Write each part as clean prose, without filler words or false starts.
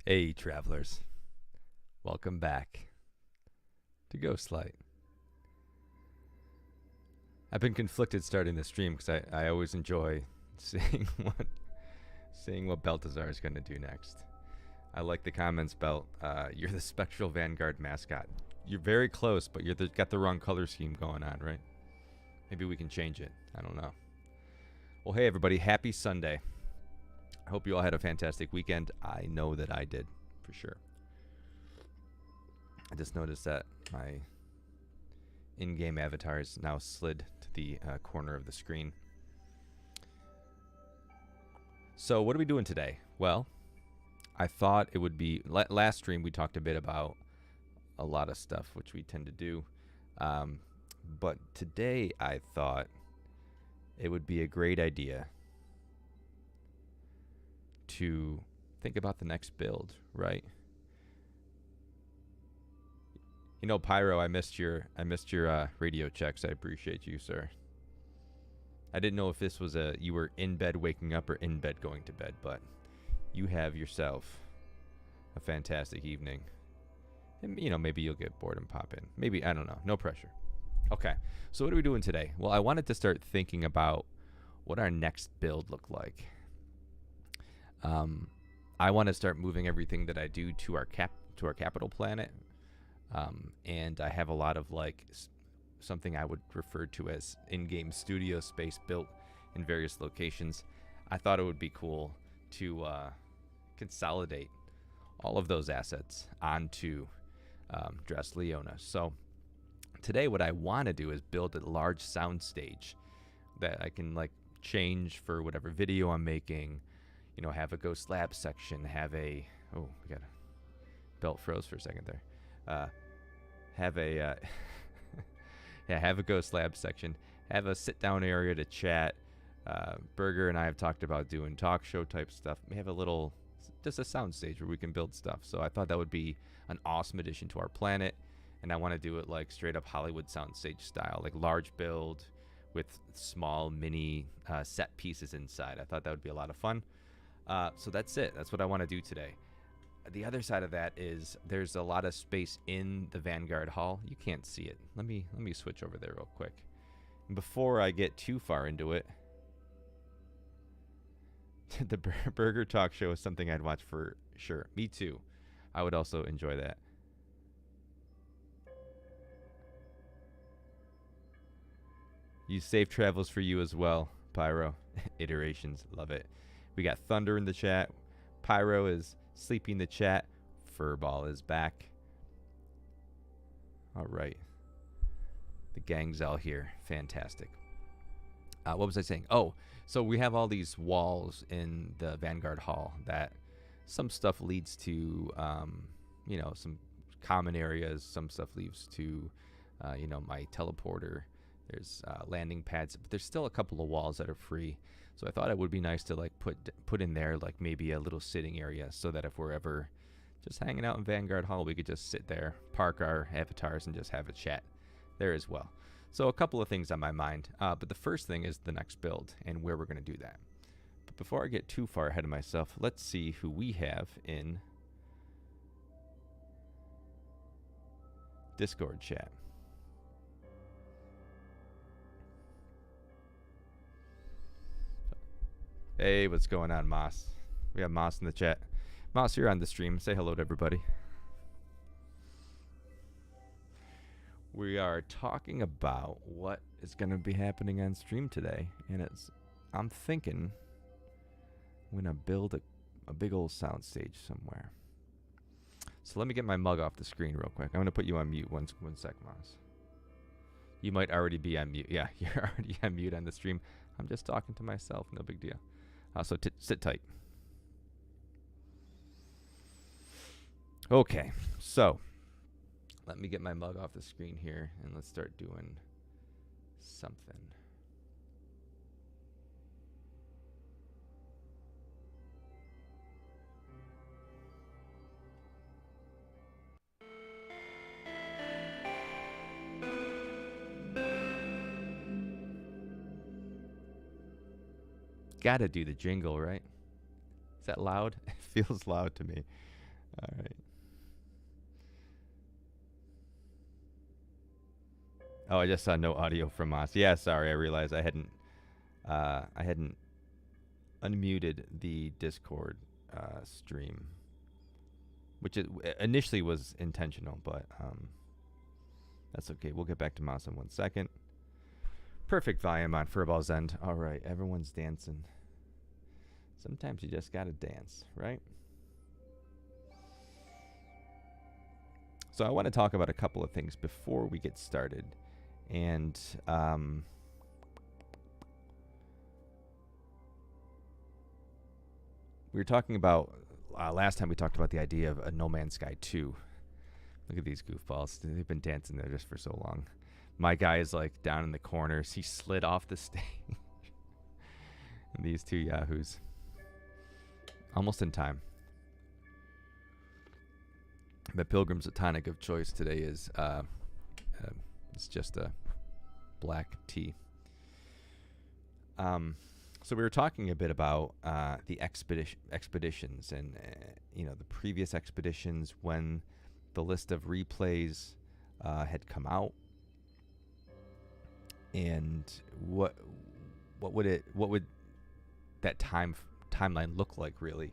Hey, travelers. Welcome back to Ghostlight. I've been conflicted starting the stream because I always enjoy seeing what Baltazar is going to do next. I like the comments, Belt. You're the Spectral Vanguard mascot. You're very close, but you're got the wrong color scheme going on, right? Maybe we can change it. I don't know. Well, hey, everybody. Happy Sunday. I hope you all had a fantastic weekend. I know that I did, for sure. I just noticed that my in-game avatar is now slid to the corner of the screen. So what are we doing today? Well, I thought it would be... Last stream, we talked a bit about a lot of stuff, which we tend to do. But today, I thought it would be a great idea to think about the next build, right? You know, Pyro, I missed your radio checks. I appreciate you, sir. I didn't know if this was you were in bed waking up or in bed going to bed, but you have yourself a fantastic evening. And, you know, maybe you'll get bored and pop in. Maybe, I don't know. No pressure. Okay, so what are we doing today? Well, I wanted to start thinking about what our next build looked like. I want to start moving everything that I do to our capital planet, and I have a lot of like something I would refer to as in-game studio space built in various locations. I thought it would be cool to consolidate all of those assets onto Dress Leona. So today what I want to do is build a large soundstage that I can like change for whatever video I'm making. You know, have a Ghost Lab section, have a, oh, we got a belt froze for a second there. Have a, yeah, have a Ghost Lab section, have a sit down area to chat. Burger and I have talked about doing talk show type stuff. We have a little, just a sound stage where we can build stuff. So I thought that would be an awesome addition to our planet. And I want to do it like straight up Hollywood soundstage style, like large build with small mini set pieces inside. I thought that would be a lot of fun. So that's it. That's what I want to do today. The other side of that is there's a lot of space in the Vanguard Hall. You can't see it. Let me switch over there real quick. And before I get too far into it, the Burger Talk Show is something I'd watch for sure. Me too. I would also enjoy that. Use safe travels for you as well, Pyro. Iterations, love it. We got Thunder in the chat. Pyro is sleeping in the chat. Furball is back. All right. The gang's all here. Fantastic. What was I saying? Oh, so we have all these walls in the Vanguard Hall that some stuff leads to, you know, some common areas. Some stuff leads to, you know, my teleporter. There's landing pads, but there's still a couple of walls that are free. So I thought it would be nice to like put in there like maybe a little sitting area so that if we're ever just hanging out in Vanguard Hall, we could just sit there, park our avatars, and just have a chat there as well. So a couple of things on my mind, but the first thing is the next build and where we're going to do that. But before I get too far ahead of myself, let's see who we have in Discord chat. Hey, what's going on, Moss? We have Moss in the chat. Moss, you're on the stream. Say hello to everybody. We are talking about what is going to be happening on stream today, and I'm thinking I'm going to build a big old sound stage somewhere. So let me get my mug off the screen real quick. I'm going to put you on mute. One sec, Moss. You might already be on mute. Yeah, you're already on mute on the stream. I'm just talking to myself. No big deal. So sit tight. Okay, so let me get my mug off the screen here and let's start doing something. Gotta do the jingle, right? Is that loud? It feels loud to me. All right. Oh, I just saw no audio from us. Yeah, sorry. I realized I hadn't unmuted the Discord stream, which initially was intentional, but that's okay. We'll get back to Moss in 1 second. Perfect volume on Furball's end. All right, everyone's dancing. Sometimes you just gotta dance, right? So I want to talk about a couple of things before we get started. And we were talking about, last time we talked about the idea of a No Man's Sky 2. Look at these goofballs. They've been dancing there just for so long. My guy is like down in the corners. He slid off the stage. And these two yahoos. Almost in time. My pilgrims, tonic of choice today is it's just a black tea. So we were talking a bit about the expeditions and the previous expeditions when the list of replays had come out, and what would that timeline look like really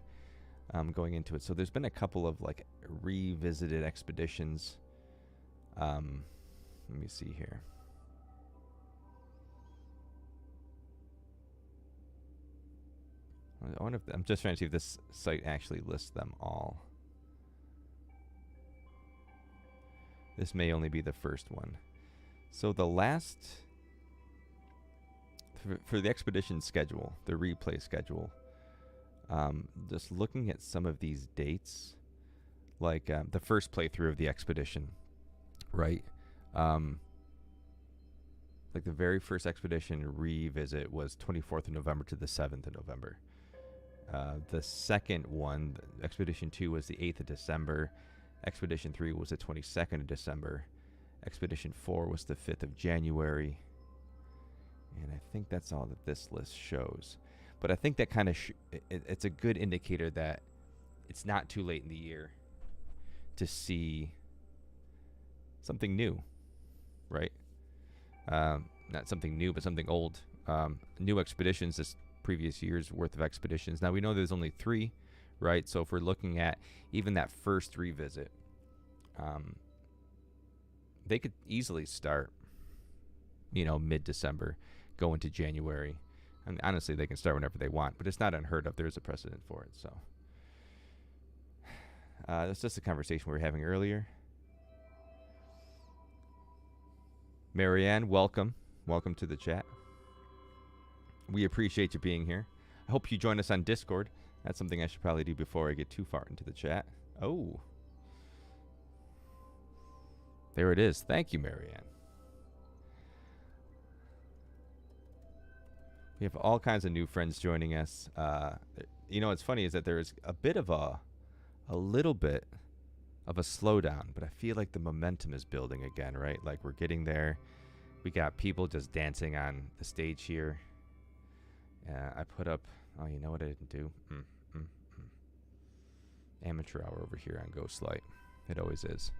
going into it. So there's been a couple of like revisited expeditions. Let me see here. I wonder if I'm just trying to see if this site actually lists them all. This may only be the first one. So the last for the expedition schedule, the replay schedule, just looking at some of these dates, like the first playthrough of the expedition, right? Like the very first expedition revisit was 24th of November to the 7th of November. The second one, Expedition 2, was the 8th of December. Expedition 3 was the 22nd of December. Expedition 4 was the 5th of January. And I think that's all that this list shows. But I think that kind of it's a good indicator that it's not too late in the year to see something new, right? Not something new, but something old. New expeditions, this previous year's worth of expeditions. Now we know there's only 3, right? So if we're looking at even that first revisit, they could easily start, mid-December, go into January. And honestly, they can start whenever they want, but it's not unheard of. There's a precedent for it. So that's just a conversation we were having earlier. Marianne, welcome. Welcome to the chat. We appreciate you being here. I hope you join us on Discord. That's something I should probably do before I get too far into the chat. Oh. There it is. Thank you, Marianne. We have all kinds of new friends joining us. What's funny is that there's a bit of a little bit of a slowdown, but I feel like the momentum is building again, right? Like we're getting there. We got people just dancing on the stage here. I put up, oh, you know what I didn't do? Amateur hour over here on Ghostlight. It always is.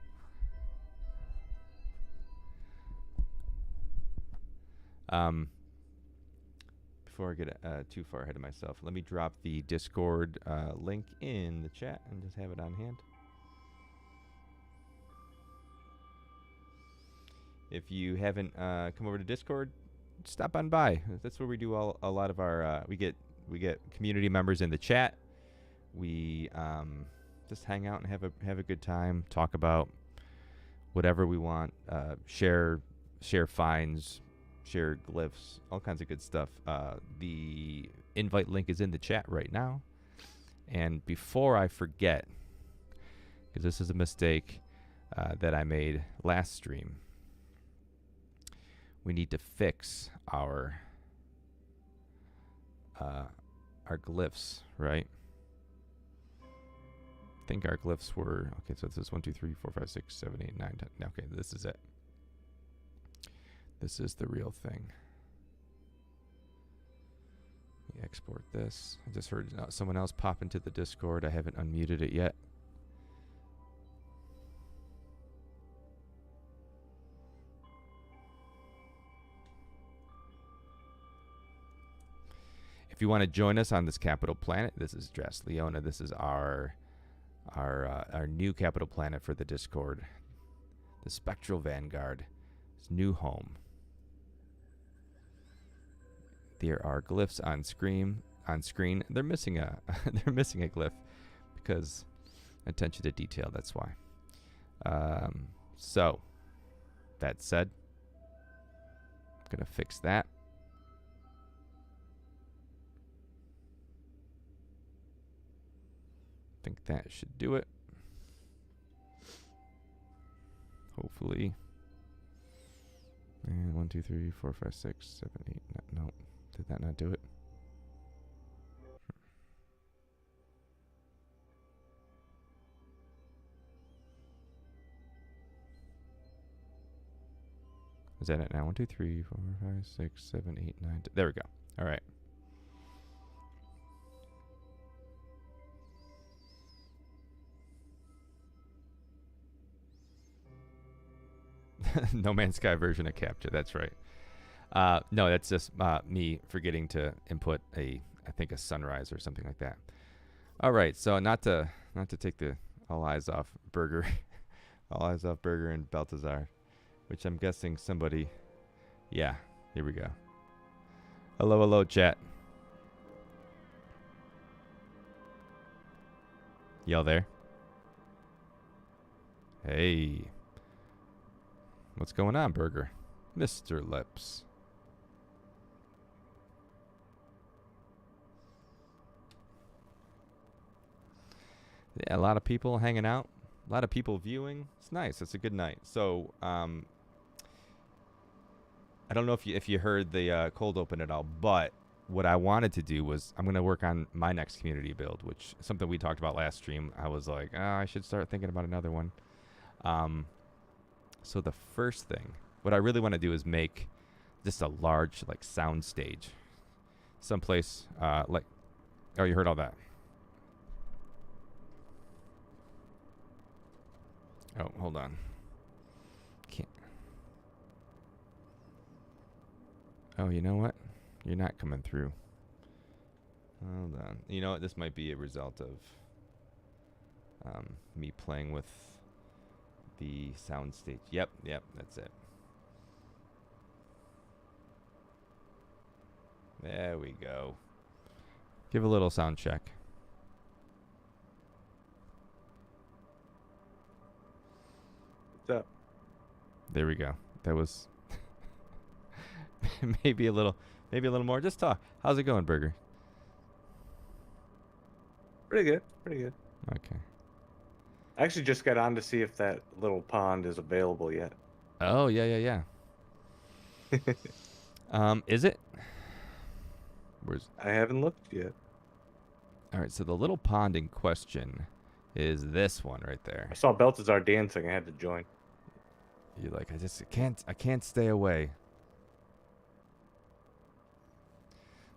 Before I get too far ahead of myself, let me drop the Discord link in the chat and just have it on hand. If you haven't come over to Discord, stop on by. That's where we do a lot of our we get community members in the chat. We just hang out and have a good time, talk about whatever we want, share finds, share glyphs, all kinds of good stuff. The invite link is in the chat right now. And before I forget, because this is a mistake that I made last stream, we need to fix our glyphs, right? I think our glyphs were, okay, so it says 1, 2, 3, 4, 5, 6, 7, 8, 9, 10. Okay, this is it. This is the real thing. Let me export this. I just heard someone else pop into the Discord. I haven't unmuted it yet. If you want to join us on this capital planet, this is Dras Leona. This is our new capital planet for the Discord, the Spectral Vanguard, its new home. There are glyphs on screen. They're missing a they're missing a glyph because attention to detail. That's why. So that said, I'm gonna fix that. I think that should do it. Hopefully. And 1, 2, 3, 4, 5, 6, 7, 8. No, did that not do it? everyone's at it now. 1, 2, 3, 4, 5, 6, 7, 8, 9. 10. There we go. All right. No Man's Sky version of Capture. That's right. No, that's just me forgetting to input I think a sunrise or something like that. All right. So not to take the all eyes off Burger, all eyes off Burger and Baltazar, which I'm guessing somebody. Yeah. Here we go. Hello, hello, chat. Y'all there? Hey. What's going on, Burger? Mr. Lips. Yeah, a lot of people hanging out. A lot of people viewing. It's nice. It's a good night. So, I don't know if you heard the cold open at all, but what I wanted to do was I'm going to work on my next community build, which is something we talked about last stream. I was like, I should start thinking about another one. So the first thing, what I really want to do is make just a large like sound stage, someplace like. Oh, you heard all that? Oh, hold on. Can't. Oh, you know what? You're not coming through. Hold on. You know what? This might be a result of me playing with the sound stage. Yep, that's it. There we go. Give a little sound check. What's up? There we go. That was maybe a little more. Just talk. How's it going, Burger? Pretty good. Pretty good. Okay. I actually just got on to see if that little pond is available yet. Oh, yeah. Is it? I haven't looked yet. All right, so the little pond in question is this one right there. I saw Baltazar dancing. I had to join. You're like, I can't stay away.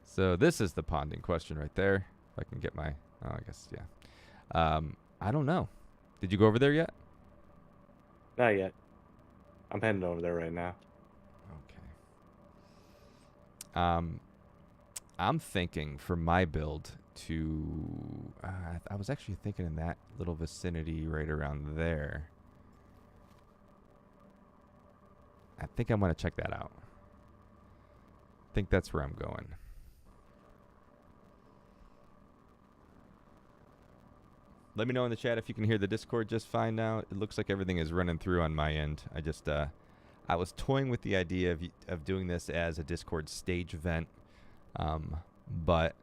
So this is the pond in question right there. If I can get my, I guess, yeah. I don't know. Did you go over there yet? Not yet. I'm heading over there right now. Okay. I'm thinking for my build to, I was actually thinking in that little vicinity right around there. I think I want to check that out. I think that's where I'm going. Let me know in the chat if you can hear the Discord just fine now. It looks like everything is running through on my end. I was toying with the idea of doing this as a Discord stage event, but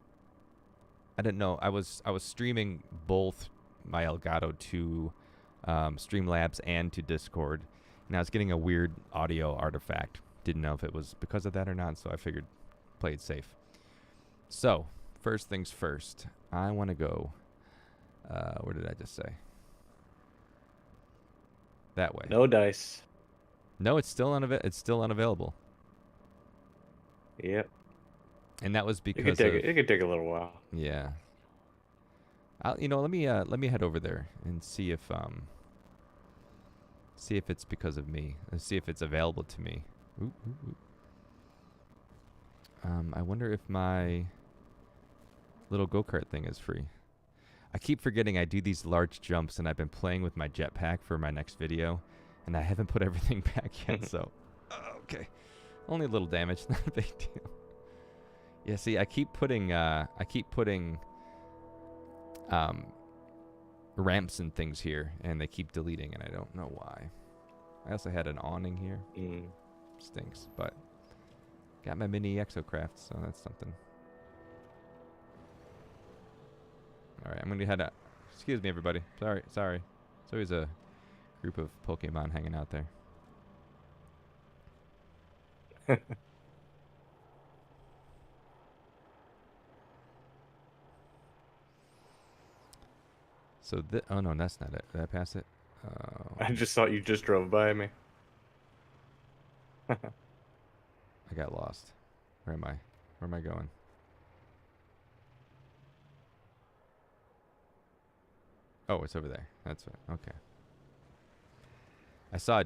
I didn't know. I was streaming both my Elgato to Streamlabs and to Discord, and I was getting a weird audio artifact. Didn't know if it was because of that or not, so I figured play it safe. So first things first, I want to go. Where did I just say? That way. No dice. No, it's still unavailable. Yep. And that was because it could take a little while. Yeah. Let me head over there and see if it's because of me. And see if it's available to me. Ooh. I wonder if my little go-kart thing is free. I keep forgetting I do these large jumps, and I've been playing with my jetpack for my next video, and I haven't put everything back yet, so... okay. Only a little damage, not a big deal. Yeah, see, I keep putting ramps and things here, and they keep deleting, and I don't know why. I also had an awning here. Stinks, but... got my mini exocraft, so that's something. All right, I'm going to head out. Excuse me, everybody. Sorry. There's always a group of Pokemon hanging out there. So, oh, no, that's not it. Did I pass it? I just thought you just drove by me. I got lost. Where am I? Where am I going? Oh, it's over there. That's it. Okay. I saw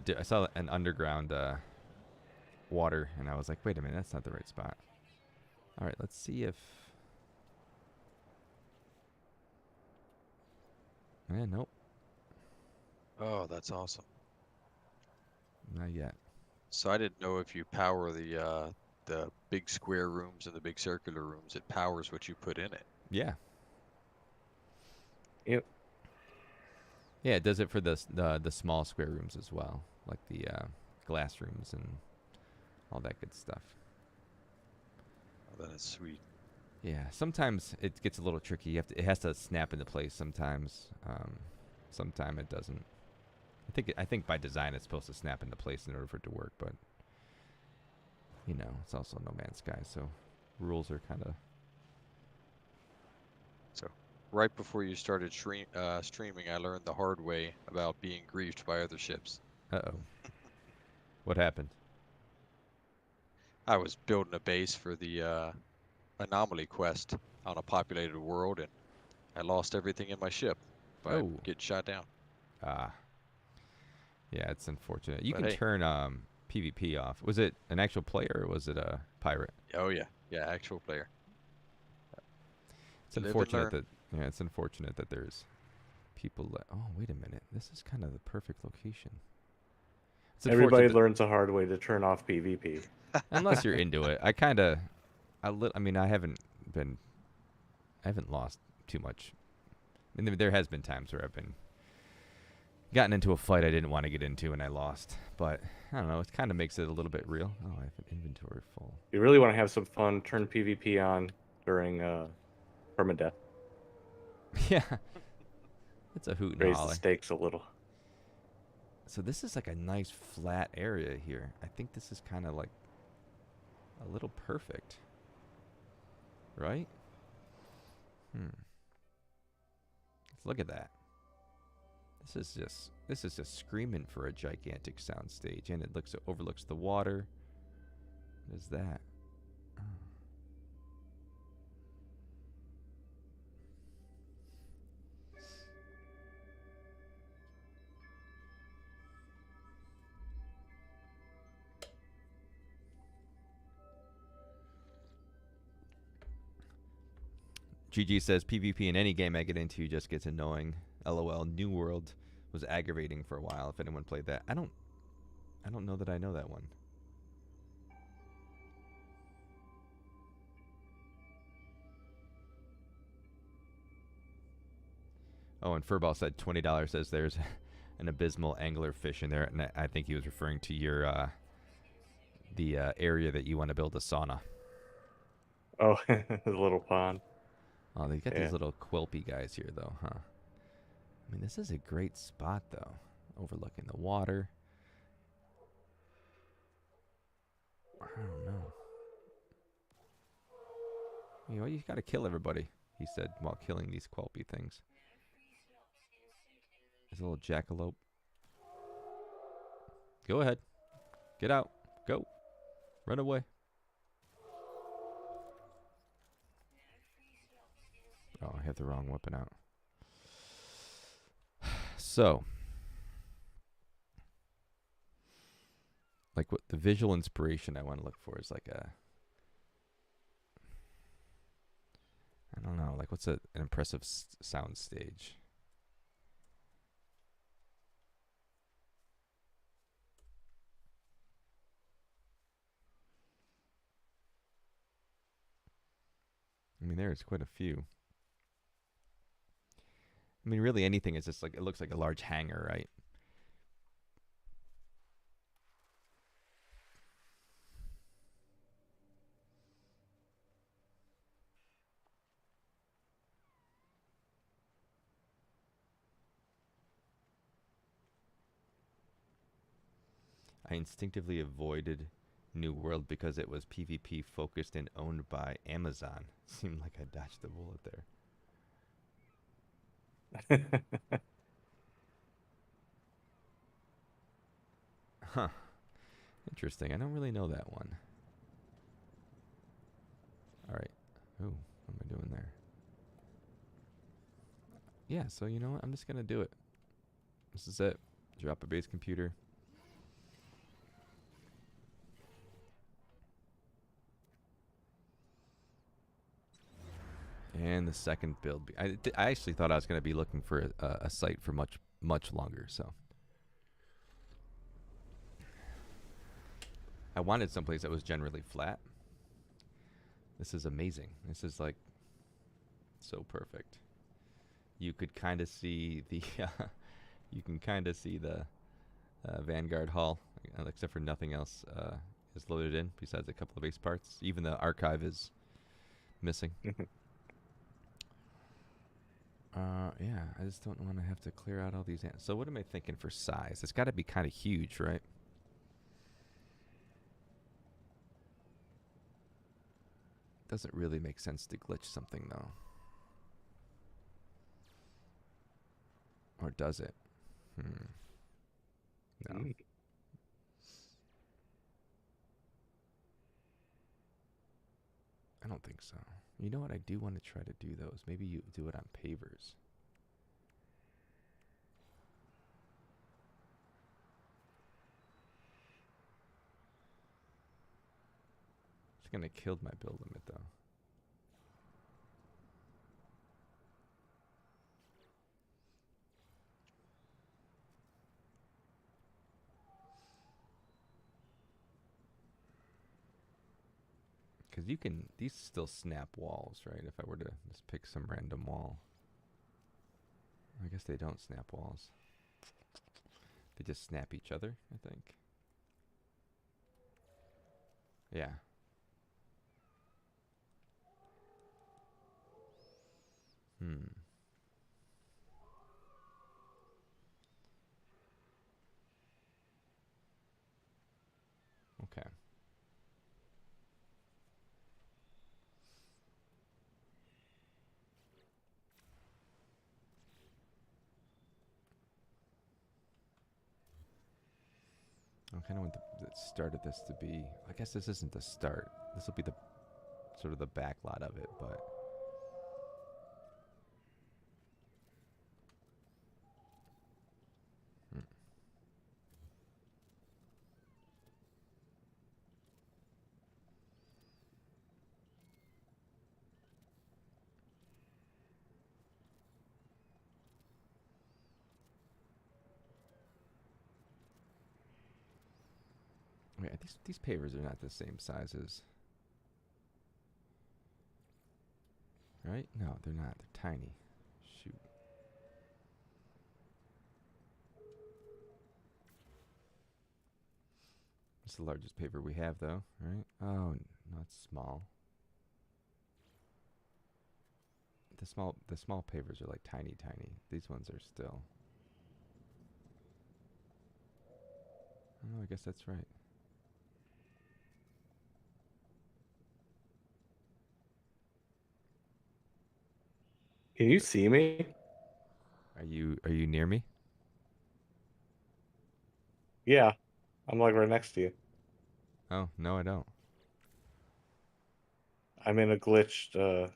an underground water, and I was like, wait a minute, that's not the right spot. All right, let's see if. Nope, Oh, that's awesome. not yet. So I didn't know if you power the big square rooms and the big circular rooms, it powers what you put in it. Yeah. Yep. Yeah, it does it for the small square rooms as well, like the glass rooms and all that good stuff. Oh, that is sweet. Yeah, sometimes it gets a little tricky. It has to snap into place sometimes. Sometimes it doesn't. I think by design it's supposed to snap into place in order for it to work, but you know, it's also No Man's Sky, so rules are kind of. So right before you started streaming, I learned the hard way about being griefed by other ships. Uh-oh. What happened? I was building a base for the anomaly quest on a populated world, and I lost everything in my ship by Oh. getting shot down. Ah. Yeah, it's unfortunate. You But can hey. turn PvP off. Was it an actual player or was it a pirate? Oh yeah, yeah, actual player. It's unfortunate that there's people that. Oh, wait a minute. This is kind of the perfect location. It's Everybody unfortunate learns a hard way to turn off PvP. unless you're into it. I mean, I haven't lost too much. And there has been times where I've gotten into a fight I didn't want to get into and I lost. But I don't know. It kind of makes it a little bit real. Oh, I have an inventory full. You really want to have some fun, turn PvP on during permadeath. Yeah. It's a hoot and Raise holler. the stakes a little. So this is like a nice flat area here. I think this is kind of like a little perfect. Right? Let's look at that. This is just screaming for a gigantic soundstage, and it overlooks the water. What is that? Oh. GG says PvP in any game I get into just gets annoying. LOL. New World was aggravating for a while. If anyone played that, I don't know that I know that one. Oh, and Furball said $20 says there's an abysmal angler fish in there, and I think he was referring to your the area that you want to build a sauna. Oh, the little pond. Oh, they got these little quilpy guys here, though, huh? I mean, this is a great spot, though, overlooking the water. I don't know. You know, you got to kill everybody, he said, while killing these quilpy things. There's a little jackalope. Go ahead. Get out. Go. Run away. Oh, I have the wrong weapon out. So, like what the visual inspiration I want to look for is like I don't know, like what's an impressive sound stage? I mean, there's quite a few. I mean, really anything is just like, it looks like a large hangar, right? I instinctively avoided New World because it was PvP focused and owned by Amazon. Seemed like I dodged the bullet there. Huh. Interesting. I don't really know that one. All right. Ooh, what am I doing there? Yeah, so you know what? I'm just going to do it. This is it. Drop a bass computer. And the second build. I actually thought I was going to be looking for a site for much longer, so. I wanted someplace that was generally flat. This is amazing. This is like so perfect. You could kind of see the Vanguard Hall, except for nothing else is loaded in besides a couple of bass parts. Even the archive is missing. Yeah, I just don't want to have to clear out all these. So what am I thinking for size? It's got to be kind of huge, right? Doesn't really make sense to glitch something though. Or does it? No. I don't think so. You know what? I do want to try to do those. Maybe you do it on pavers. It's going to kill my build limit though. Because you can, these still snap walls, right? If I were to just pick some random wall. I guess they don't snap walls. They just snap each other, I think. Yeah. Okay. I kind of want the start of this to be. I guess this isn't the start. This will be the sort of the back lot of it, but. Wait, these pavers are not the same sizes. Right? No, they're not. They're tiny. Shoot. It's the largest paver we have, though, right? Oh, no, it's small. The small pavers are like tiny. These ones are still. Oh, I guess that's right. Can you see me? Are you near me? Yeah, I'm like right next to you. Oh, no, I don't. I'm in a glitched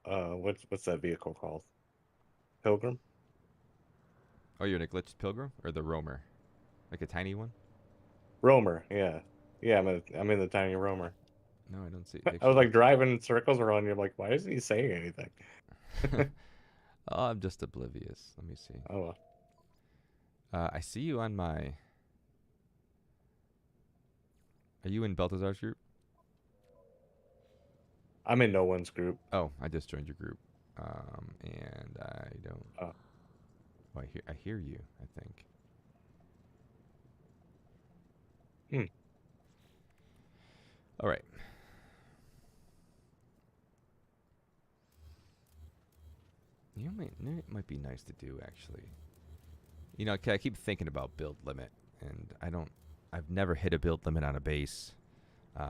what's that vehicle called? Pilgrim? Oh, you're in a glitched pilgrim or the roamer? Like a tiny one? Roamer, yeah. Yeah, I'm in the tiny roamer. No, I don't see I was pictures. like driving in circles around you. I'm like, why isn't he saying anything? Oh, I'm just oblivious. Let me see. Oh, I see you on my. Are you in Baltazar's group? I'm in no one's group. Oh, I just joined your group. And I don't. Oh. Oh, I hear you, I think. All right. You know, it might be nice to do actually. You know, I keep thinking about build limit, and I've never hit a build limit on a bass,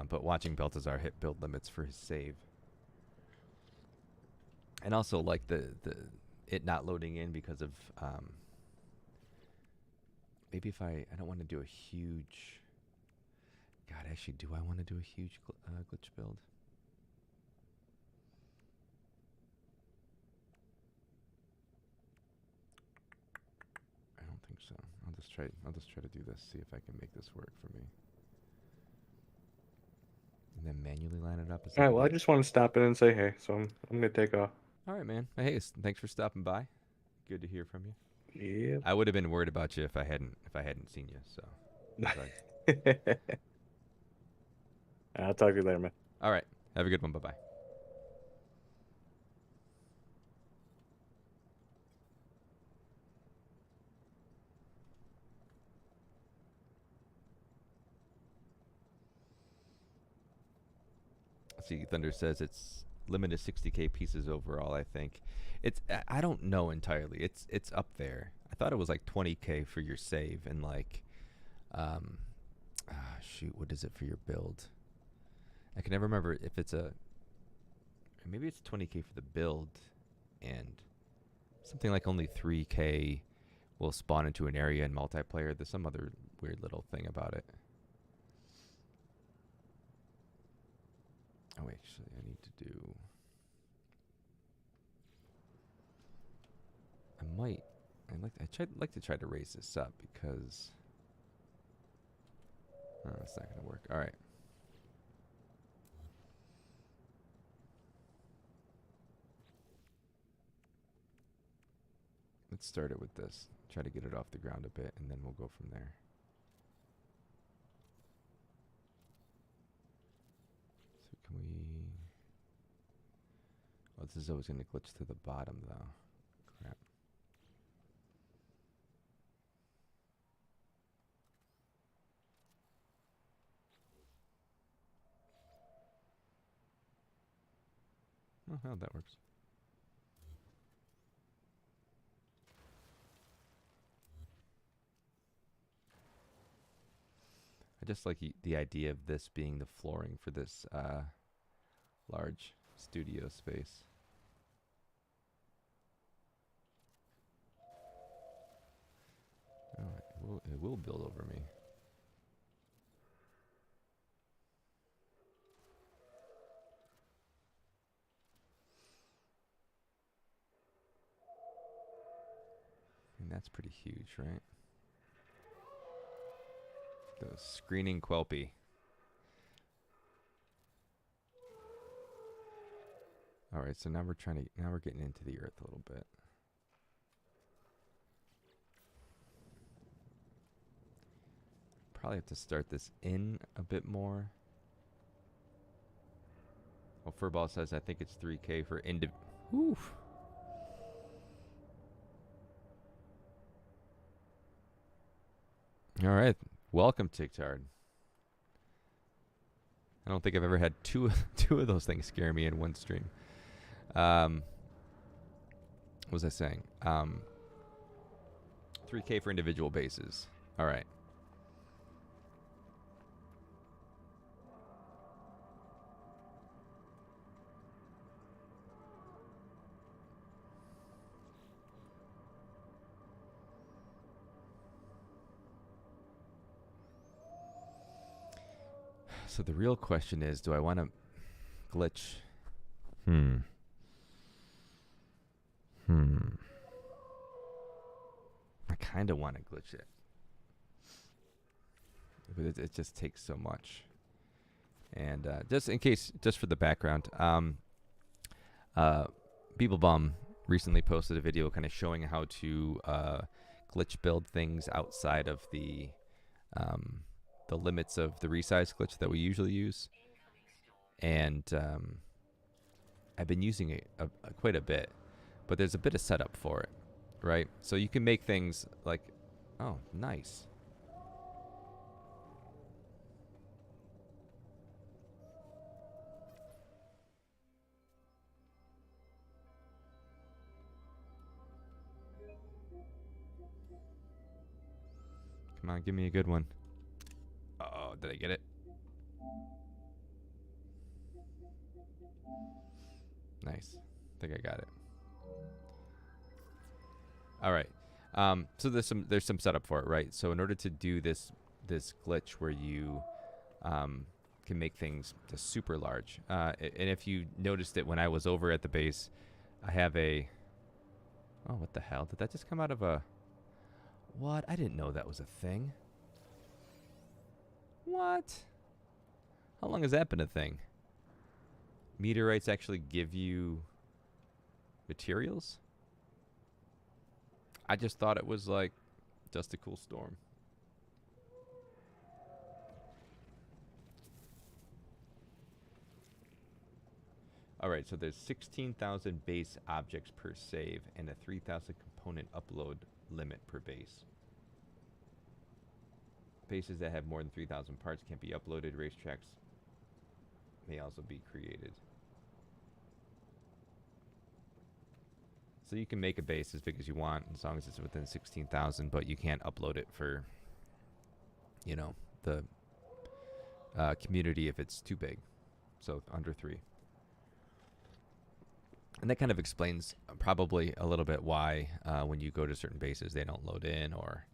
but watching Baltazar hit build limits for his save, and also like it not loading in because of maybe if I don't want to do a huge. God, actually, do I want to do a huge glitch build? I don't think so. I'll just try to do this. See if I can make this work for me. And then manually line it up. All right. Well, I just want to stop in and say hey, so I'm gonna take off. All right, man. Hey, thanks for stopping by. Good to hear from you. Yeah. I would have been worried about you if I hadn't seen you. So. I'll talk to you later, man. All right. Have a good one. Bye bye. See, Thunder says it's limited 60K pieces overall. I think I don't know entirely. It's up there. I thought it was like 20K for your save and like, shoot, what is it for your build? I can never remember if it's maybe it's 20K for the build, and something like only 3K will spawn into an area in multiplayer. There's some other weird little thing about it. Oh, actually, I need to do... I'd like to try to raise this up because... Oh, it's not going to work. All right. Let's start it with this. Try to get it off the ground a bit, and then we'll go from there. So can we... Oh, this is always going to glitch to the bottom, though. Crap. Oh, hell, that works. I just like the idea of this being the flooring for this large studio space. Oh, it will build over me. And that's pretty huge, right? The screening Quelpy. All right, so now we're getting into the earth a little bit. Probably have to start this in a bit more. Well, Furball says I think it's 3K for Oof. All right, welcome, TikTard. I don't think I've ever had two of those things scare me in one stream. What was I saying? 3K for individual bases. All right. So the real question is, do I want to glitch? I kind of want to glitch it. But it just takes so much. And just in case, just for the background, Beeblebum recently posted a video kind of showing how to glitch build things outside of the limits of the resize glitch that we usually use. And I've been using it quite a bit, but there's a bit of setup for it, right? So you can make things like, oh, nice. Come on, give me a good one. Oh, did I get it? Nice. I think I got it. All right. So there's some setup for it, right? So in order to do this glitch where you can make things just super large. And if you noticed it when I was over at the base, I have a... Oh, what the hell? Did that just come out of a... What? I didn't know that was a thing. What? How long has that been a thing? Meteorites actually give you materials? I just thought it was like just a cool storm. All right, so there's 16,000 base objects per save and a 3,000 component upload limit per base. Bases that have more than 3,000 parts can't be uploaded. Racetracks may also be created. So you can make a base as big as you want as long as it's within 16,000, but you can't upload it for, you know, the community if it's too big. So under 3. And that kind of explains probably a little bit why when you go to certain bases they don't load in, or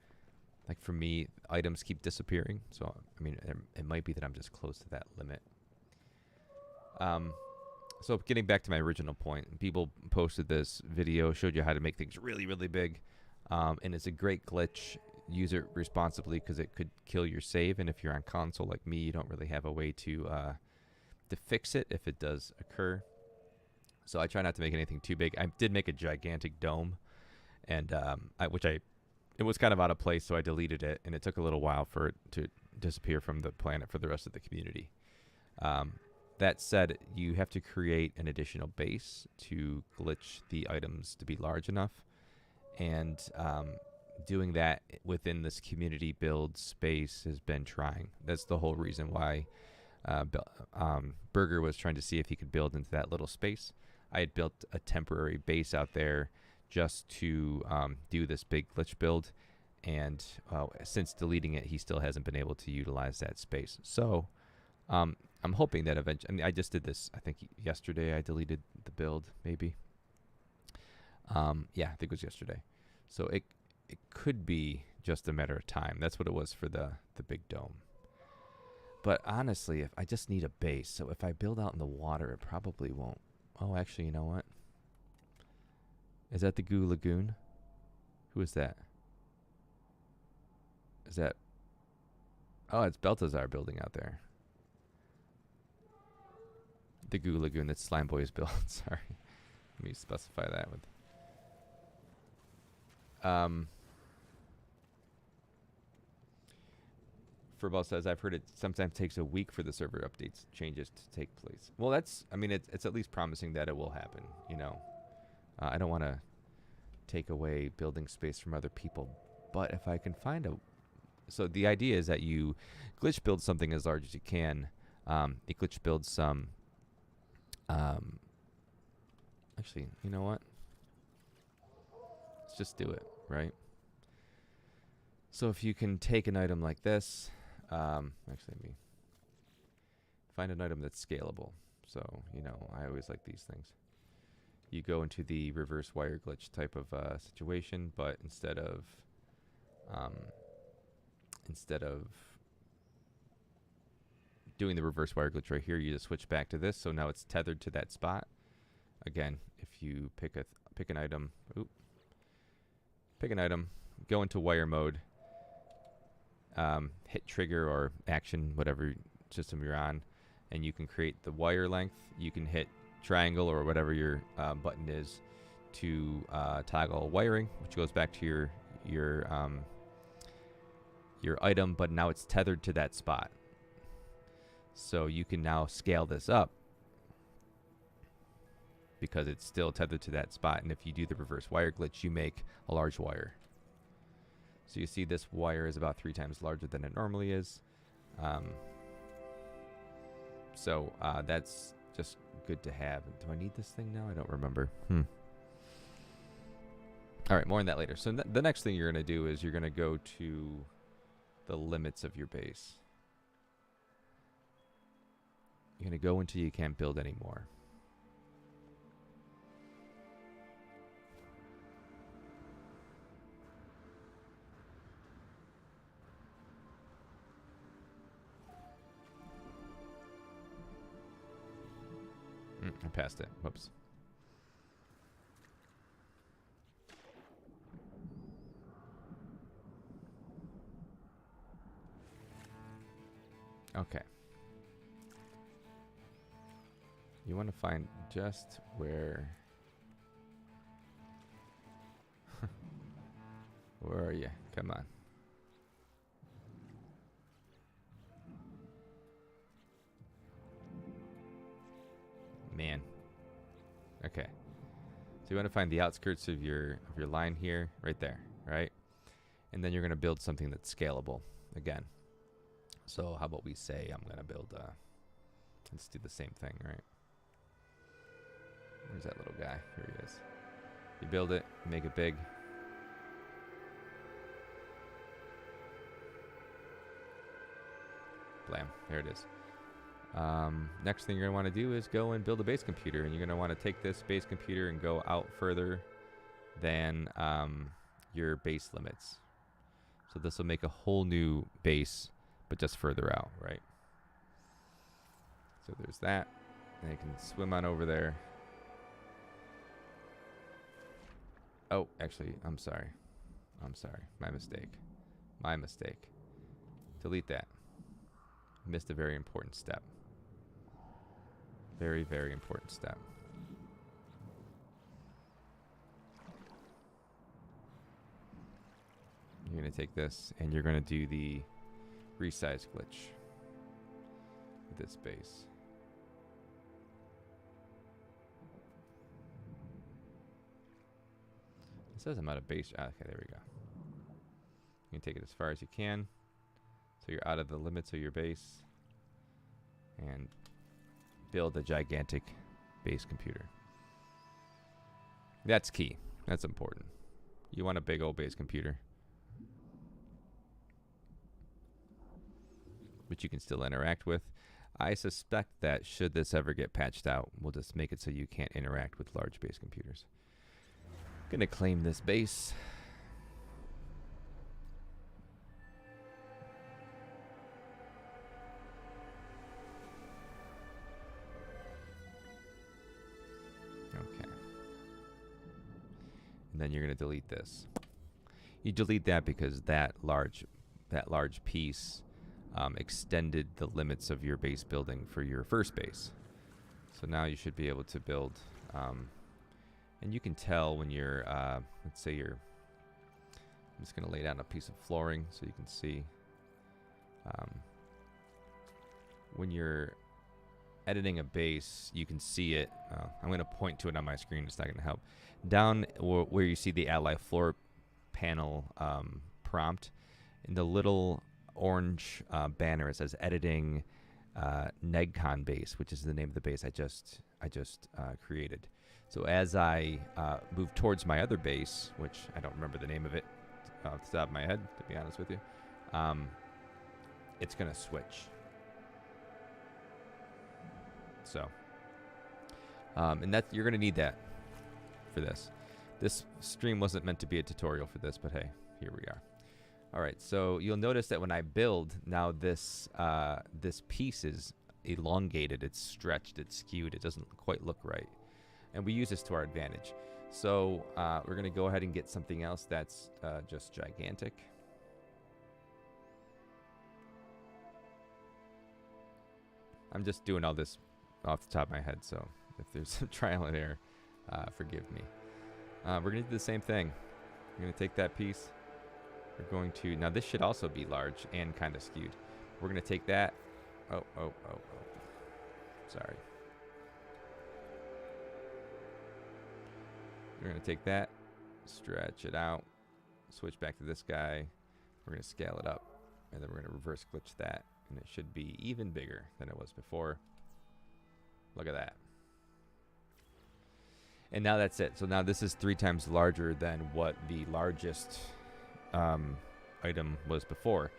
like for me items keep disappearing. So I mean it might be that I'm just close to that limit. So getting back to my original point, people posted this video, showed you how to make things really, really big. And it's a great glitch. Use it responsibly because it could kill your save. And if you're on console like me, you don't really have a way to fix it if it does occur. So I try not to make anything too big. I did make a gigantic dome, and it was kind of out of place, so I deleted it. And it took a little while for it to disappear from the planet for the rest of the community. That said, you have to create an additional base to glitch the items to be large enough. And doing that within this community build space has been trying. That's the whole reason why Burger was trying to see if he could build into that little space. I had built a temporary base out there just to do this big glitch build. And since deleting it, he still hasn't been able to utilize that space. So... I'm hoping that eventually... I mean, I just did this, I think, yesterday. I deleted the build, maybe. Yeah, I think it was yesterday. So it could be just a matter of time. That's what it was for the big dome. But honestly, if I just need a base. So if I build out in the water, it probably won't. Oh, actually, you know what? Is that the Goo Lagoon? Who is that? Is that... Oh, it's Baltazar building out there. The Goo Lagoon that Slime Boys built. Sorry. Let me specify that with... Furball says, I've heard it sometimes takes a week for the server updates changes to take place. Well, that's... I mean, it's at least promising that it will happen, you know. I don't want to take away building space from other people, but if I can find a... So the idea is that you glitch build something as large as you can. It glitch builds some... actually, you know what? Let's just do it, right? So if you can take an item like this, actually, let me find an item that's scalable. So, you know, I always like these things. You go into the reverse wire glitch type of situation, but instead of doing the reverse wire glitch right here, you just switch back to this. So now it's tethered to that spot. Again, if you pick an item, go into wire mode, hit trigger or action, whatever system you're on, and you can create the wire length. You can hit triangle or whatever your button is to toggle wiring, which goes back to your item, but now it's tethered to that spot. So you can now scale this up because it's still tethered to that spot. And if you do the reverse wire glitch, you make a large wire. So you see this wire is about 3 times larger than it normally is. So that's just good to have. Do I need this thing now? I don't remember. All right, more on that later. So the next thing you're going to do is you're going to go to the limits of your base. You're going to go until you can't build anymore. I passed it. Whoops. Okay. You want to find just where... Where are you? Come on. Man. Okay. So you want to find the outskirts of your line here, right there, right? And then you're going to build something that's scalable again. So how about we say I'm going to build let's do the same thing, right? Where's that little guy? Here he is. You build it, make it big. Blam, there it is. Next thing you're going to want to do is go and build a base computer, and you're going to want to take this base computer and go out further than your base limits. So this will make a whole new base, but just further out, right? So there's that, and you can swim on over there. Oh, actually, I'm sorry. My mistake. Delete that. Missed a very important step. Very, very important step. You're going to take this and you're going to do the resize glitch with this base. It says I'm out of base. Okay, there we go. You can take it as far as you can. So you're out of the limits of your base. And build a gigantic base computer. That's key. That's important. You want a big old base computer. Which you can still interact with. I suspect that should this ever get patched out, we'll just make it so you can't interact with large base computers. Gonna claim this base. Okay. And then you're gonna delete this. You delete that because that large piece extended the limits of your base building for your first base. So now you should be able to build, and you can tell when you're, let's say I'm just going to lay down a piece of flooring so you can see. When you're editing a base, you can see it. I'm going to point to it on my screen. It's not going to help. Down where you see the Ally floor panel prompt, in the little orange banner, it says editing negcon base, which is the name of the base I just created. So as I move towards my other base, which I don't remember the name of it off the top of my head, to be honest with you, it's going to switch. So, and that you're going to need that for this. This stream wasn't meant to be a tutorial for this, but hey, here we are. All right, so you'll notice that when I build, now this piece is elongated, it's stretched, it's skewed, it doesn't quite look right. And we use this to our advantage. So we're going to go ahead and get something else that's just gigantic. I'm just doing all this off the top of my head, so if there's some trial and error, forgive me. We're going to do the same thing. We're going to take that piece. We're going to, now this should also be large and kind of skewed. We're going to take that. Oh. Sorry. We're going to take that, stretch it out, switch back to this guy. We're going to scale it up, and then we're going to reverse glitch that, and it should be even bigger than it was before. Look at that. And now that's it. So now this is 3 times larger than what the largest item was before.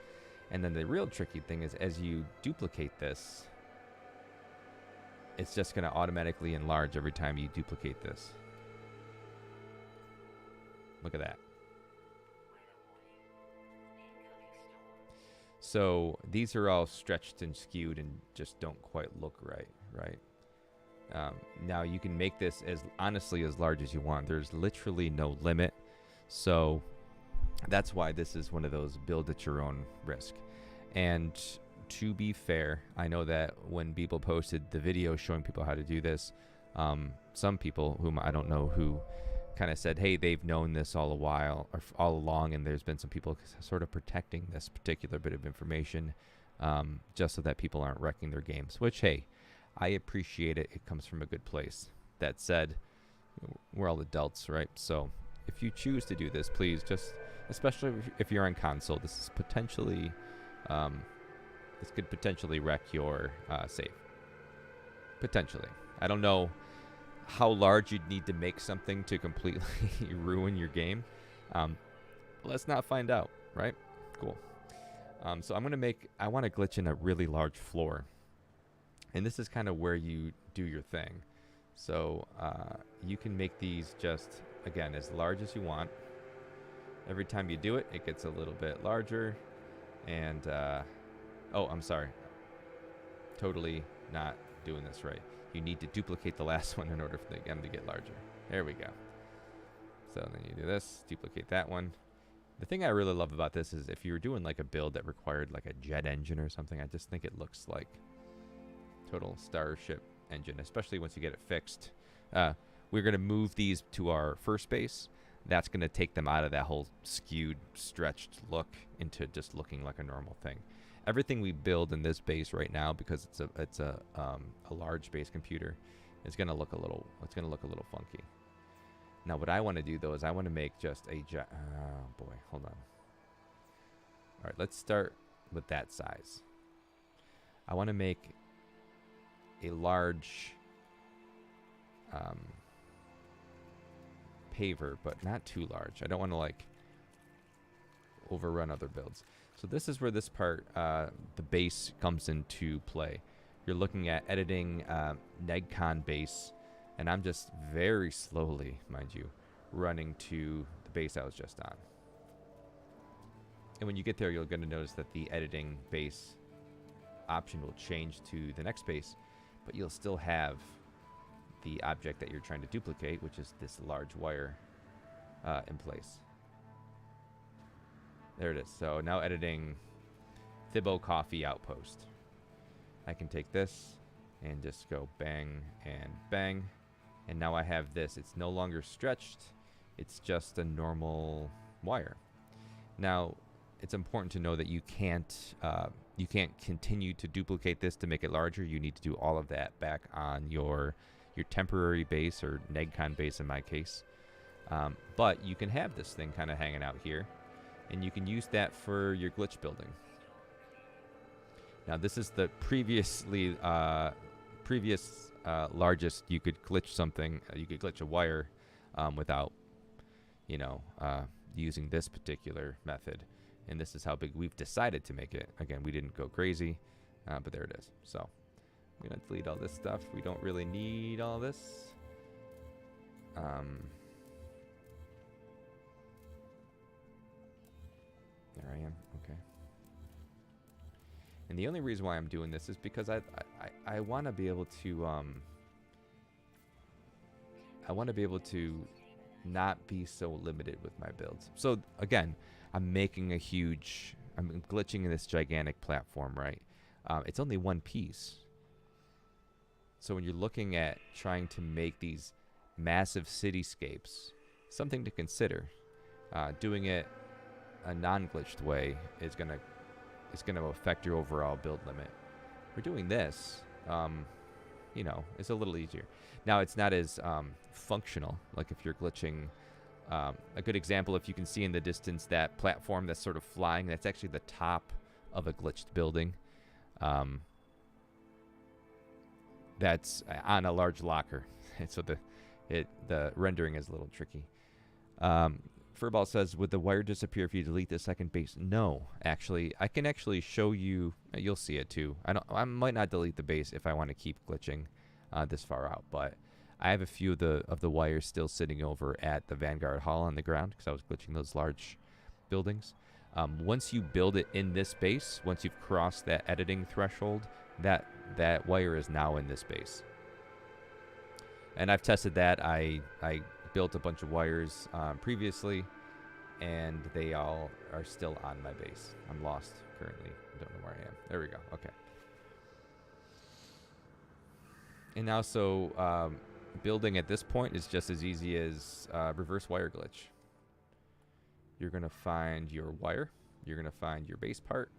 And then the real tricky thing is, as you duplicate this, it's just going to automatically enlarge every time you duplicate this. Look at that. So these are all stretched and skewed and just don't quite look right, right? Now you can make this as honestly as large as you want. There's literally no limit. So that's why this is one of those build at your own risk. And to be fair, I know that when people posted the video showing people how to do this, some people whom I don't know who kind of said, hey, they've known this all a while or all along, and there's been some people sort of protecting this particular bit of information just so that people aren't wrecking their games, which, hey, I appreciate it. It comes from a good place. That said, we're all adults, right? So if you choose to do this, please just, especially if you're on console, this is potentially, this could potentially wreck your save. Potentially. I don't know how large you'd need to make something to completely ruin your game. Let's not find out, right? Cool. So I'm going to I want to glitch in a really large floor. And this is kind of where you do your thing. So you can make these just, again, as large as you want. Every time you do it, it gets a little bit larger. And, oh, I'm sorry. Totally not doing this right. You need to duplicate the last one in order for them to get larger. There we go. So then you do this, duplicate that one. The thing I really love about this is if you were doing like a build that required like a jet engine or something, I just think it looks like total Starship engine, especially once you get it fixed. We're going to move these to our first base. That's going to take them out of that whole skewed, stretched look into just looking like a normal thing. Everything we build in this base right now, because it's a large base computer, is going to look a little funky. Now, what I want to do though is I want to make just a oh boy, hold on. All right, let's start with that size. I want to make a large paver, but not too large. I don't want to like overrun other builds. So this is where this part, the base, comes into play. You're looking at editing negcon base, and I'm just very slowly, mind you, running to the base I was just on. And when you get there, you're going to notice that the editing base option will change to the next base, but you'll still have the object that you're trying to duplicate, which is this large wire in place. There it is. So now editing Thibaut Coffee Outpost. I can take this and just go bang and bang. And now I have this. It's no longer stretched. It's just a normal wire. Now, it's important to know that you can't continue to duplicate this to make it larger. You need to do all of that back on your temporary base, or negcon base in my case. But you can have this thing kind of hanging out here, and you can use that for your glitch building. Now, this is the previous largest you could glitch something. You could glitch a wire without, using this particular method. And this is how big we've decided to make it. Again, we didn't go crazy, but there it is. So I'm going to delete all this stuff. We don't really need all this. There I am. Okay. And the only reason why I'm doing this is because I want to be able to not be so limited with my builds. So again, I'm glitching in this gigantic platform, right? It's only one piece. So when you're looking at trying to make these massive cityscapes, something to consider. Doing it a non-glitched way is gonna affect your overall build limit. We're doing this, it's a little easier. Now, it's not as functional, like if you're glitching. A good example, if you can see in the distance that platform that's sort of flying, that's actually the top of a glitched building. That's on a large locker. So the rendering is a little tricky. Furball says, would the wire disappear if you delete the second base? No, actually, I can actually show you. You'll see it too. I might not delete the base if I want to keep glitching this far out, but I have a few of the wires still sitting over at the Vanguard Hall on the ground because I was glitching those large buildings. Once you build it in this base, once you've crossed that editing threshold, that wire is now in this base. And I've tested that. I built a bunch of wires previously, and they all are still on my base. I'm lost currently. I don't know where I am. There we go. Okay. And now, so building at this point is just as easy as reverse wire glitch. You're going to find your wire. You're going to find your base part.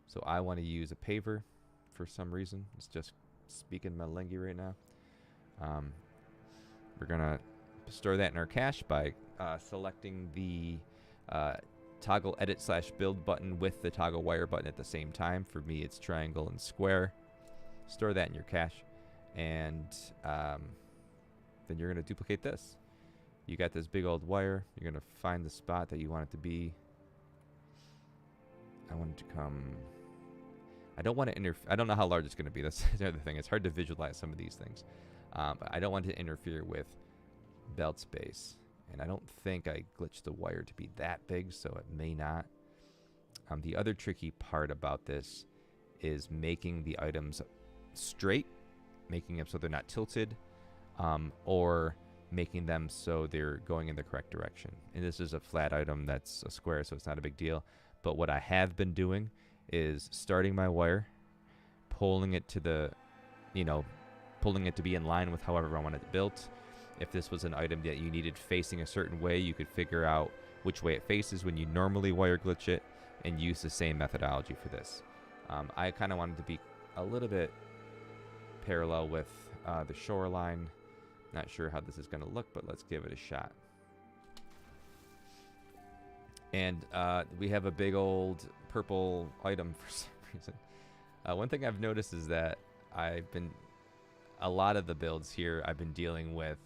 So I want to use a paver for some reason. It's just speaking Malengi right now. We're going to store that in our cache by selecting the toggle edit / build button with the toggle wire button at the same time. For me, it's triangle and square. Store that in your cache. And then you're going to duplicate this. You got this big old wire. You're going to find the spot that you want it to be. I want it to come... I don't want to interfere. I don't know how large it's going to be. That's the other thing. It's hard to visualize some of these things. But I don't want to interfere with belt space. And I don't think I glitched the wire to be that big, so it may not. The other tricky part about this is making the items straight, making them so they're not tilted, or making them so they're going in the correct direction. And this is a flat item that's a square, so it's not a big deal. But what I have been doing is starting my wire, pulling it to the, pulling it to be in line with however I want it built. If this was an item that you needed facing a certain way, you could figure out which way it faces when you normally wire glitch it and use the same methodology for this. I kind of wanted to be a little bit parallel with the shoreline. Not sure how this is going to look, but let's give it a shot. And we have a big old purple item for some reason. One thing I've noticed is that a lot of the builds here, I've been dealing with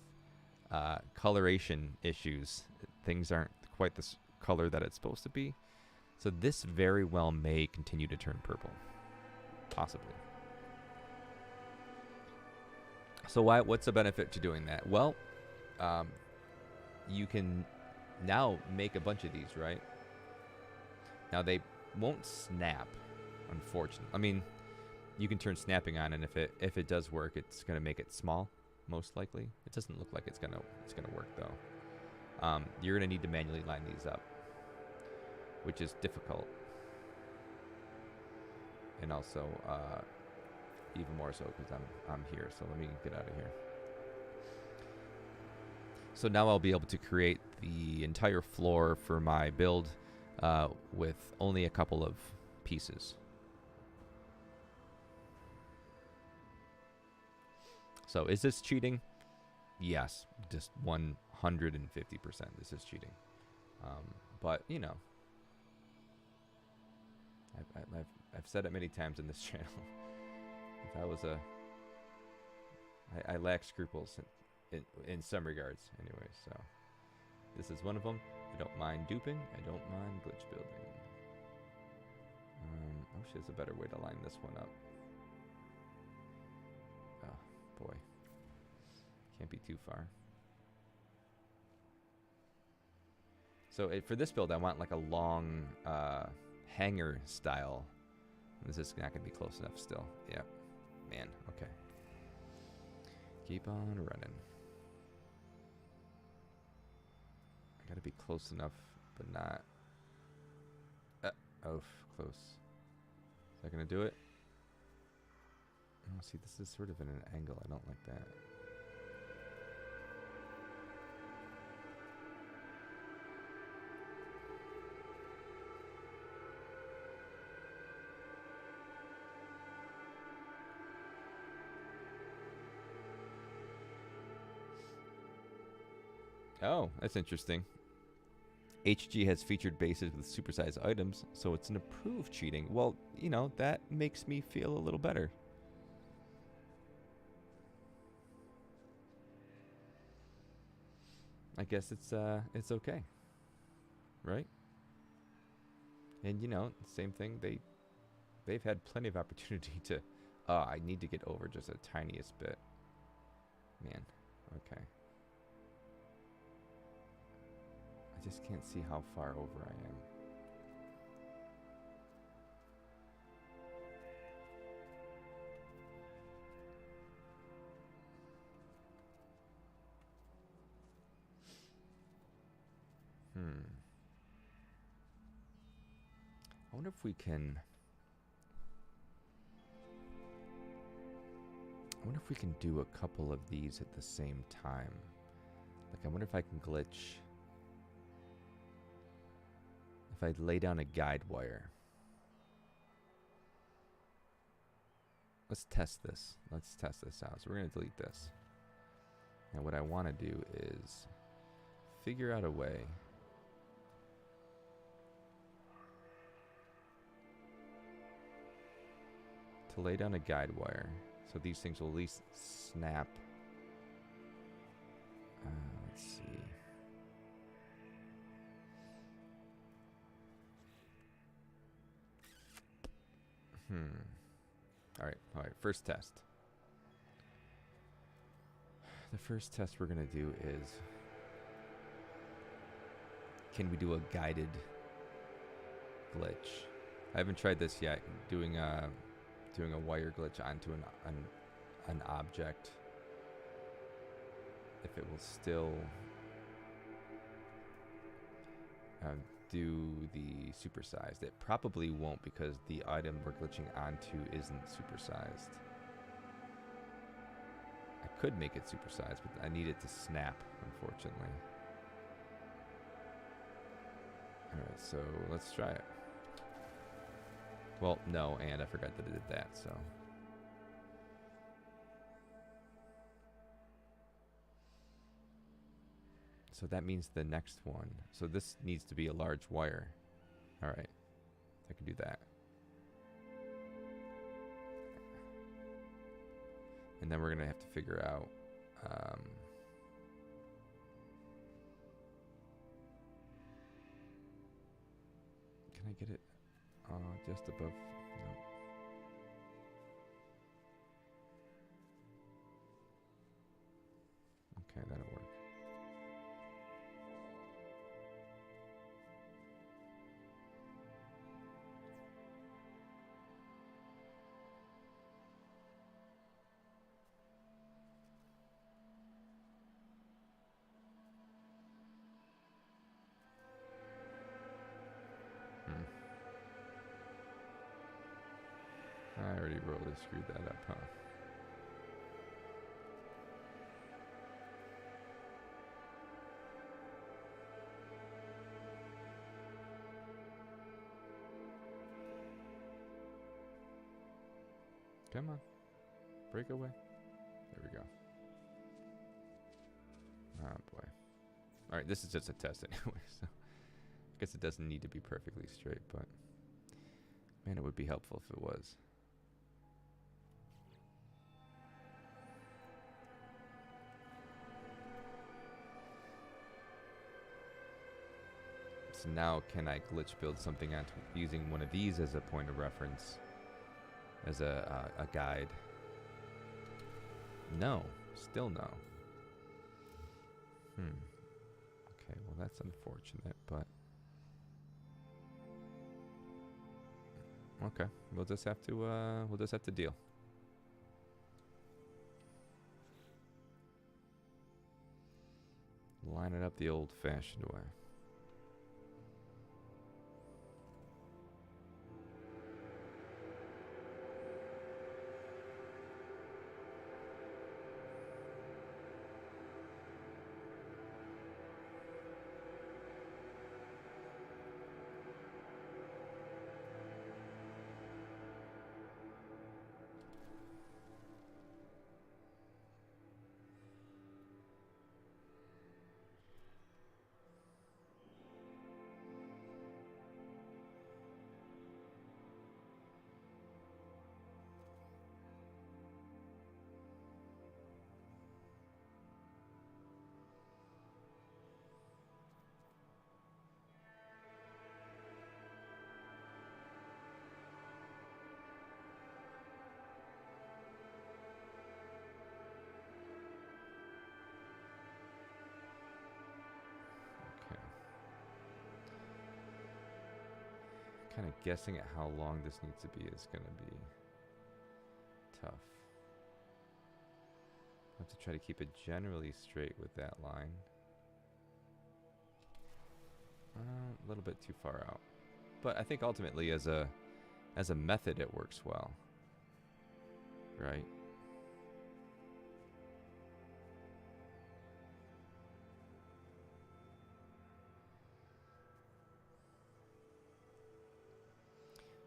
coloration issues. Things aren't quite the color that it's supposed to be. So this very well may continue to turn purple. Possibly. So what's the benefit to doing that? Well, you can now make a bunch of these, right? Now they won't snap, unfortunately. I mean, you can turn snapping on, and if it does work, it's gonna make it small, most likely. It doesn't look like it's gonna work though. You're gonna need to manually line these up, which is difficult, and also even more so because I'm here. So let me get out of here. So now I'll be able to create the entire floor for my build with only a couple of pieces. So is this cheating? Yes, just 150%. This is cheating. But I've said it many times in this channel. If I was I lack scruples in some regards, anyway. So this is one of them. I don't mind duping. I don't mind glitch building. I wish there's a better way to line this one up. Oh boy, can't be too far. So for this build, I want like a long hanger style. This is not gonna be close enough still. Yep. Man, okay. Keep on running. I gotta be close enough, but not. Oh, close. Is that gonna do it? Oh, see, this is sort of in an angle. I don't like that. Oh, that's interesting. HG has featured bases with supersized items, so it's an approved cheating. Well, that makes me feel a little better. I guess it's okay. Right? And same thing, they've had plenty of opportunity to I need to get over just the tiniest bit. Man, okay. I just can't see how far over I am. I wonder if we can... I wonder if we can do a couple of these at the same time. Like, I wonder if I can glitch... If I lay down a guide wire. Let's test this. Let's test this out. So we're going to delete this. And what I want to do is figure out a way to lay down a guide wire so these things will at least snap. Let's see. All right, first test. The first test we're going to do is, can we do a guided glitch? I haven't tried this yet, doing a wire glitch onto an object. If it will still do the supersized. It probably won't because the item we're glitching onto isn't supersized. I could make it supersized, but I need it to snap, unfortunately. Alright, so let's try it. Well, no, and I forgot that it did that, so. So that means the next one. So this needs to be a large wire. Alright, I can do that. And then we're going to have to figure out can I get it just above? No. Okay, that'll work. I already really screwed that up, huh? Come on. Break away. There we go. Oh boy. Alright, this is just a test anyway, so I guess it doesn't need to be perfectly straight, but man, it would be helpful if it was. So now can I glitch build something onto using one of these as a point of reference, as a guide? No, still no. Okay, well that's unfortunate, but okay, we'll just have to deal. Line it up the old-fashioned way. Kind of guessing at how long this needs to be is going to be tough. I have to try to keep it generally straight with that line. A little bit too far out. But I think ultimately as a method it works well. Right?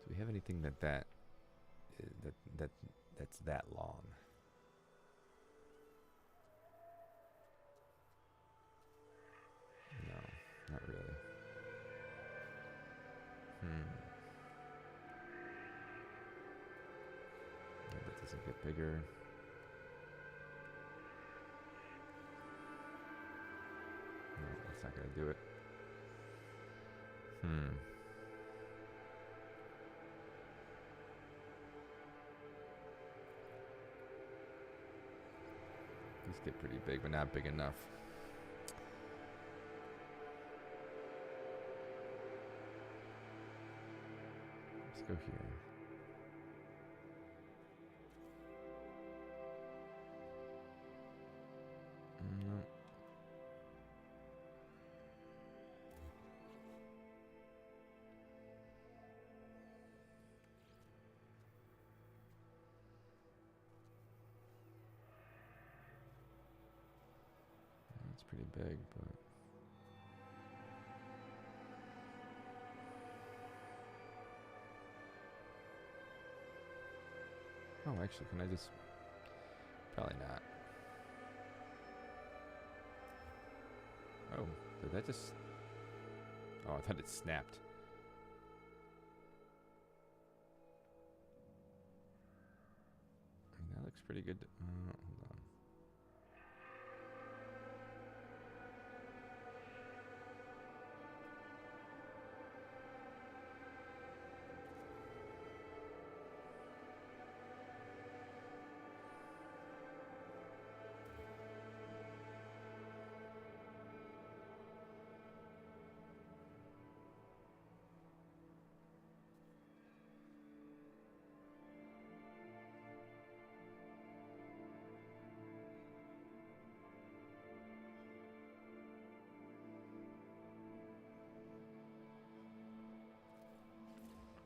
Do we have anything that's that long? No, not really. That doesn't get bigger. No, that's not gonna do it. These get pretty big, but not big enough. Let's go here. No. That's pretty big, but oh, actually, can I just probably not. Oh, did that just... Oh, I thought it snapped. I mean, that looks pretty good. Hold on.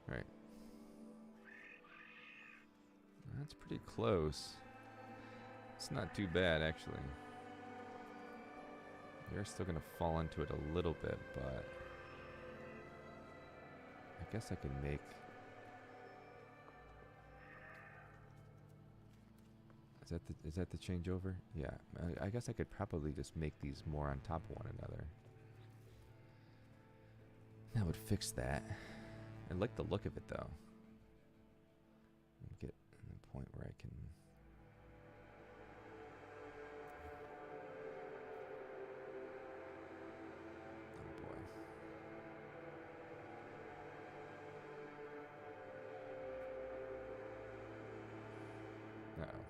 Right. That's pretty close. It's not too bad, actually. You're still going to fall into it a little bit, but I guess I can make... Is that the changeover? Yeah. I guess I could probably just make these more on top of one another. That would fix that. I like the look of it, though. Get to the point where I can... Oh, boy. Uh-oh.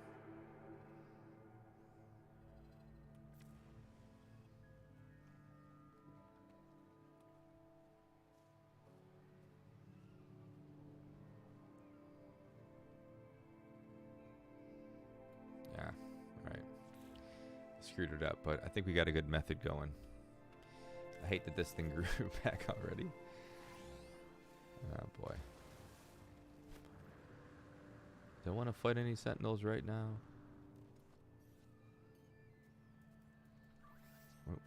Yeah, right. Screwed it up, but I think we got a good method going. I hate that this thing grew back already. Oh boy. Don't want to fight any sentinels right now. Oh.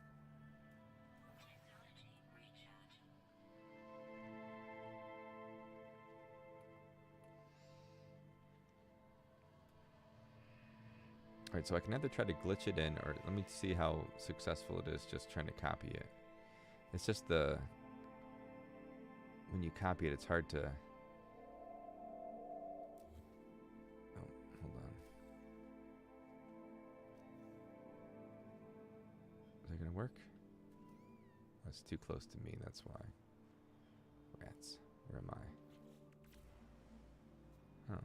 Alright, so I can either try to glitch it in, or let me see how successful it is just trying to copy it. It's just the... When you copy it, it's hard to... Oh, hold on. Is that gonna work? That's too close to me, that's why. Rats. Where am I? Oh.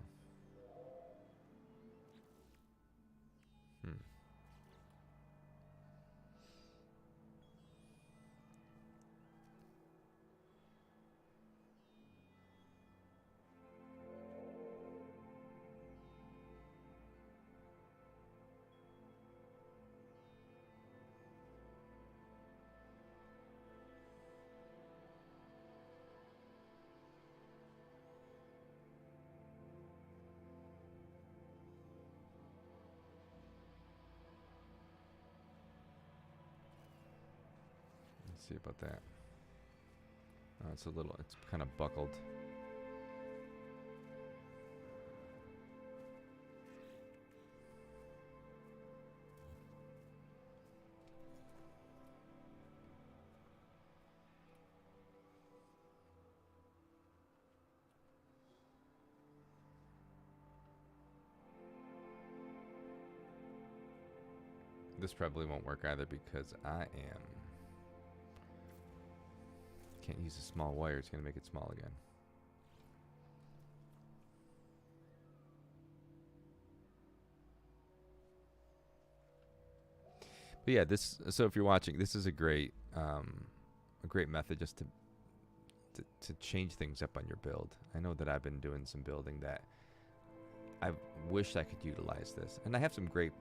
see about that. Oh, it's kind of buckled. This probably won't work either because can't use a small wire. It's going to make it small again. But yeah, so if you're watching, this is a great method just to change things up on your build. I know that I've been doing some building that I wish I could utilize this, and I have some great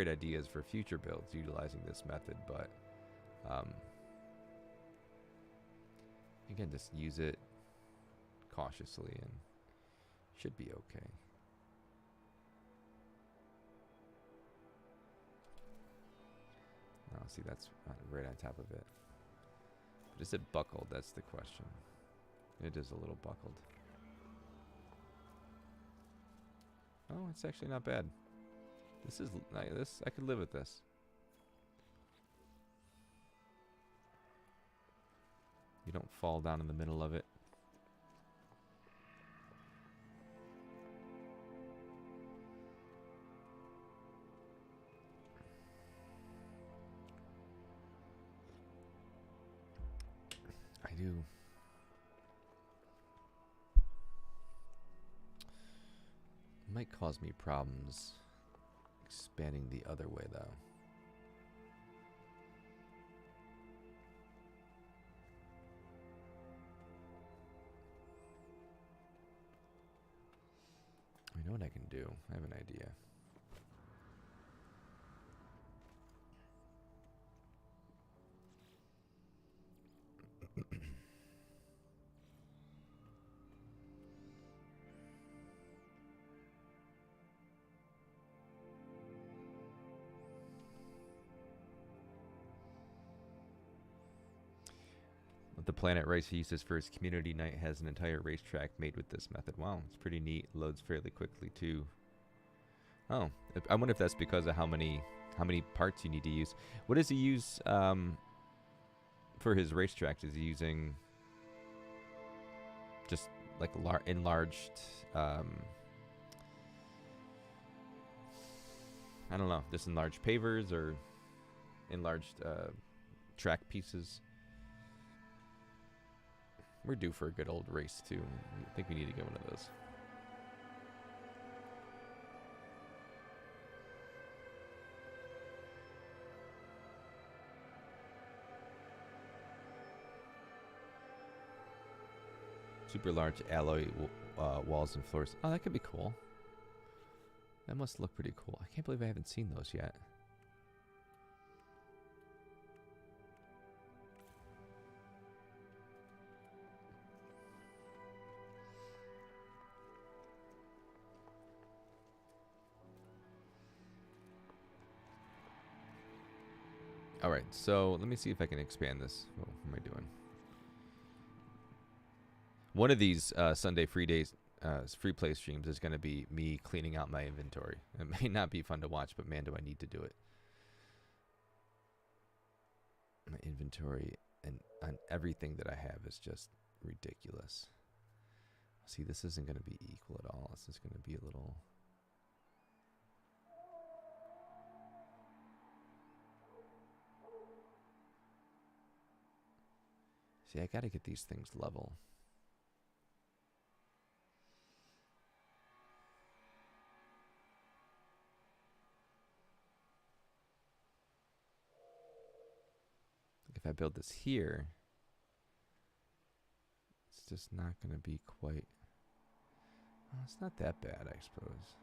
ideas for future builds utilizing this method, but again, just use it cautiously and should be okay. Oh, see, that's right on top of it. But is it buckled? That's the question. It is a little buckled. Oh, it's actually not bad. This I could live with this. You don't fall down in the middle of it. I do. It might cause me problems expanding the other way, though. I know what I can do. I have an idea. The Planet Race he uses for his community night has an entire racetrack made with this method. Wow, it's pretty neat. Loads fairly quickly too. Oh, I wonder if that's because of how many parts you need to use. What does he use for his racetracks? Is he using just like enlarged? I don't know, just enlarged pavers or enlarged track pieces. We're due for a good old race, too. I think we need to get one of those. Super large alloy walls and floors. Oh, that could be cool. That must look pretty cool. I can't believe I haven't seen those yet. All right, so let me see if I can expand this. What am I doing? One of these Sunday free play streams is going to be me cleaning out my inventory. It may not be fun to watch, but man, do I need to do it. My inventory and everything that I have is just ridiculous. See, this isn't going to be equal at all. This is going to be a little... See, I got to get these things level. If I build this here, it's just not going to be quite... Well, it's not that bad, I suppose.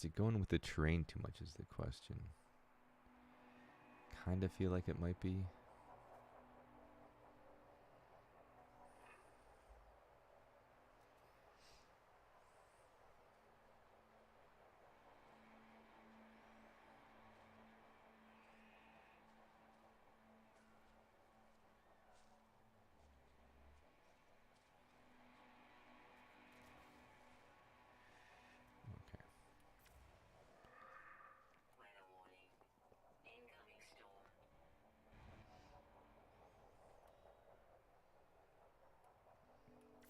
Is it going with the terrain too much is the question. Kind of feel like it might be.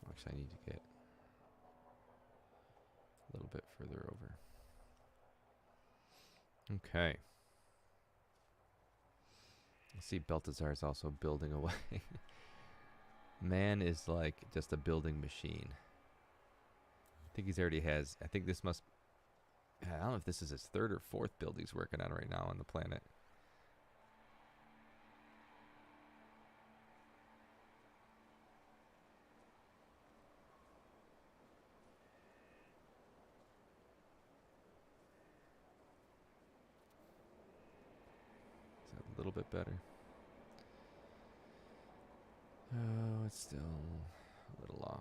Actually, I need to get a little bit further over. Okay. I see Baltazar is also building away. Man is like just a building machine. I think he's already has, I think this must, I don't know if this is his third or fourth build he's working on right now on the planet. Is that a little bit better? Oh, it's still a little off.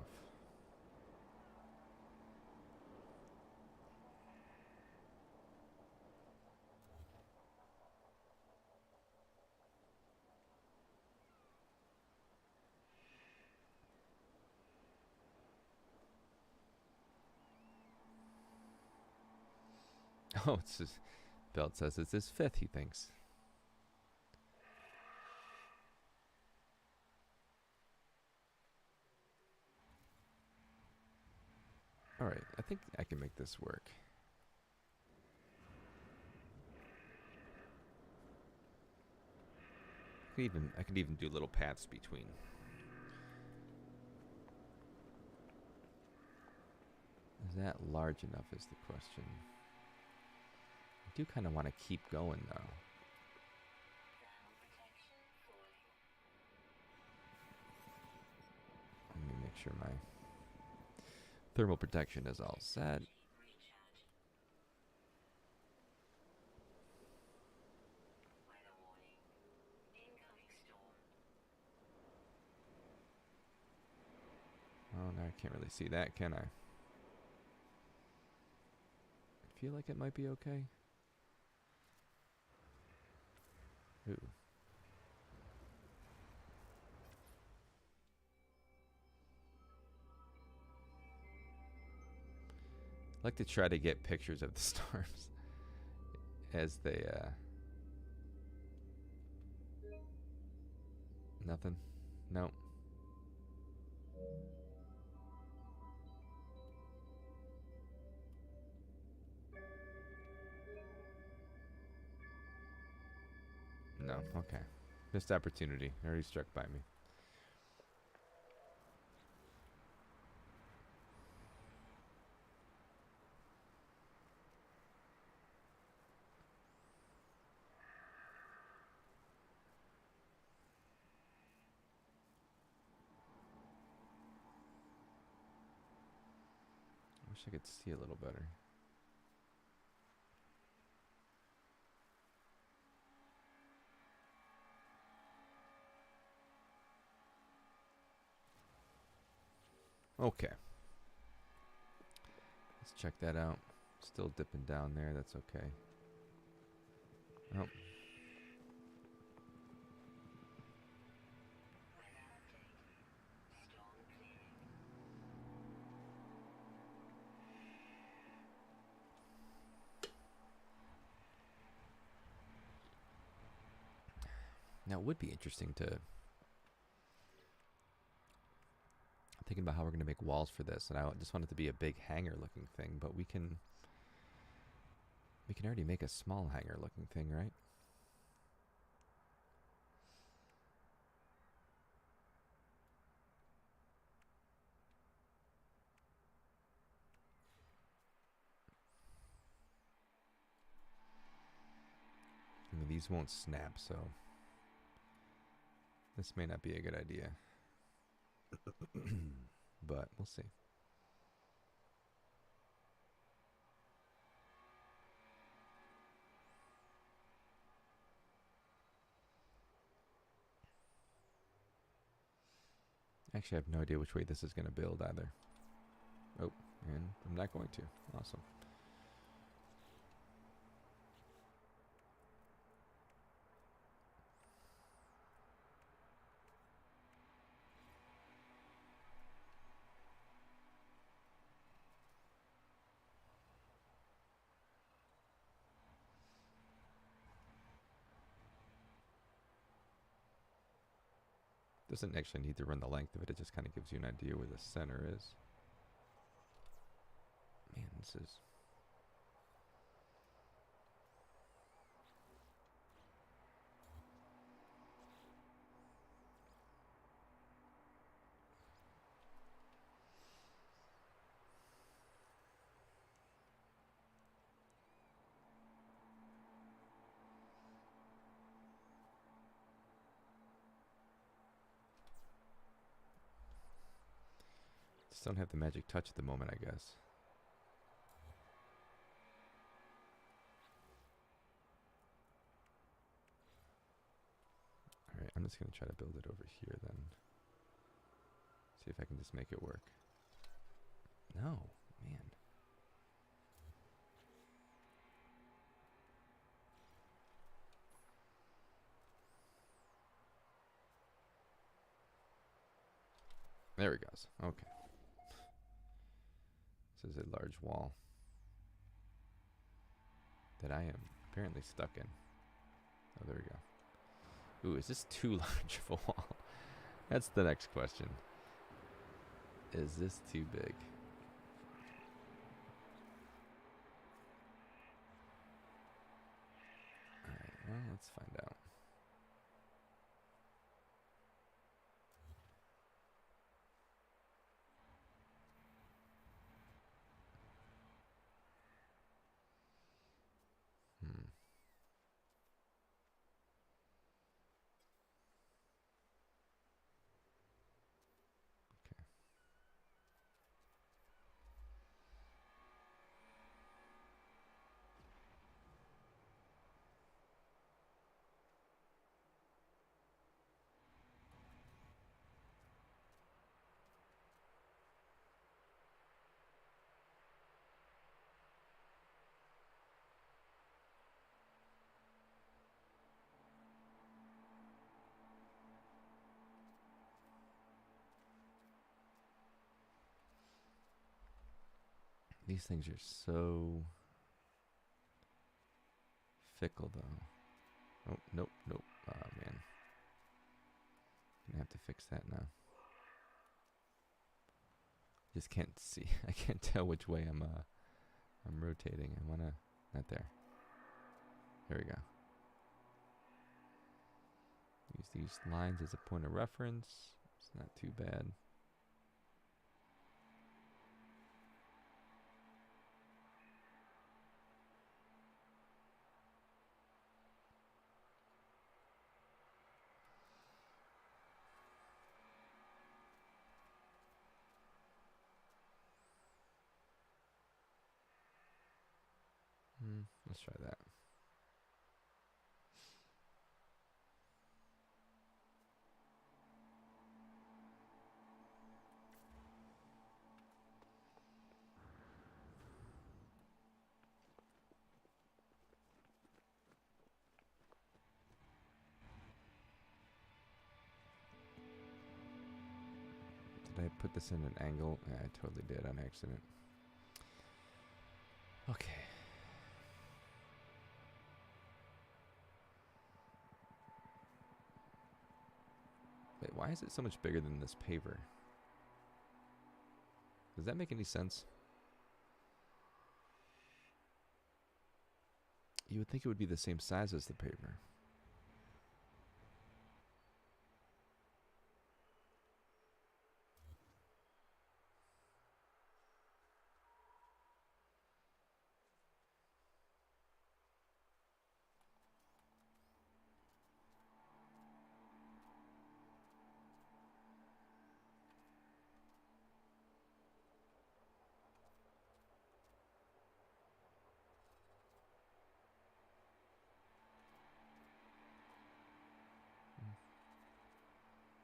Oh, it's just, Belt says it's his fifth, he thinks. All right, I think I can make this work. I could even do little paths between. Is that large enough is the question. I do kind of want to keep going though. Let me make sure my thermal protection is all set. Oh, no, I can't really see that, can I? I feel like it might be okay. Ooh. I like to try to get pictures of the storms as they, nothing? Nope. No, okay. Missed opportunity. Already struck by me. Wish I could see a little better. Okay. Let's check that out. Still dipping down there. That's okay. Oh. Now, it would be interesting to... I'm thinking about how we're going to make walls for this, and I just want it to be a big hanger-looking thing, but we can already make a small hanger-looking thing, right? I mean, these won't snap, so this may not be a good idea. But we'll see. Actually, I have no idea which way this is going to build either. Oh, and I'm not going to. Awesome. Doesn't actually need to run the length of it. It just kind of gives you an idea where the center is. Man, this is... Just don't have the magic touch at the moment, I guess. Alright, I'm just going to try to build it over here then. See if I can just make it work. No, man. There it goes. Okay. This is a large wall that I am apparently stuck in. Oh, there we go. Ooh, is this too large of a wall? That's the next question. Is this too big? Alright, well, let's find out. These things are so fickle, though. Oh, nope, nope. Oh, man. Gonna have to fix that now. Just can't see. I can't tell which way I'm rotating. I wanna... Not there. There we go. Use these lines as a point of reference. It's not too bad. Let's try that. Did I put this in an angle? Yeah, I totally did on accident. Okay. Wait, why is it so much bigger than this paver? Does that make any sense? You would think it would be the same size as the paver.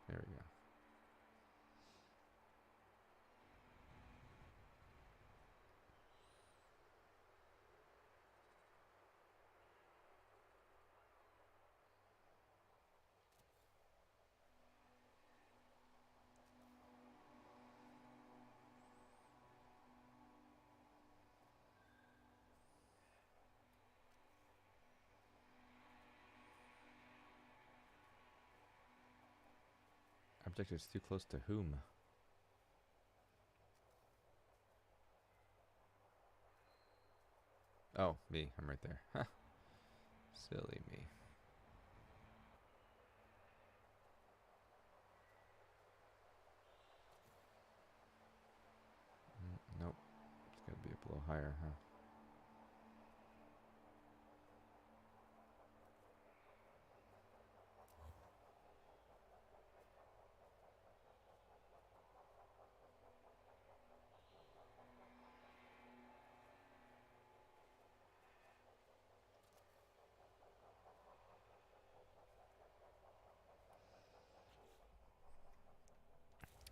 There we go. Object is too close to whom? Oh, me. I'm right there. Huh. Silly me. Nope. It's gotta be a little higher, huh?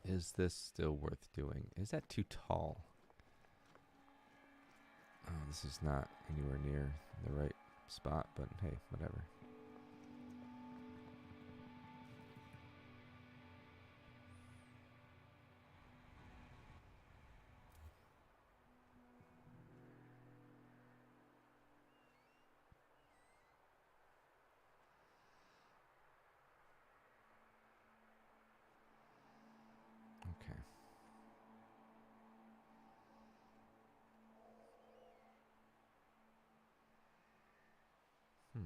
Is this still worth doing? Is that too tall? Oh, this is not anywhere near the right spot, but hey, whatever. Okay. Hmm.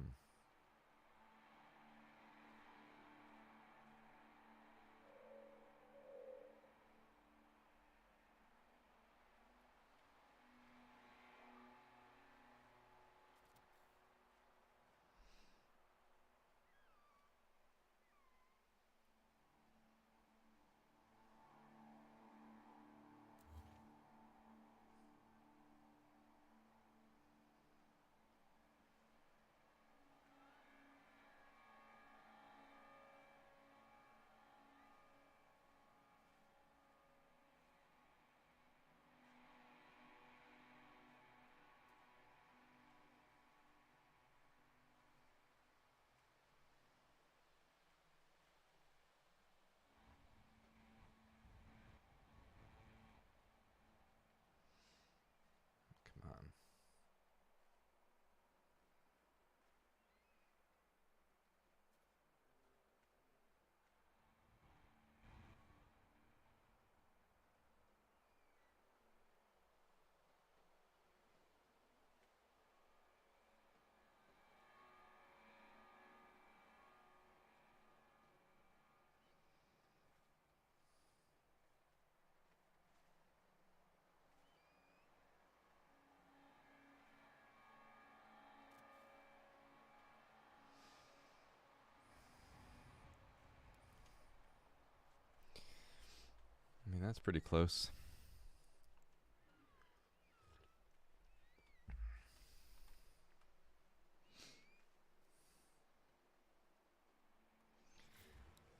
Come on. I mean, that's pretty close.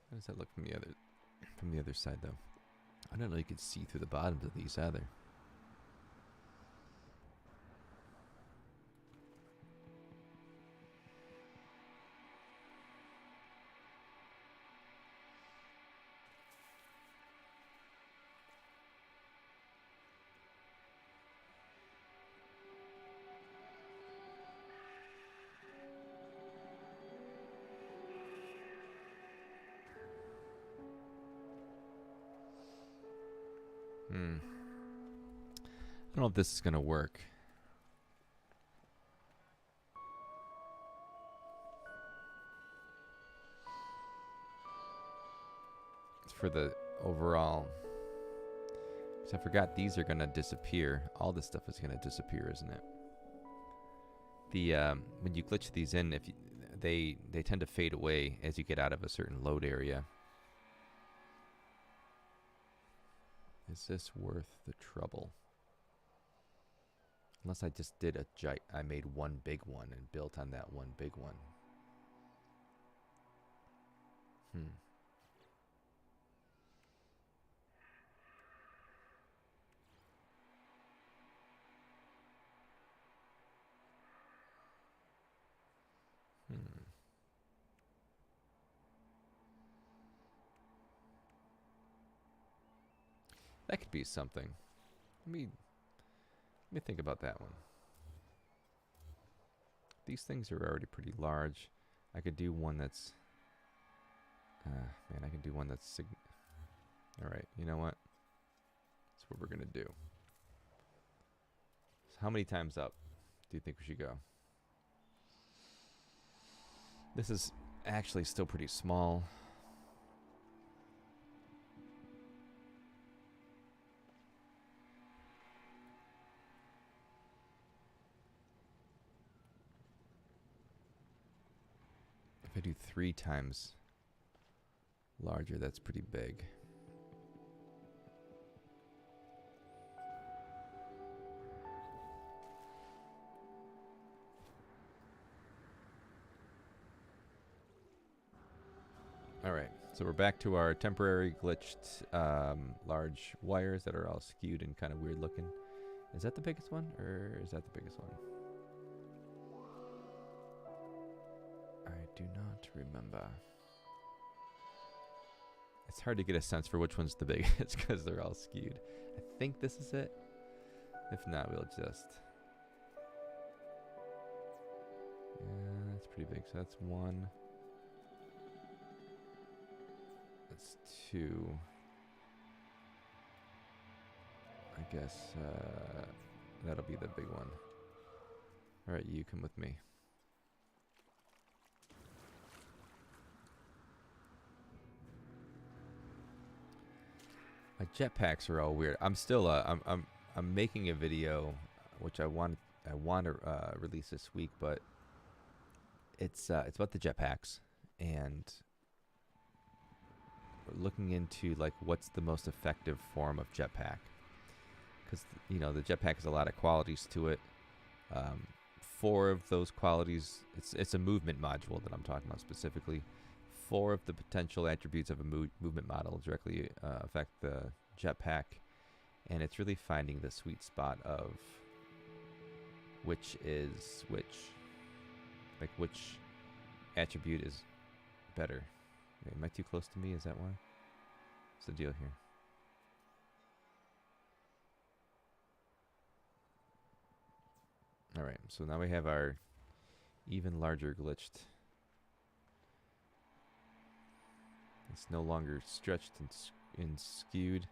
How does that look from the other side, though? I don't know. You could see through the bottoms of these either. I don't know if this is gonna work. It's for the overall. Because I forgot these are gonna disappear. All this stuff is gonna disappear, isn't it? The when you glitch these in, if you, they tend to fade away as you get out of a certain load area. Is this worth the trouble? Unless I just did I made one big one and built on that one big one. That could be something. Let me think about that one. These things are already pretty large. I could do one that's man, I can do one that's All right, you know what? That's what we're gonna do. So how many times up do you think we should go? This is actually still pretty small. If I do 3 times larger, that's pretty big. All right, so we're back to our temporary glitched large wires that are all skewed and kind of weird looking. Is that the biggest one, or is that the biggest one? I do not remember. It's hard to get a sense for which one's the biggest because they're all skewed. I think this is it. If not, we'll just... Yeah, that's pretty big. So that's 1. That's 2. I guess that'll be the big one. All right, you come with me. My jetpacks are all weird. I'm still I'm making a video which I want to release this week, but it's about the jetpacks, and we're looking into like what's the most effective form of jetpack, because you know the jetpack has a lot of qualities to it. 4 of those qualities, it's a movement module that I'm talking about specifically. 4 of the potential attributes of a movement model directly affect the jetpack, and it's really finding the sweet spot of which is which. Like which attribute is better. Wait, am I too close to me? Is that why? What's the deal here? Alright, so now we have our even larger glitched. It's no longer stretched and skewed.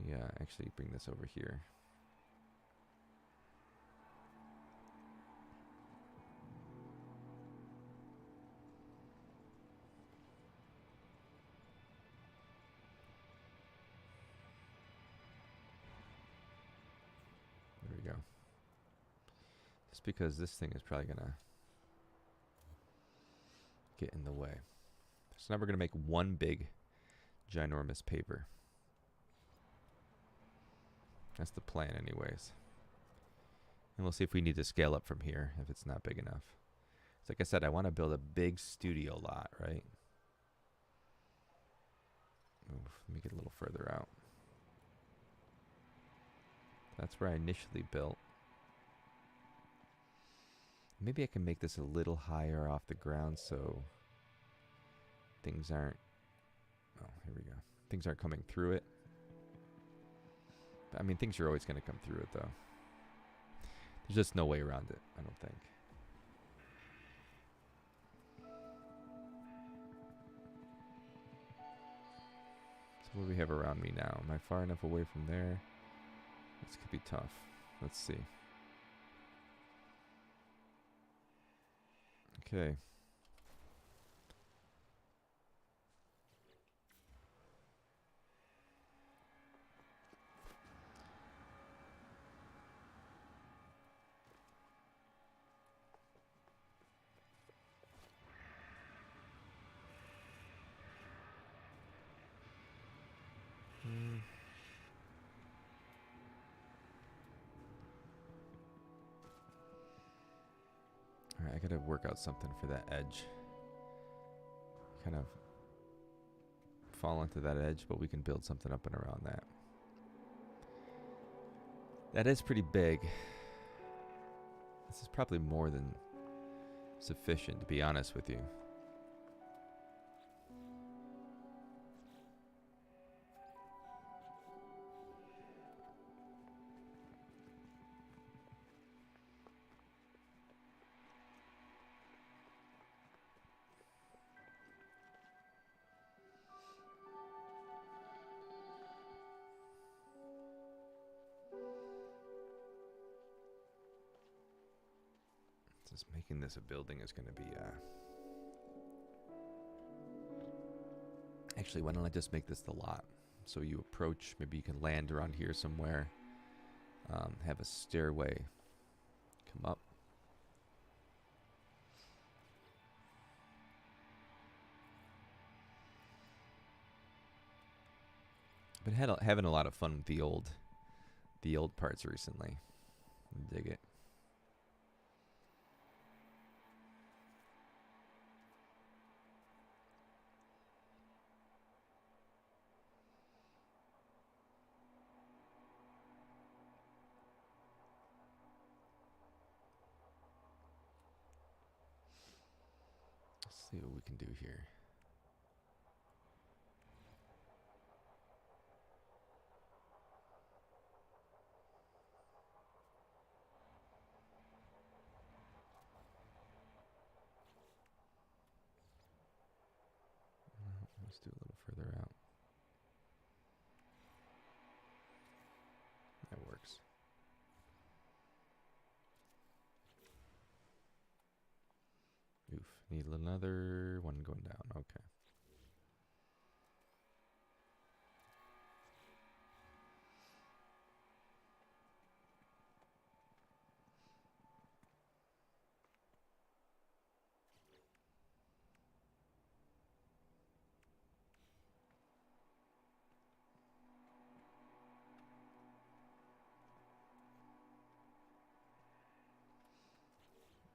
Yeah, actually bring this over here. There we go. Just because this thing is probably gonna get in the way. So now we're gonna make one big ginormous paper. That's the plan anyways. And we'll see if we need to scale up from here if it's not big enough. So like I said, I want to build a big studio lot, right? Oof, let me get a little further out. That's where I initially built. Maybe I can make this a little higher off the ground so things aren't... Oh, here we go. Things aren't coming through it. I mean, things are always going to come through it, though. There's just no way around it, I don't think. So what do we have around me now? Am I far enough away from there? This could be tough. Let's see. Okay. Alright, I gotta work out something for that edge. Kind of fall into that edge, but we can build something up and around that. That is pretty big. This is probably more than sufficient, to be honest with you. Just making this a building is going to be... Actually, why don't I just make this the lot? So you approach, maybe you can land around here somewhere. Have a stairway come up. Been having a lot of fun with the old parts recently. Dig it. Let's see what we can do here. Let's do a little further out. That works. Oof, need another one going down. Okay.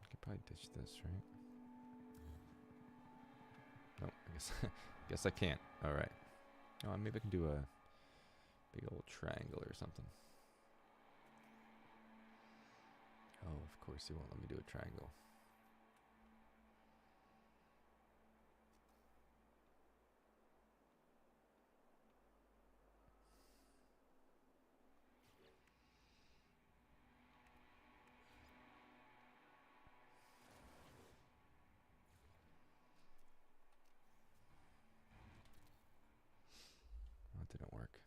Could probably ditch this, right? No, I guess guess I can't. All right. Oh, maybe I can do a big old triangle or something. Oh, of course he won't let me do a triangle. That didn't work.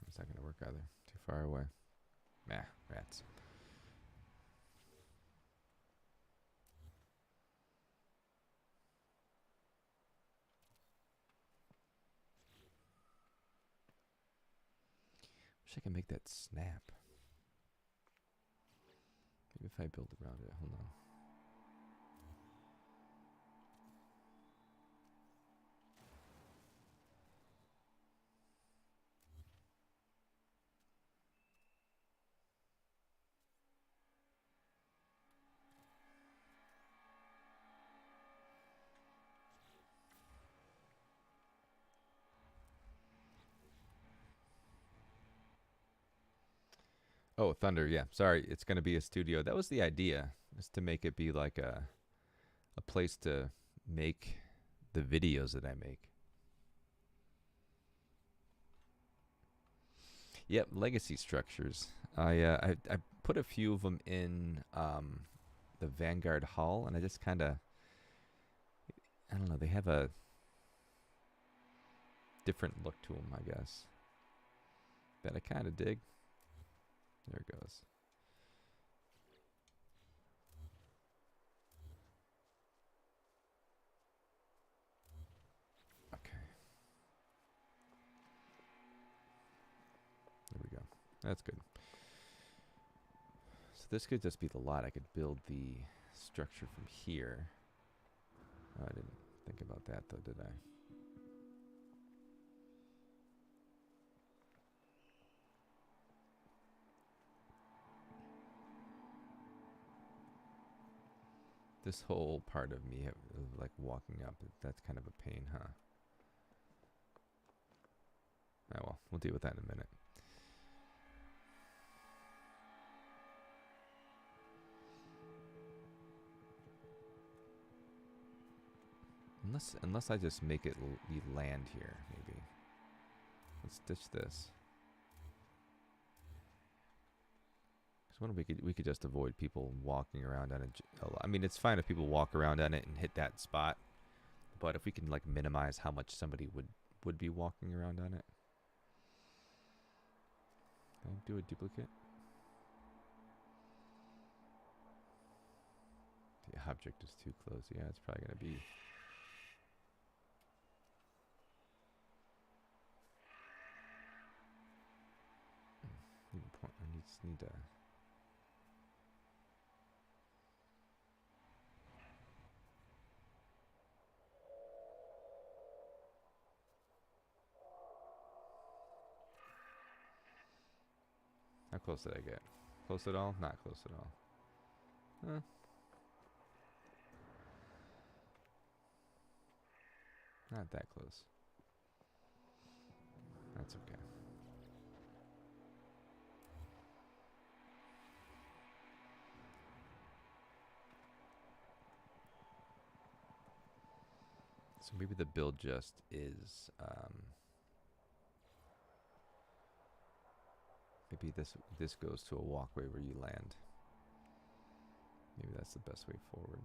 It's not going to work either. Too far away. Nah, rats. Wish I could make that snap. Maybe if I build around it. Hold on. Oh, Thunder, yeah. Sorry, it's going to be a studio. That was the idea, is to make it be like a place to make the videos that I make. Yep, legacy structures. I put a few of them in the Vanguard Hall, and I just kind of, I don't know, they have a different look to them, I guess, that I kind of dig. There it goes. Okay. There we go. That's good. So this could just be the lot. I could build the structure from here. Oh, I didn't think about that though, did I? This whole part of me, like walking up, that's kind of a pain, huh? Oh well, we'll deal with that in a minute. Unless I just make it land here, maybe. Let's ditch this. Because we could just avoid people walking around on it. I mean, it's fine if people walk around on it and hit that spot, but if we can like minimize how much somebody would be walking around on it. Can I do a duplicate? The object is too close. Yeah, it's probably gonna be. I just need to. How close did I get? Close at all? Not close at all. Huh. Not that close. That's okay. So maybe the build just is, maybe this goes to a walkway where you land. Maybe that's the best way forward.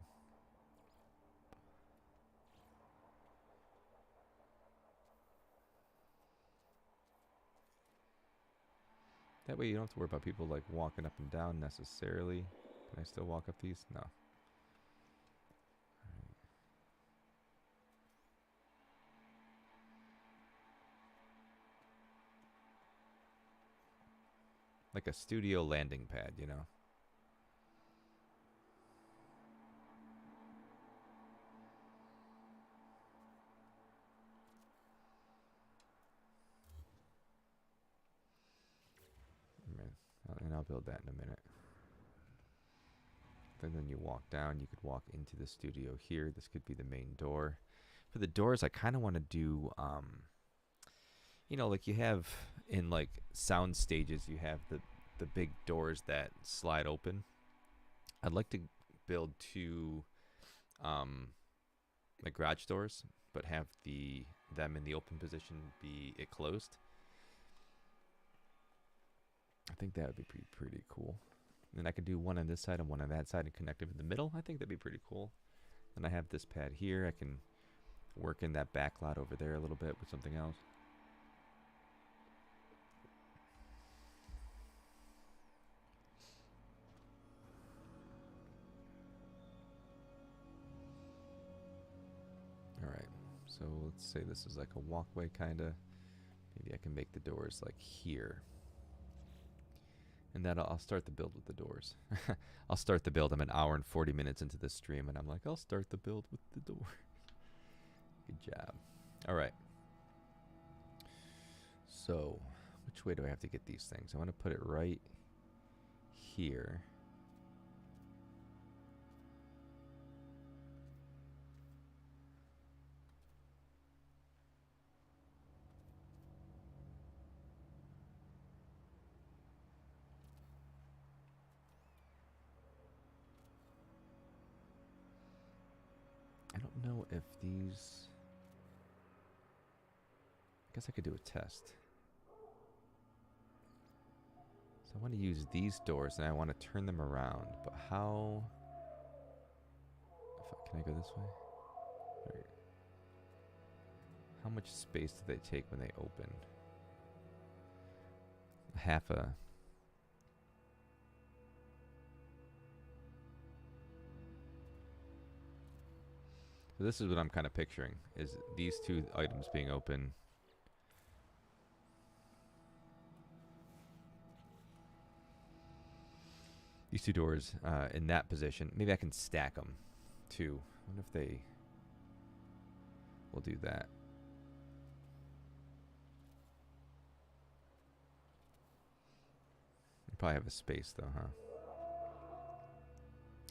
That way you don't have to worry about people like walking up and down necessarily. Can I still walk up these? No. Like a studio landing pad, you know? And I'll build that in a minute. And then you walk down, you could walk into the studio here. This could be the main door. For the doors, I kind of want to do, you know, like you have in like sound stages, you have the big doors that slide open. I'd like to build two like garage doors, but have them in the open position be it closed. I think that would be pretty cool. And then I could do one on this side and one on that side and connect them in the middle. I think that'd be pretty cool. And I have this pad here. I can work in that back lot over there a little bit with something else. All right. So let's say this is like a walkway kind of. Maybe I can make the doors like here. And then I'll start the build with the doors. I'll start the build. I'm an hour and 40 minutes into this stream, and I'm like, I'll start the build with the door. Good job. All right. So, which way do I have to get these things? I want to put it right here. I don't know if these... I guess I could do a test. So I want to use these doors and I want to turn them around. But how... Can I go this way? Right. How much space do they take when they open? Half a... So this is what I'm kind of picturing, is these two items being open. These two doors in that position. Maybe I can stack them too. I wonder if they will do that. You probably have a space though, huh?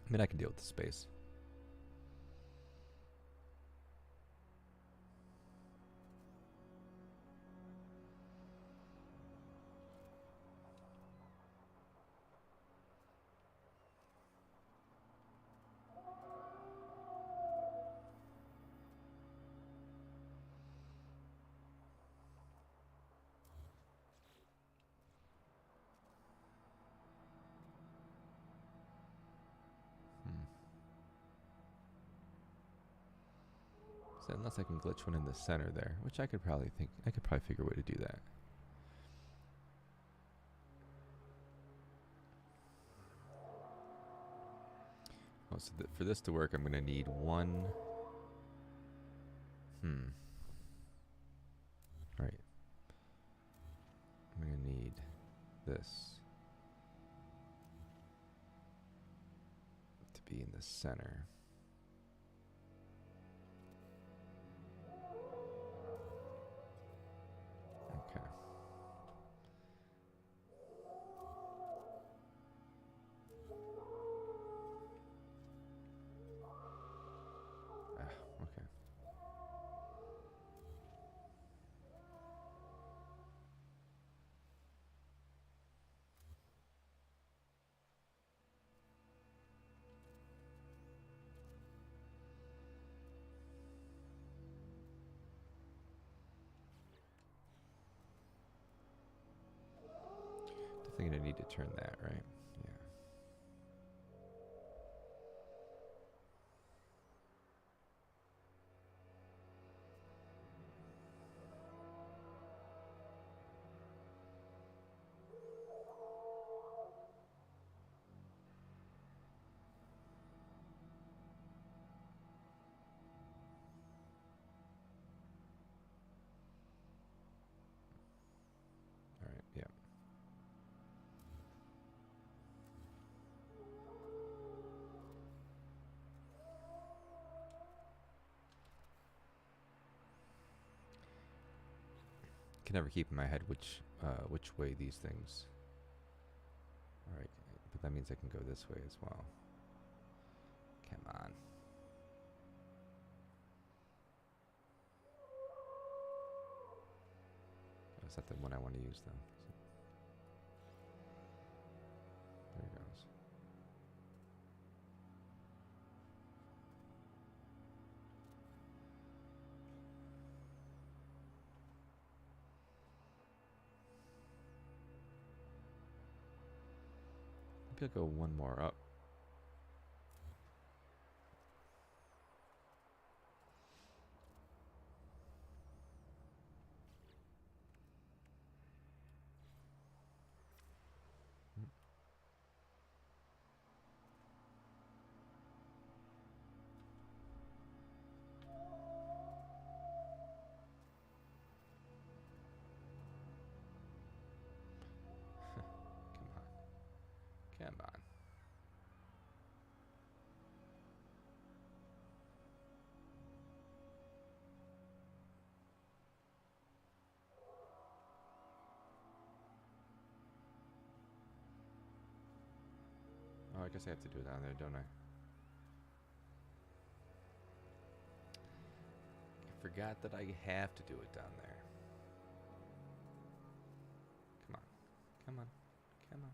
I mean, I can deal with the space. So unless I can glitch one in the center there, which I could probably figure a way to do that. Oh, so for this to work, I'm going to need one. Right. I'm going to need this to be in the center. Okay. Okay. Definitely gonna need to turn that, right? Yeah. All right. Yeah. Can never keep in my head which way these things. All right, but that means I can go this way as well. Come on. Is that the one I want to use though? There it goes. Maybe I'll go one more up. Come on. Oh, I guess I have to do it down there, don't I? I forgot that I have to do it down there. Come on. Come on. Come on.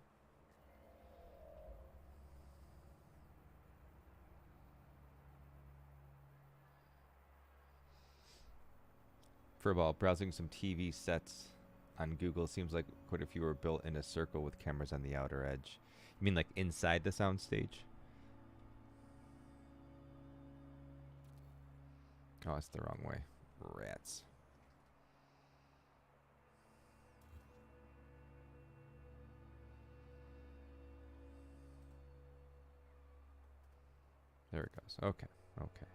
Furball, browsing some TV sets on Google, seems like quite a few are built in a circle with cameras on the outer edge. You mean like inside the soundstage? Oh, that's the wrong way. Rats. There it goes. Okay. Okay.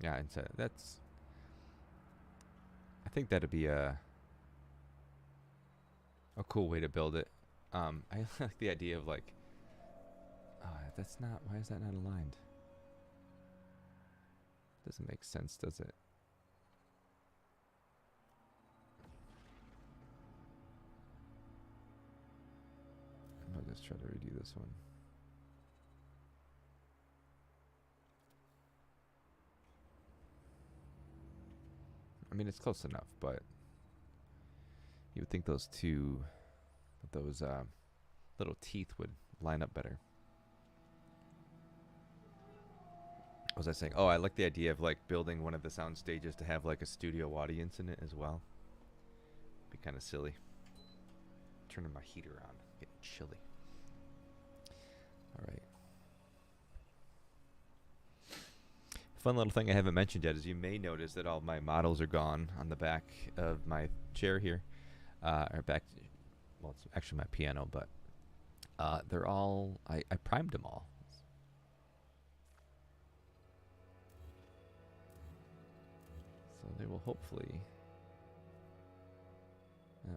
Yeah, and so that's. I think that'd be a cool way to build it. I like the idea of like. That's not. Why is that not aligned? Doesn't make sense, does it? I'll just try to redo this one. I mean, it's close enough, but you would think those little teeth would line up better. What was I saying? Oh, I like the idea of like building one of the sound stages to have like a studio audience in it as well. Be kind of silly. Turning my heater on, getting chilly. All right. Fun little thing I haven't mentioned yet is you may notice that all my models are gone on the back of my chair here, or back. Well, it's actually my piano, but they're all. I primed them all. So they will hopefully.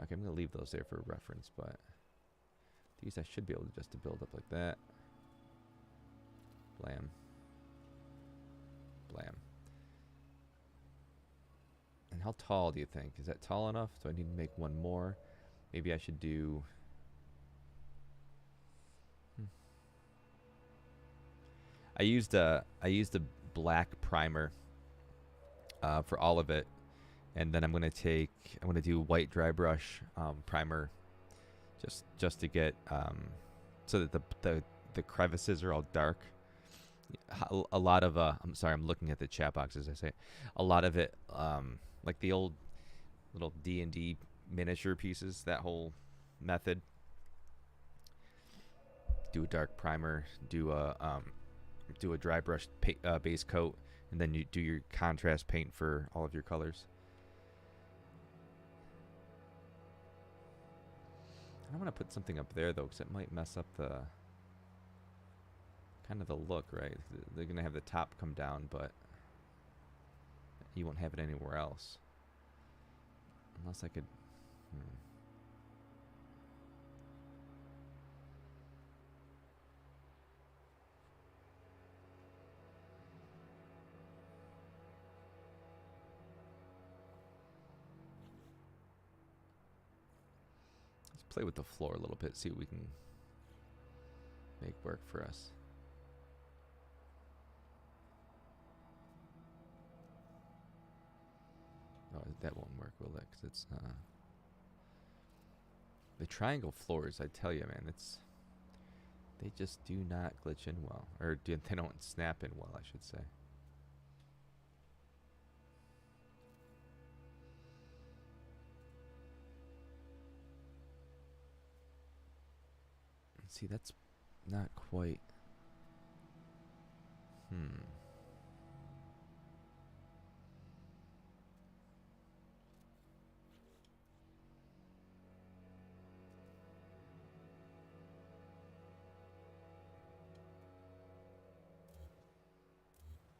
Okay, I'm gonna leave those there for reference, but these I should be able to just to build up like that. Blam. Blam. And how tall do you think? Is that tall enough? Do I need to make one more? Maybe I should do... I used a black primer for all of it, and then I'm gonna do white dry brush primer, just to get so that the crevices are all dark. A lot of I'm sorry, I'm looking at the chat box as I say it. A lot of it, like the old little D&D miniature pieces, that whole method. Do a dark primer, do a dry brush base coat, and then you do your contrast paint for all of your colors. I don't want to put something up there though, because it might mess up the kind of the look, right? They're gonna have the top come down, but you won't have it anywhere else, unless I could. Let's play with the floor a little bit, see what we can make work for us. Oh, that won't work, will it? 'Cause it's the triangle floors. I tell you, man, they just do not glitch in well, or they don't snap in well, I should say. See, that's not quite.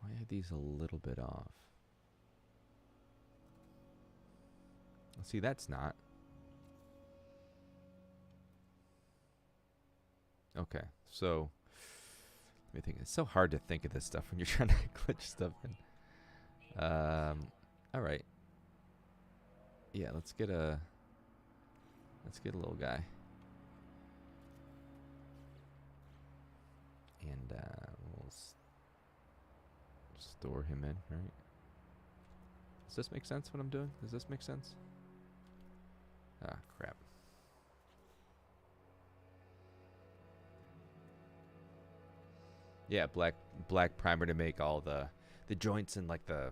Why are these a little bit off? See, that's not. Okay, so let me think. It's so hard to think of this stuff when you're trying to glitch stuff in. All right. Yeah, let's get a little guy, and we'll store him in. Right? Does this make sense? What I'm doing? Does this make sense? Ah, crap. Yeah, black primer to make all the joints and like the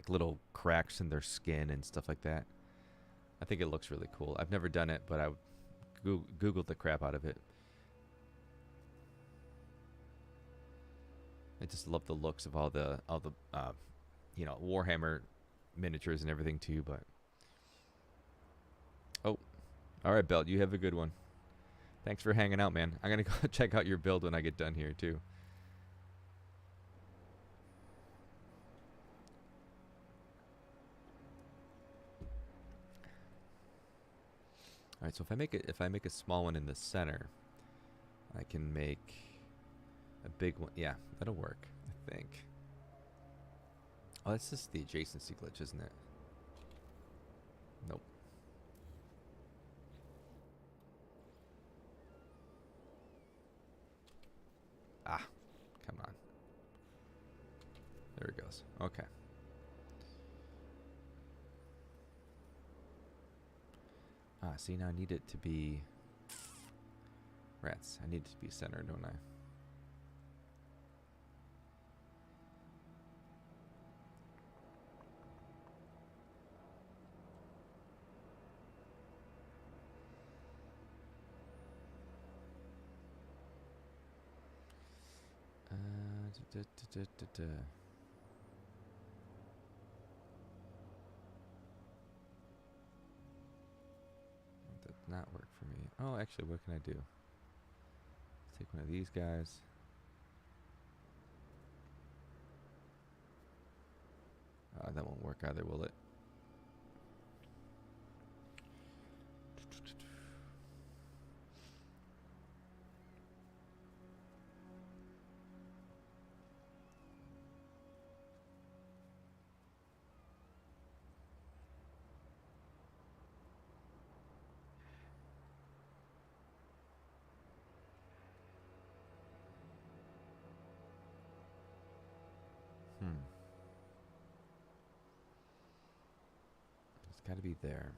little cracks in their skin and stuff like that. I think it looks really cool. I've never done it, but I googled the crap out of it. I just love the looks of all the Warhammer miniatures and everything too. But oh, all right, Belt, you have a good one. Thanks for hanging out, man. I'm gonna go check out your build when I get done here too. All right, so if I make a small one in the center, I can make a big one. Yeah, that'll work, I think. Oh, that's just the adjacency glitch, isn't it? Nope. Ah, come on. There it goes. Okay. Ah, see, now I need it to be... Rats. I need it to be centered, don't I? Da. That did not work for me. Oh, actually, what can I do? Let's take one of these guys. That won't work either, will it? It's got to be there.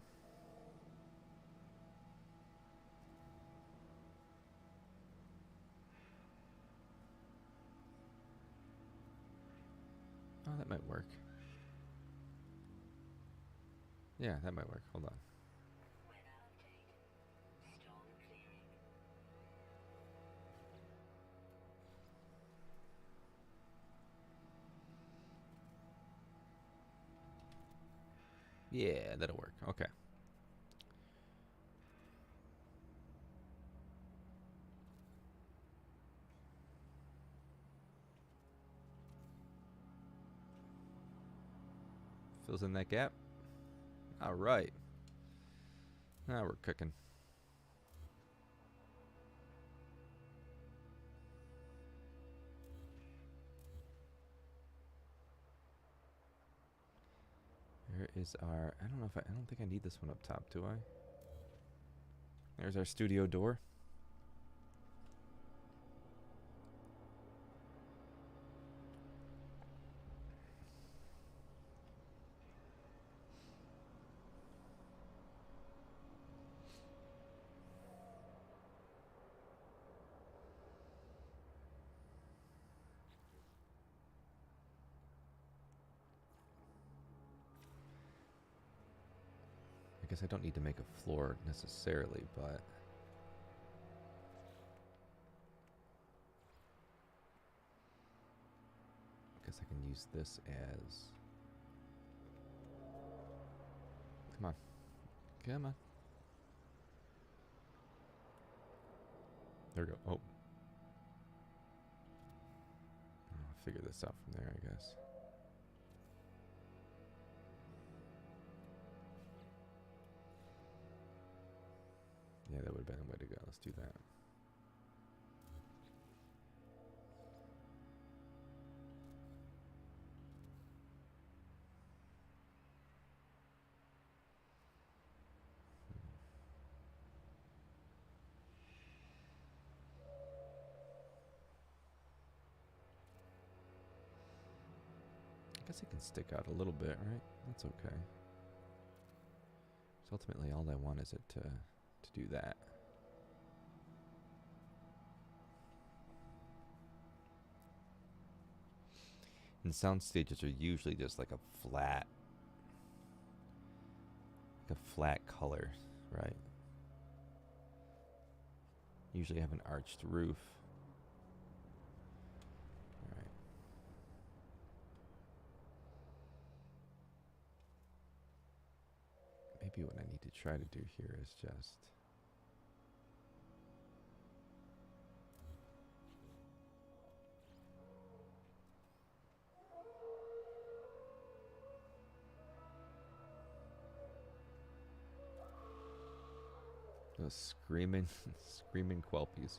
Oh, that might work. Yeah, that might work. Hold on. Yeah, that'll work. Okay. Fills in that gap. All right. Now we're cooking. There is our, I don't think I need this one up top, do I? There's our studio door. I guess I don't need to make a floor necessarily, but I guess I can use this as, come on, come on. There we go. Oh. I'll figure this out from there, I guess. Yeah, that would have been the way to go. Let's do that. I guess it can stick out a little bit, right? That's okay. So ultimately, all I want is it to do that. And sound stages are usually just like a flat color, right? Usually have an arched roof. All right. Maybe what I need to try to do here is just those screaming Quelpies.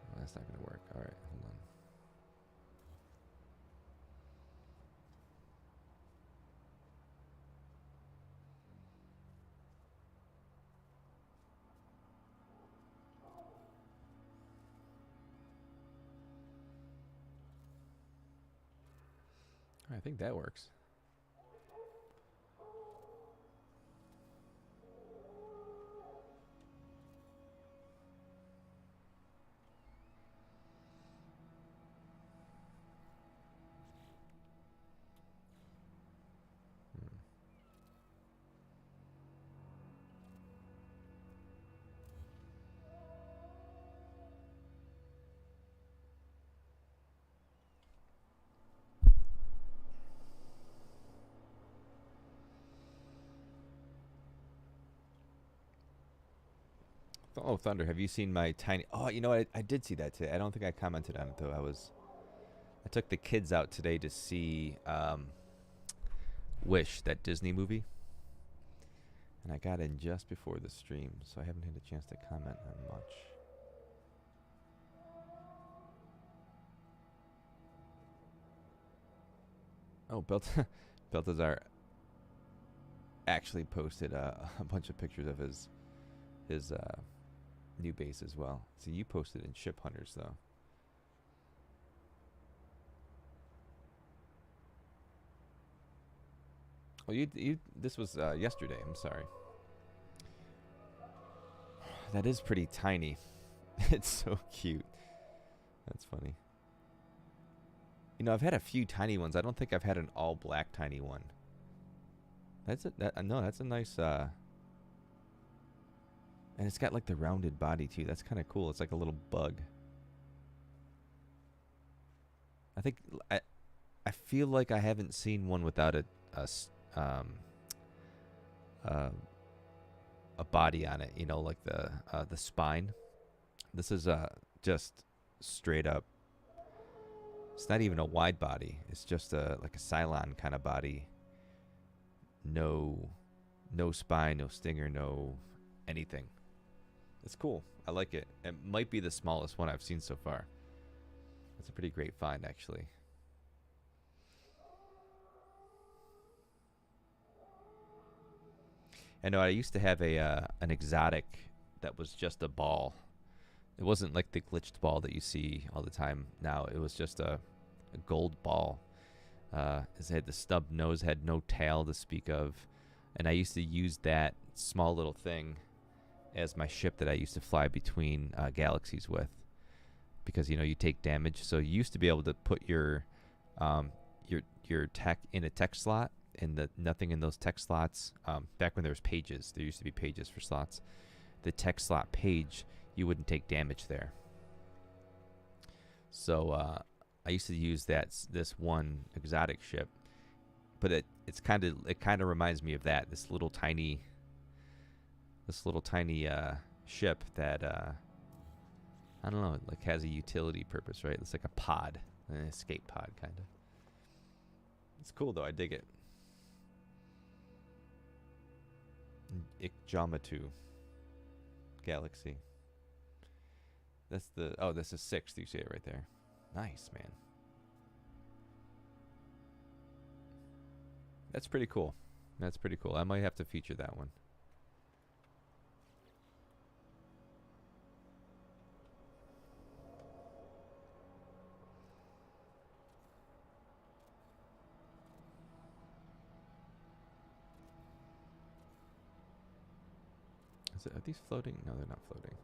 Oh, that's not gonna work. All right, hold on. All right, I think that works. Oh, Thunder, have you seen my tiny? Oh, you know what? I did see that today. I don't think I commented on it though. I took the kids out today to see Wish, that Disney movie, and I got in just before the stream, so I haven't had a chance to comment on much. Oh, Beltazar actually posted a bunch of pictures of his new base as well. So you posted in Ship Hunters though. Oh, you this was yesterday. I'm sorry. That is pretty tiny. It's so cute. That's funny. You know, I've had a few tiny ones. I don't think I've had an all black tiny one. That's a nice and it's got like the rounded body too. That's kind of cool. It's like a little bug. I think I feel like I haven't seen one without a body on it. You know, like the spine. This is just straight up. It's not even a wide body. It's just like a Cylon kind of body. No spine, no stinger, no anything. It's cool. I like it. It might be the smallest one I've seen so far. It's a pretty great find, actually. I know I used to have an exotic that was just a ball. It wasn't like the glitched ball that you see all the time now. It was just a gold ball. It had the stub nose, had no tail to speak of. And I used to use that small little thing as my ship that I used to fly between galaxies with, because you know you take damage. So you used to be able to put your tech in a tech slot, and nothing in those tech slots. Back when there was pages, there used to be pages for slots. The tech slot page, you wouldn't take damage there. So I used to use this one exotic ship, but it kind of reminds me of that, this little tiny ship that I don't know, like has a utility purpose, right? It's like a pod, an escape pod kind of. It's cool though. I dig it. Ikjamatu Galaxy. That's this is 6th. You see it right there. Nice, man. That's pretty cool. That's pretty cool. I might have to feature that one. Are these floating? No, they're not floating.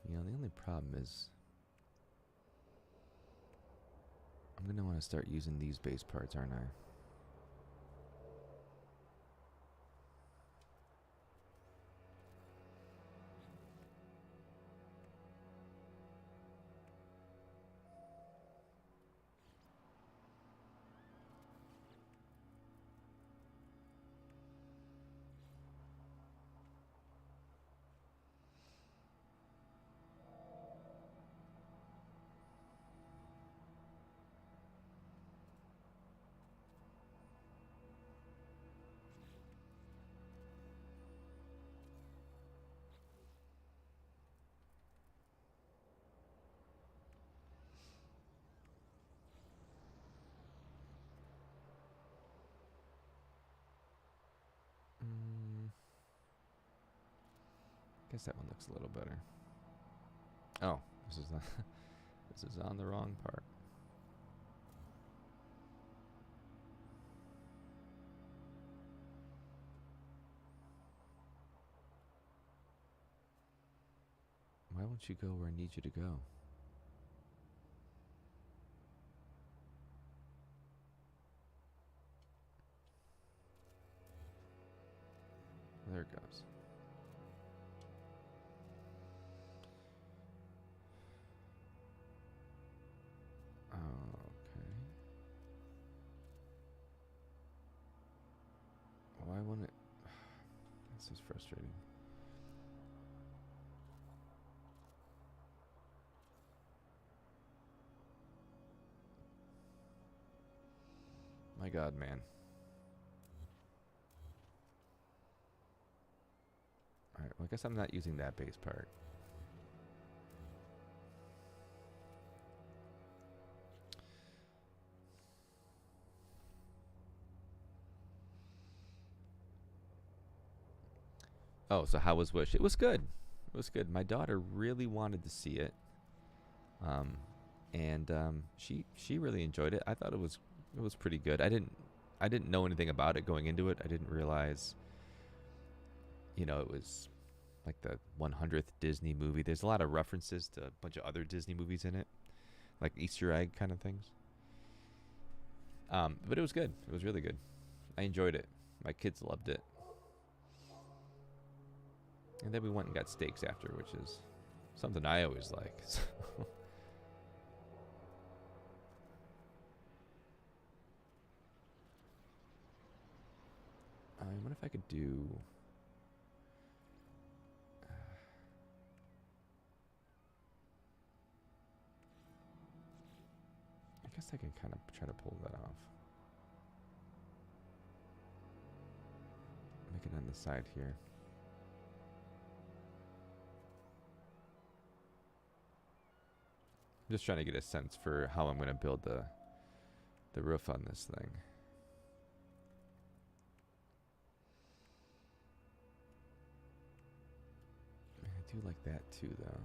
You know, the only problem is I'm going to want to start using these base parts, aren't I? Guess that one looks a little better. Oh, this is this is on the wrong part. Why won't you go where I need you to go? there it goes. Okay. Why won't it? This is frustrating. My God, man. Alright, well, I guess I'm not using that bass part. Oh, so how was Wish? It was good. It was good. My daughter really wanted to see it, and she really enjoyed it. I thought it was pretty good. I didn't know anything about it going into it. I didn't realize, it was like the 100th Disney movie. There's a lot of references to a bunch of other Disney movies in it, like Easter egg kind of things. But it was good. It was really good. I enjoyed it. My kids loved it. And then we went and got steaks after, which is something I always like. I wonder if I could do... I guess I can kind of try to pull that off. Make it on the side here. I'm just trying to get a sense for how I'm going to build the roof on this thing. I do like that too, though.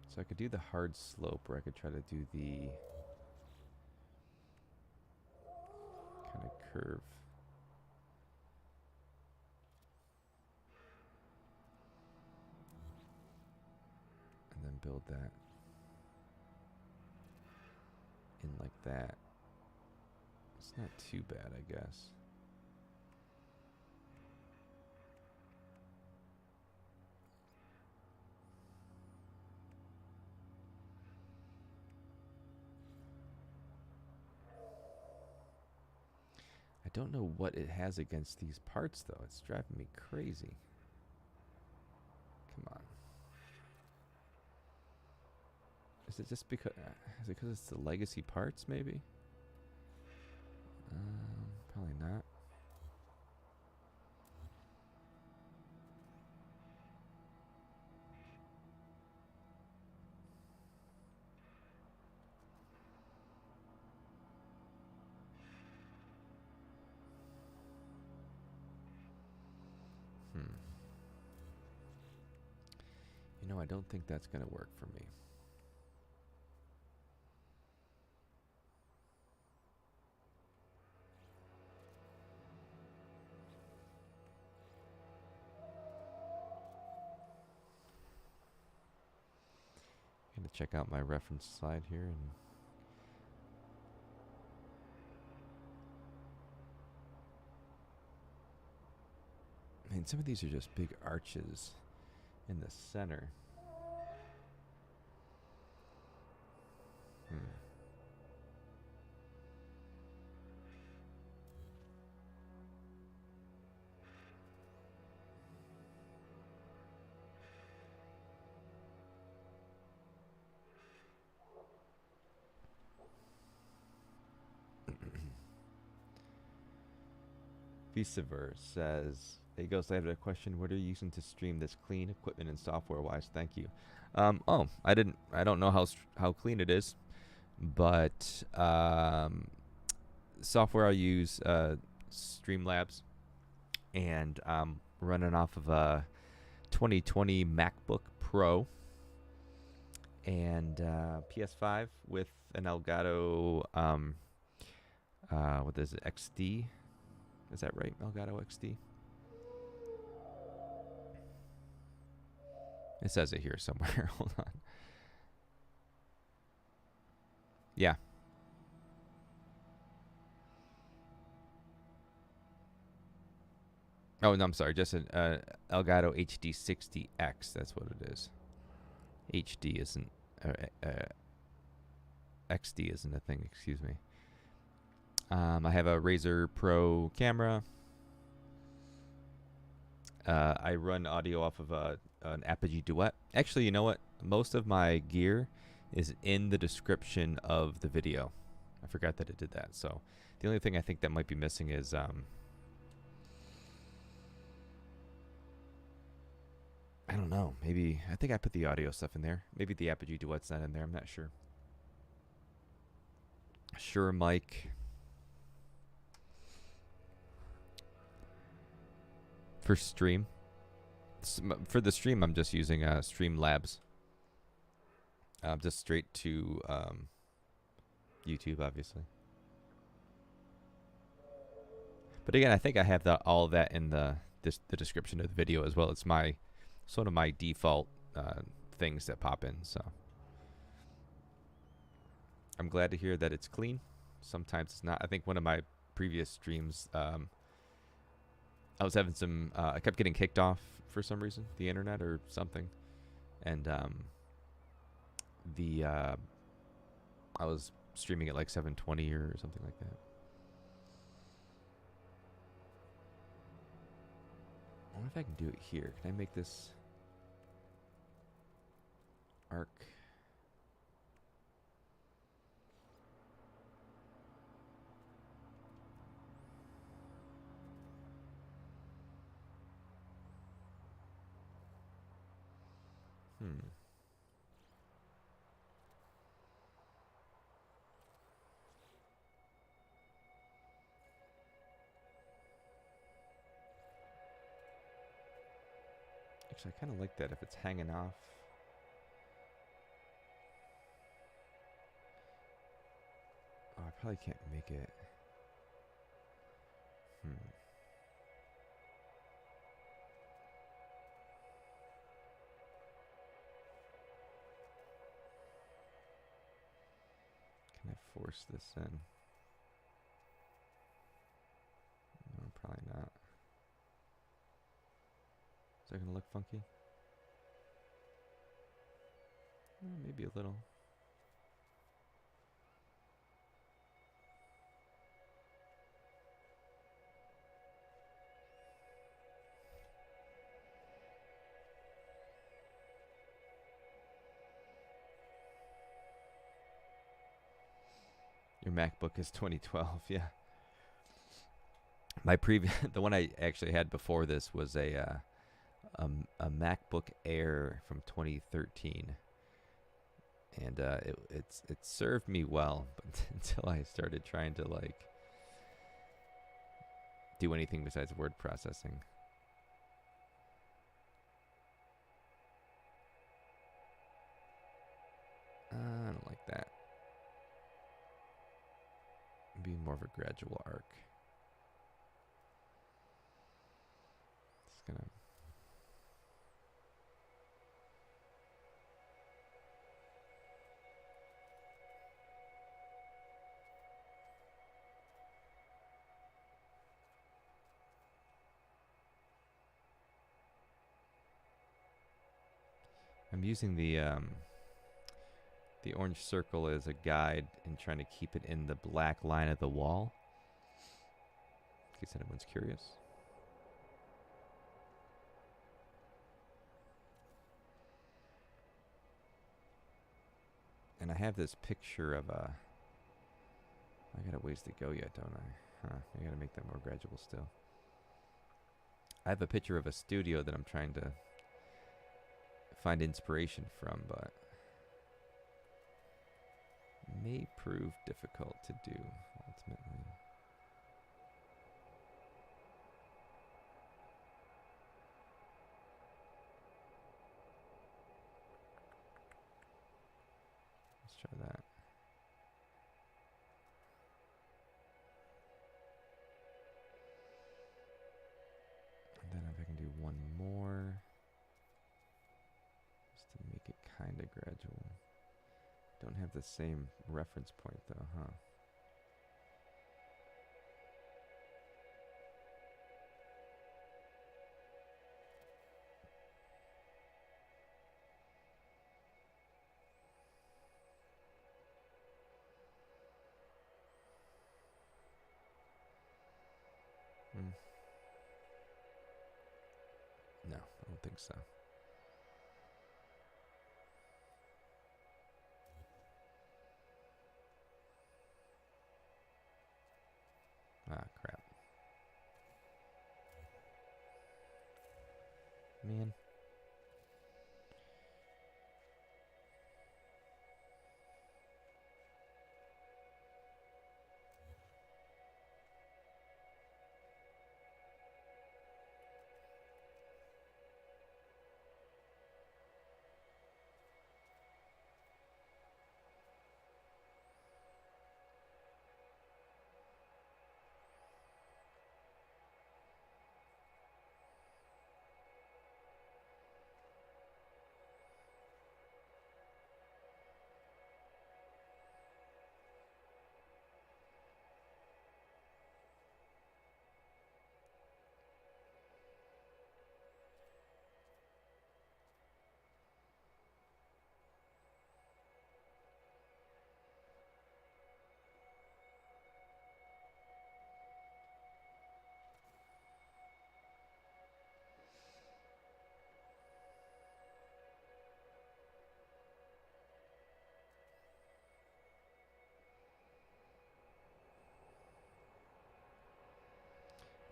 So I could do the hard slope, or I could try to do the kind of curve. And then build that in like that. It's not too bad, I guess. I don't know what it has against these parts, though. It's driving me crazy. Come on. Is it just because... is it because it's the legacy parts, maybe? Probably not. I don't think that's going to work for me. I'm going to check out my reference slide here and some of these are just big arches in the center. Visaver says, "Hey Ghost, I have a question. What are you using to stream this clean equipment and software wise? Thank you." I don't know how clean it is, but software I use Streamlabs, and running off of a 2020 MacBook Pro and PS5 with an Elgato What is it? XD? Is that right? Elgato XD? It says it here somewhere. Hold on. Yeah. Oh, no, I'm sorry. Just an Elgato HD60X. That's what it is. HD isn't... XD isn't a thing. Excuse me. I have a Razer Pro camera. I run audio off of an Apogee Duet. Actually, you know what? Most of my gear is in the description of the video. I forgot that it did that. So the only thing I think that might be missing is I don't know. Maybe I think I put the audio stuff in there. Maybe the Apogee Duet's not in there. I'm not sure. Shure mic. For stream. For the stream, I'm just using Streamlabs. Just straight to YouTube, obviously. But again, I think I have all that in the description of the video as well. It's my sort of my default things that pop in. So I'm glad to hear that it's clean. Sometimes it's not. I think one of my previous streams, I was having some. I kept getting kicked off for some reason, the internet or something, and I was streaming at like 720 or something like that. I wonder if I can do it here. Can I make this arc? Actually, I kind of like that if it's hanging off. Oh, I probably can't make it. Can I force this in? No, probably not. Is that going to look funky? Maybe a little. Your MacBook is 2012, yeah. My previous, the one I actually had before this was a MacBook Air from 2013, and it served me well, but until I started trying to like do anything besides word processing. I don't like that. Be more of a gradual arc. Just gonna. I'm using the orange circle as a guide and trying to keep it in the black line of the wall, in case anyone's curious. And I have this picture of a... I got a ways to go yet, don't I? I gotta make that more gradual still. I have a picture of a studio that I'm trying to find inspiration from, but may prove difficult to do ultimately. Let's try that. Gradual. Don't have the same reference point though, huh? Hmm. No, I don't think so. Ah, crap. Man.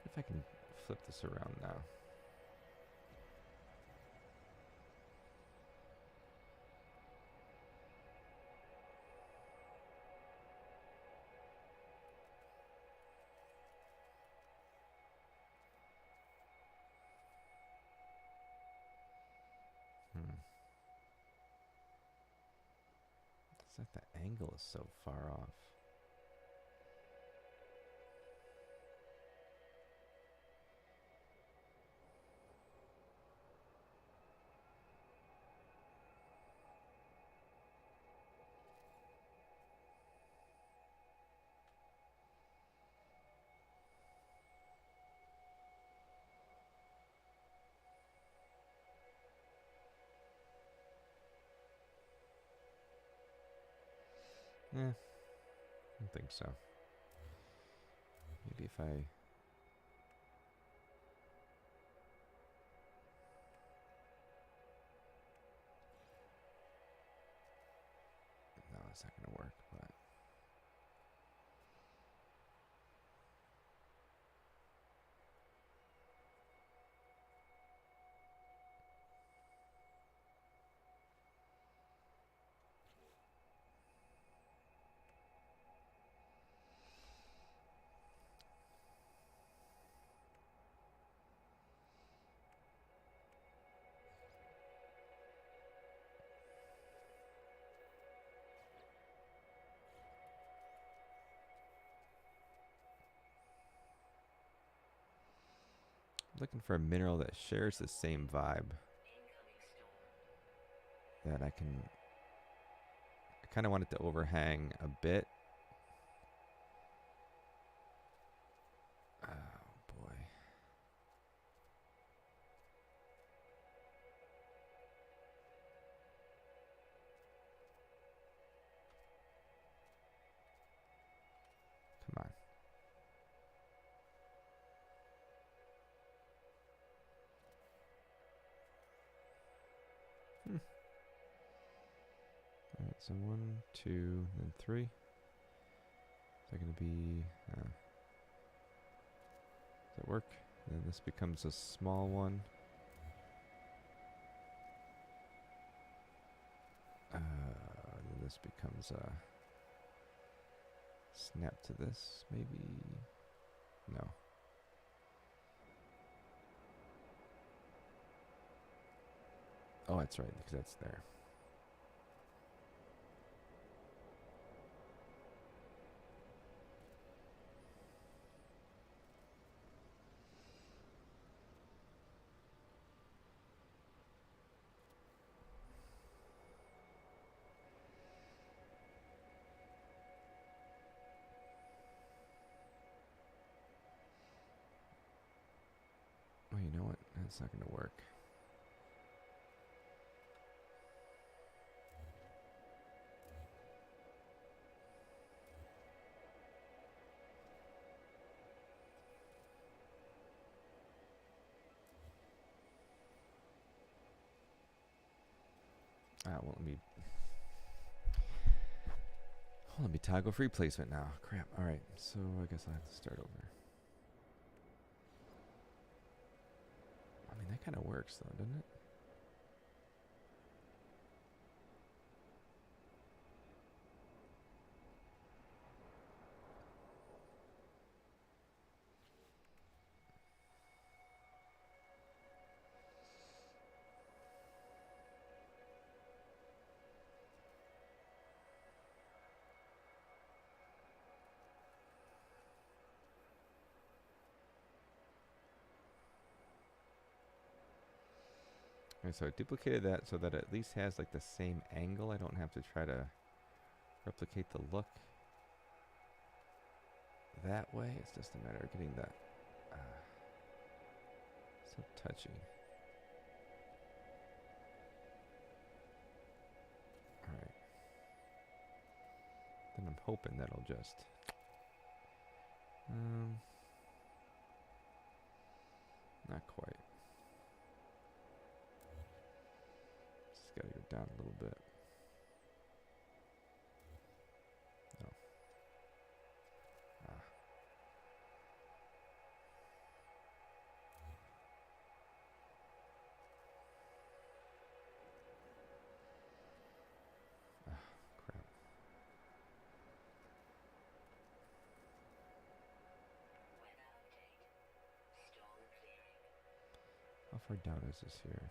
If I can flip this around now. It's like the angle is so far off. I don't think so. Maybe if I... No, it's not going to work, but... Looking for a mineral that shares the same vibe. That I can... I kind of want it to overhang a bit. Oh, boy. Come on. Alright, so 1, 2, then 3. Is that going to be... does that work? Then this becomes a small one. Then this becomes a... Snap to this, maybe... No. Oh, that's right, because that's there. It's not going to work. Well, let me toggle free placement now. Crap. All right. So I guess I'll have to start over. I mean, that kind of works though, doesn't it? Okay, so I duplicated that so that it at least has like the same angle. I don't have to try to replicate the look that way. It's just a matter of getting that so touchy. All right. Then I'm hoping that'll just not quite. Just gotta go down a little bit. Oh. Ah. Ah, crap. How far down is this here?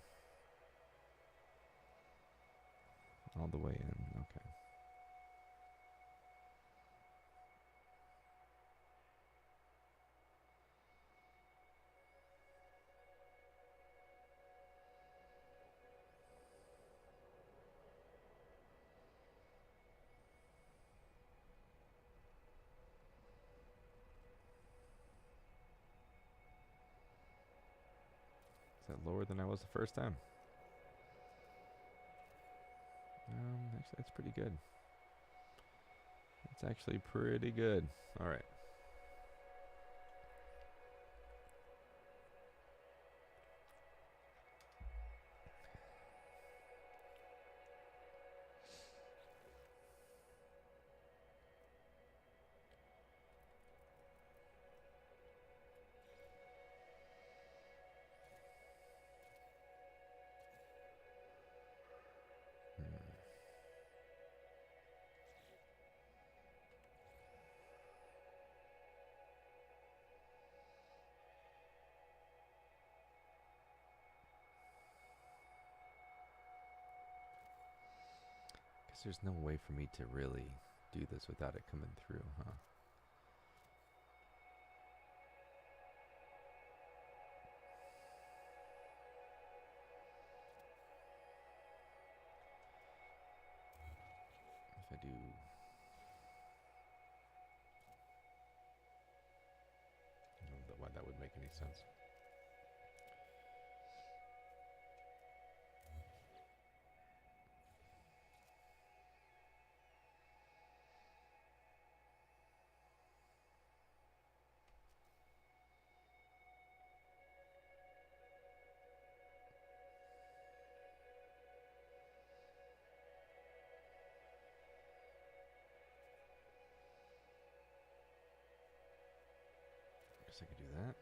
All the way in, okay. Is that lower than I was the first time? Actually, that's pretty good. It's actually pretty good. All right. Guess there's no way for me to really do this without it coming through, huh? If I do... I don't know why that would make any sense. Guess I could do that.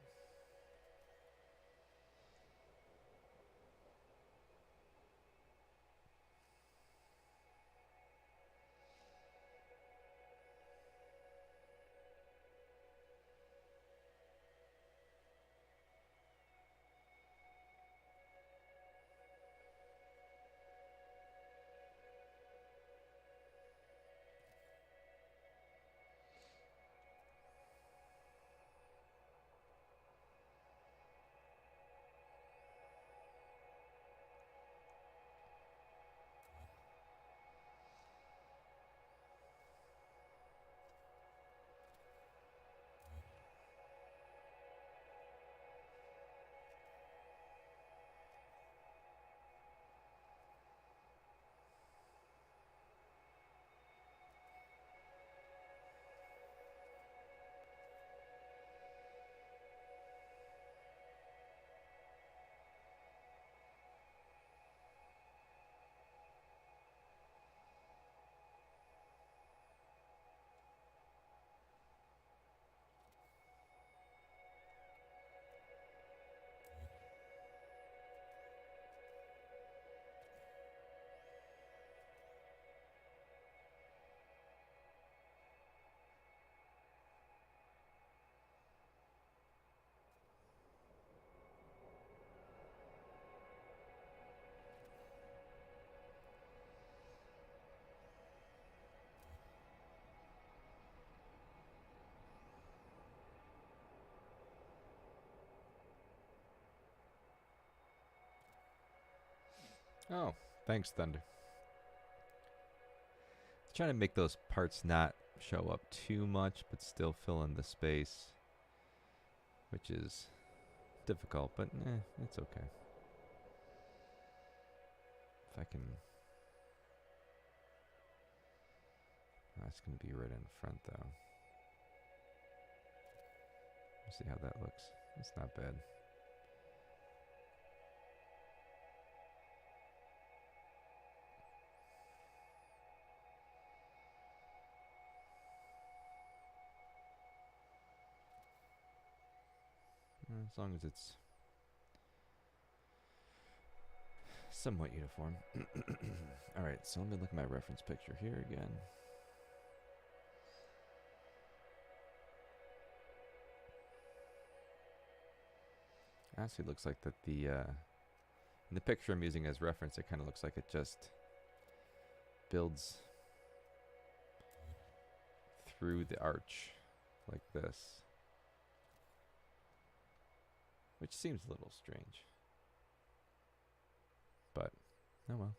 Oh, thanks, Thunder. Trying to make those parts not show up too much, but still fill in the space, which is difficult, but it's okay. If I can... That's going to be right in front, though. Let's see how that looks. It's not bad. As long as it's somewhat uniform. Alright, so let me look at my reference picture here again. Actually looks like that the in the picture I'm using as reference, it kind of looks like it just builds through the arch like this, which seems a little strange, but oh well.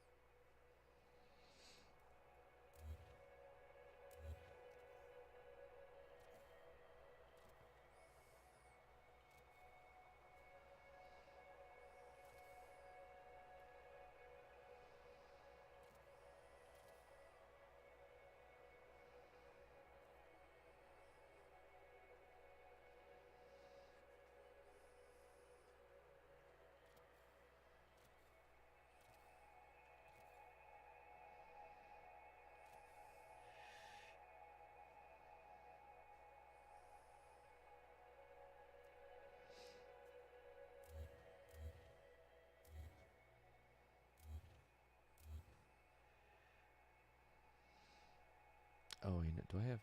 Oh, you know, do I have...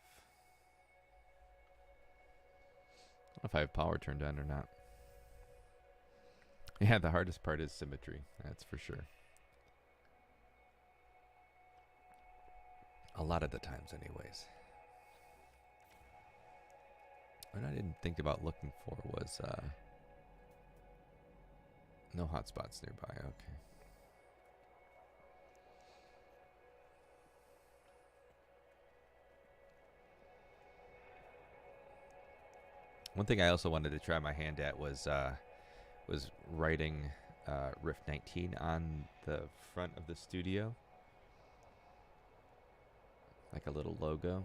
I don't know if I have power turned on or not. Yeah, the hardest part is symmetry. That's for sure. A lot of the times, anyways. What I didn't think about looking for was no hotspots nearby. Okay. One thing I also wanted to try my hand at was writing Riff 19 on the front of the studio, like a little logo.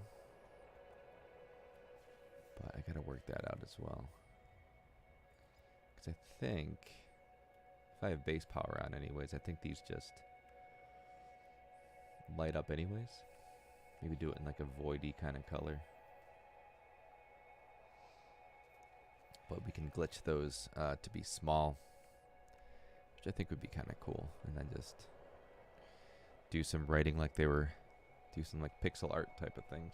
But I gotta work that out as well, because I think if I have bass power on anyways, I think these just light up anyways. Maybe do it in like a voidy kind of color. But we can glitch those to be small, which I think would be kind of cool. And then just do some writing like they were, do some like pixel art type of things.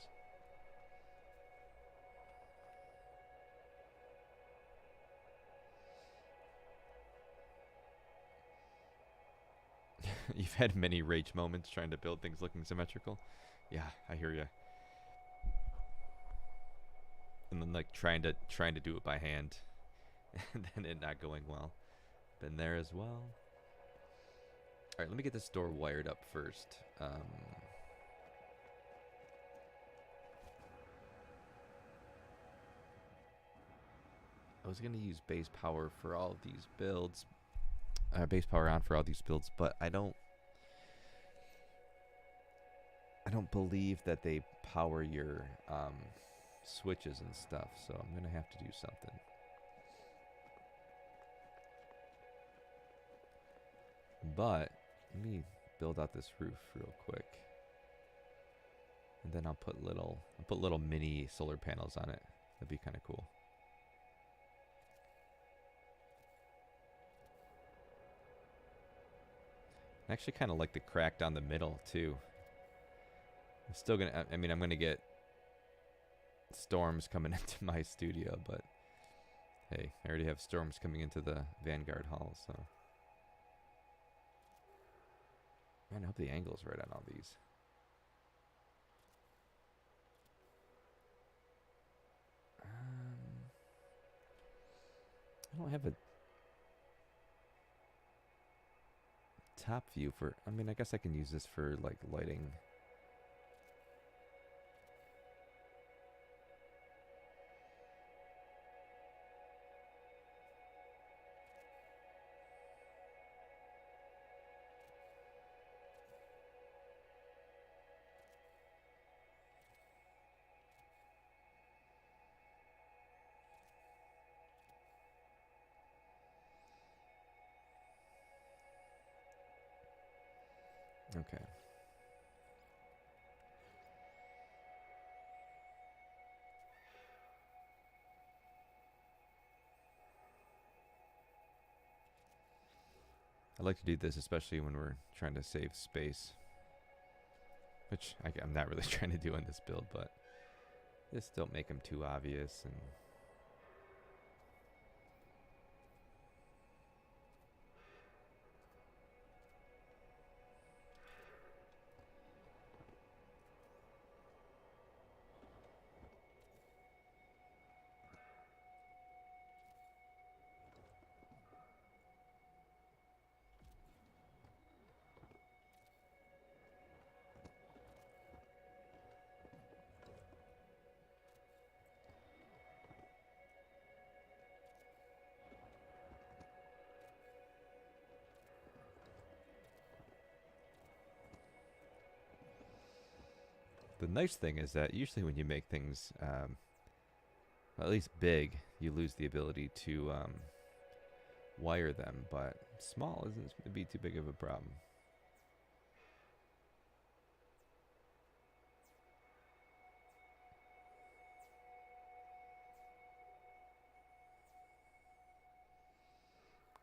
You've had many rage moments trying to build things looking symmetrical. Yeah, I hear you. And then like trying to do it by hand, and then it not going well. Been there as well. All right, let me get this door wired up first. I was gonna use base power for all of these builds, base power on for all these builds, but I don't believe that they power your switches and stuff, so I'm gonna have to do something. But let me build out this roof real quick, and then I'll put little mini solar panels on it. That'd be kind of cool. I actually kind of like the crack down the middle too. I'm still gonna, I mean, I'm gonna get storms coming into my studio, but hey, I already have storms coming into the Vanguard Hall, so. Man, I hope the angle's right on all these. I don't have a top view for, I mean, I guess I can use this for like lighting. Okay. I like to do this, especially when we're trying to save space, which I'm not really trying to do in this build, but just don't make them too obvious. And the nice thing is that usually when you make things, at least big, you lose the ability to wire them, but small isn't going to be too big of a problem.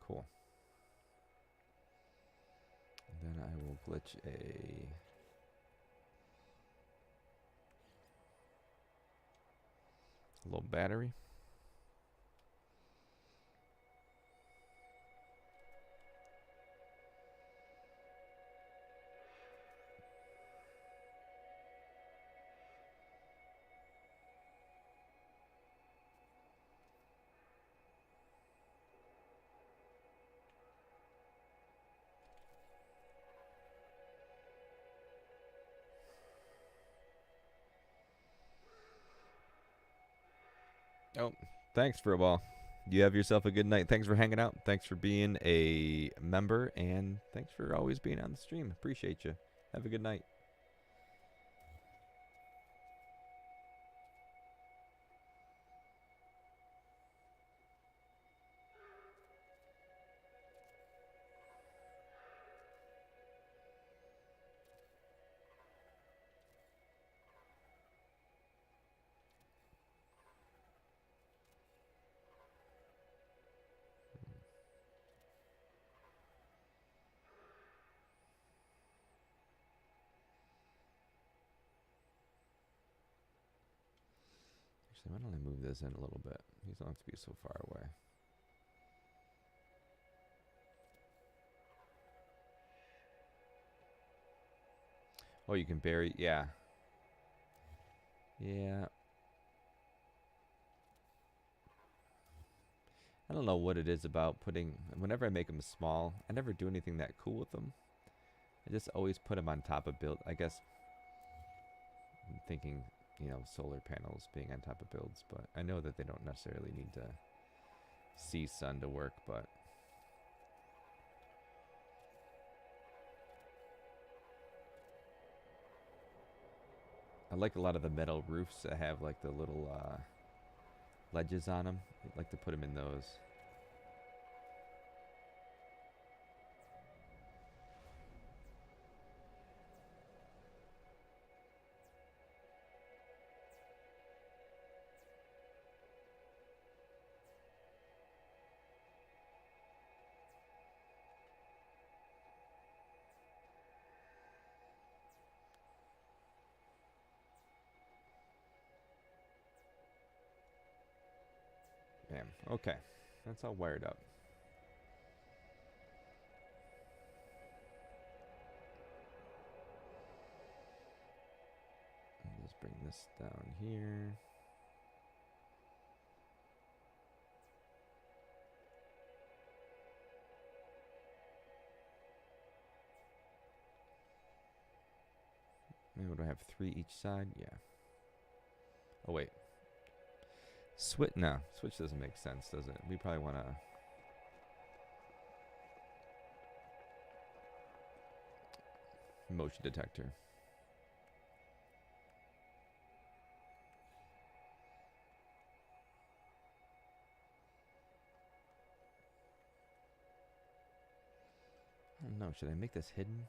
Cool. And then I will glitch a little battery. Oh, thanks for a ball. You have yourself a good night. Thanks for hanging out. Thanks for being a member, and thanks for always being on the stream. Appreciate you. Have a good night. Actually, why don't I move this in a little bit? These don't have to be so far away. Oh, you can bury, yeah. Yeah. I don't know what it is about putting, whenever I make them small, I never do anything that cool with them. I just always put them on top of build. I guess I'm thinking, you know, solar panels being on top of builds, but I know that they don't necessarily need to see sun to work, but I like a lot of the metal roofs that have like the little ledges on them. I'd like to put them in those. Bam. Okay. That's all wired up. Let's bring this down here. What do I have? 3 each side? Yeah. Oh, wait. Switch? No. Switch doesn't make sense, does it? We probably want to... motion detector. I don't know. Should I make this hidden?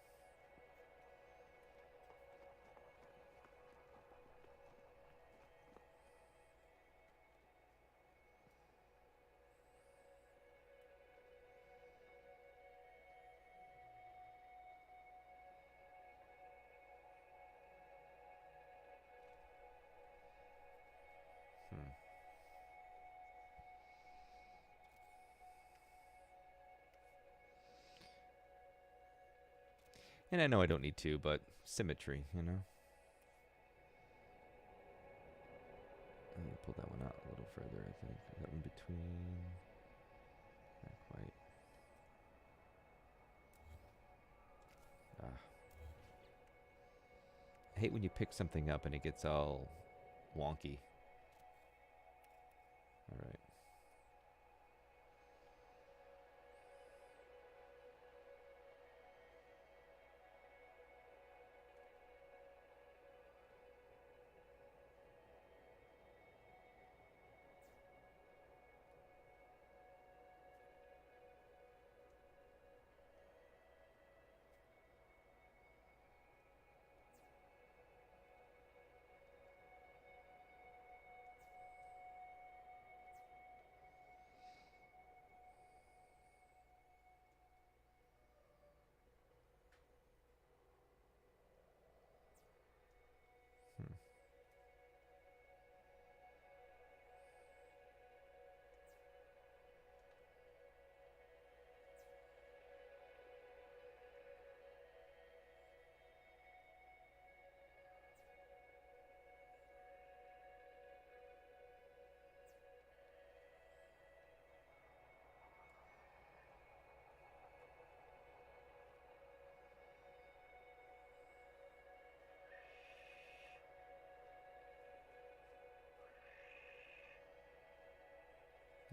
And I know I don't need to, but symmetry, you know? I'm going to pull that one out a little further, I think. That one between... Not quite. I hate when you pick something up and it gets all wonky. All right.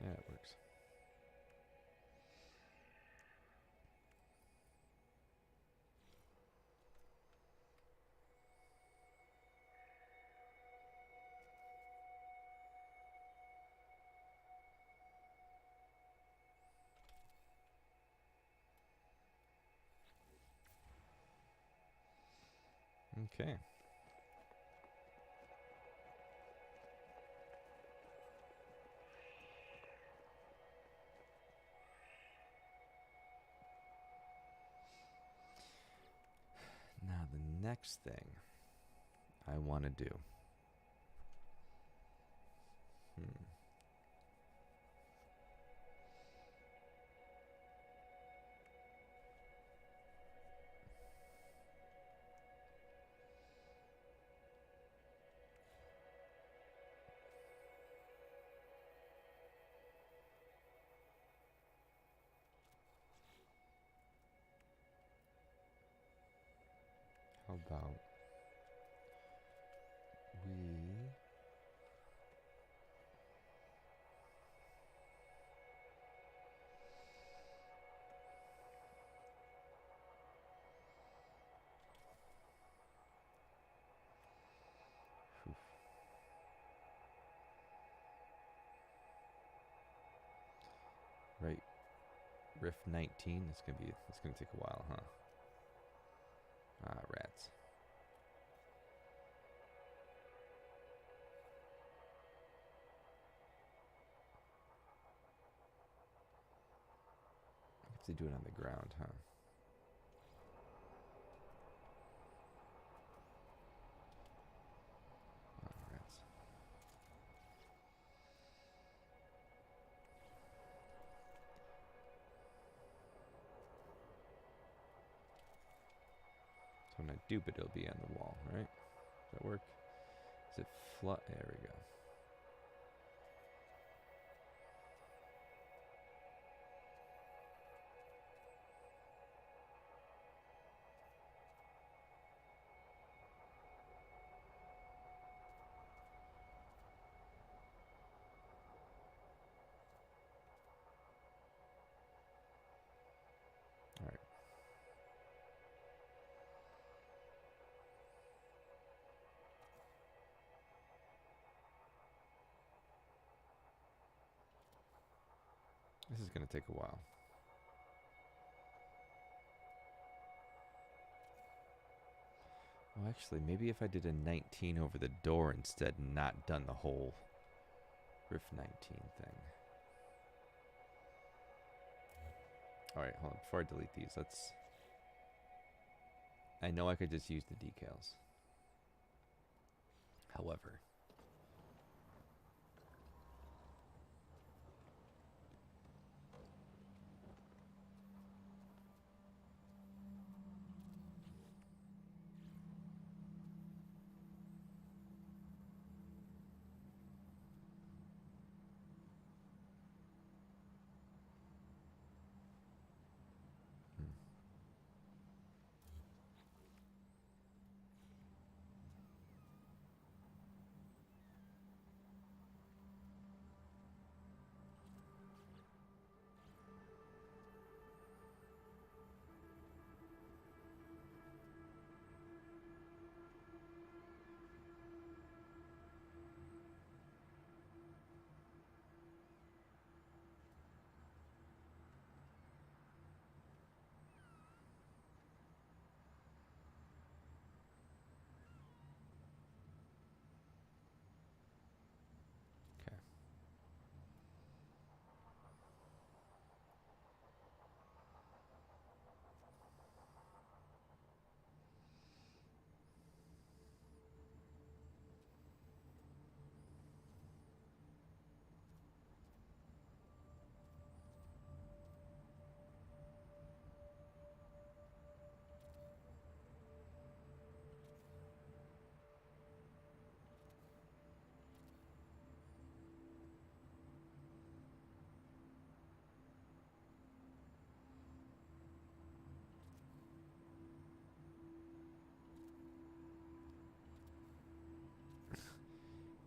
Yeah, it works. Okay. Now the next thing I want to do. How about we... Right, riff 19. It's gonna take a while, huh? Ah, rats. I have to do it on the ground, huh? Ah, rats. So when I dupe it, it'll be on the wall, right? Does that work? Is it flat? There we go. gonna take a while. Well, actually, maybe if I did a 19 over the door instead and not done the whole riff 19 thing. Alright, hold on. Before I delete these, let's... I know I could just use the decals. However... Okay.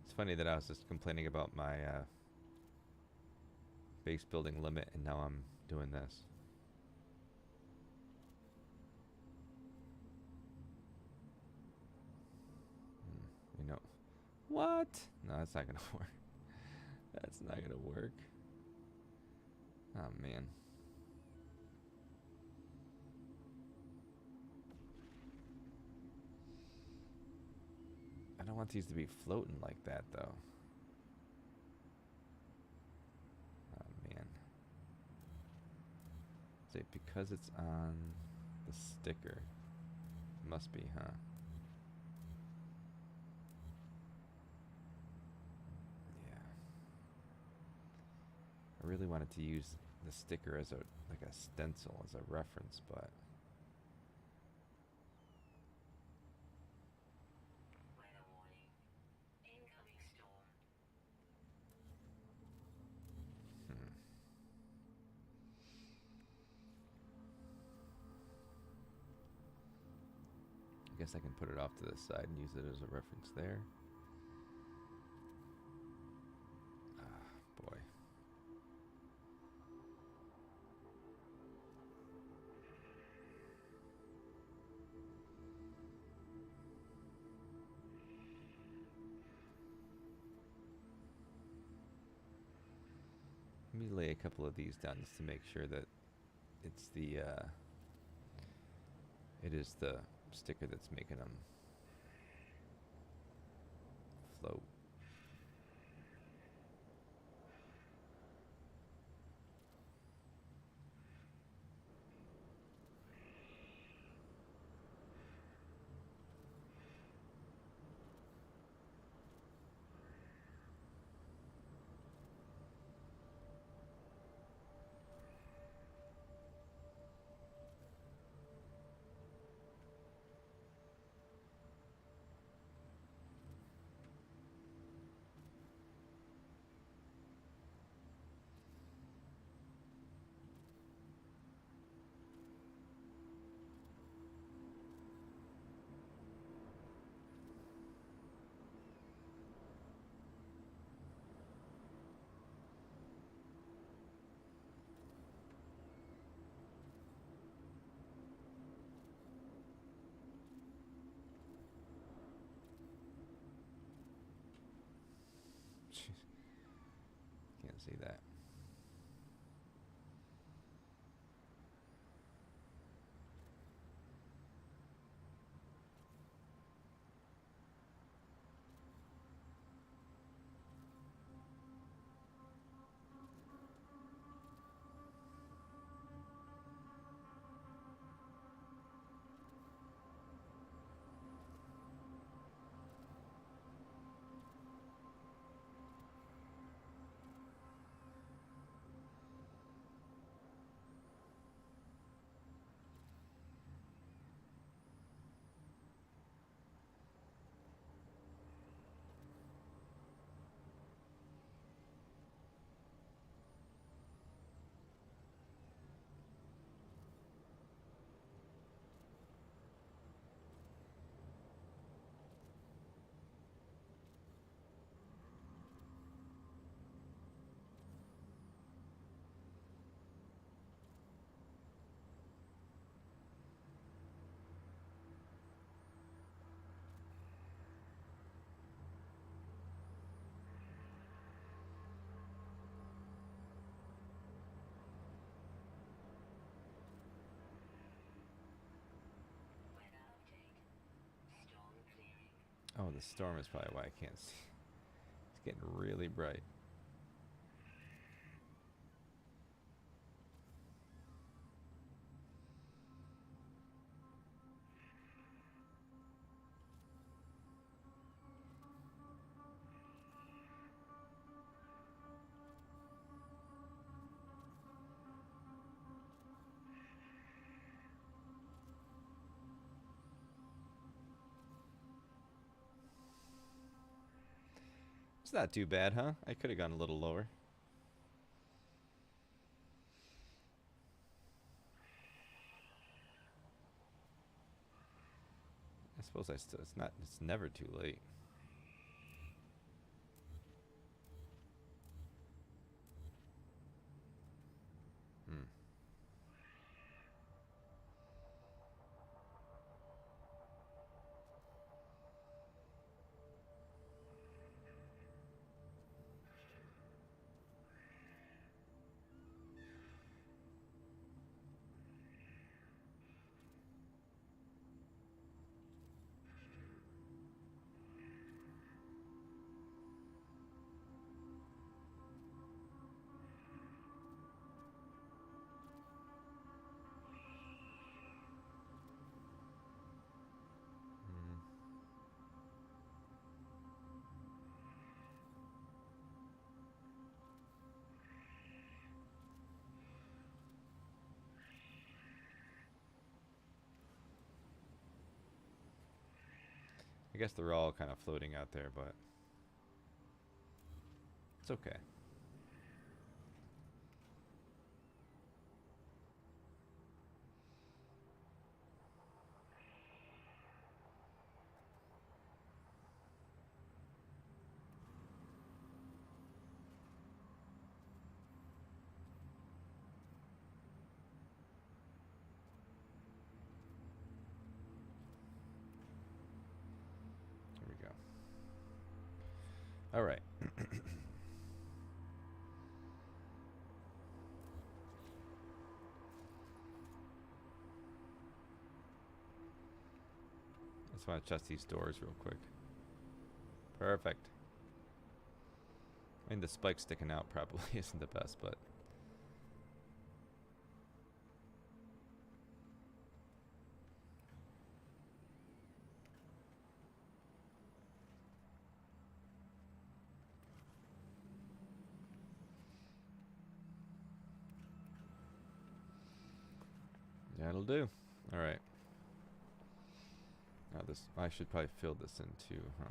It's funny that I was just complaining about my base building limit, and now I'm doing this. You know, what? No, that's not gonna work. That's not gonna work. Oh man. I don't want these to be floating like that, though. Oh, man. Say, because it's on the sticker. Must be, huh? Yeah. I really wanted to use the sticker as a, like a stencil, as a reference, but... I guess I can put it off to the side and use it as a reference there. Ah, boy. Let me lay a couple of these down just to make sure that it's the, it is the sticker that's making them float. Can't see that. Oh, the storm is probably why I can't see. It's getting really bright. It's not too bad, huh? I could have gone a little lower. I suppose it's never too late. Hmm. I guess they're all kind of floating out there, but it's okay. There we go. All right. Just want to adjust these doors real quick. Perfect. I mean, the spike sticking out probably isn't the best, but that'll do. All right. Now this, I should probably fill this in too, huh?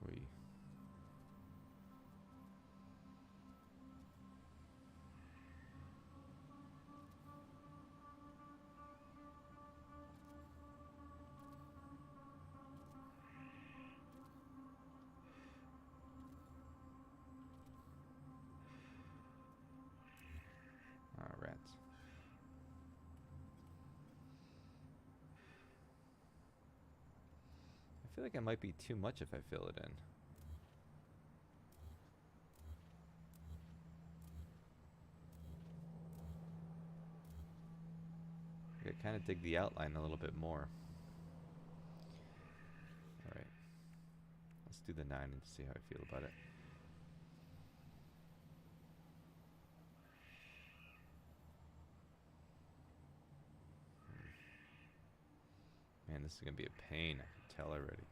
We. Rats. I feel like it might be too much if I fill it in. I kind of dig the outline a little bit more. All right. Let's do the 9 and see how I feel about it. Man, this is going to be a pain. I can tell already.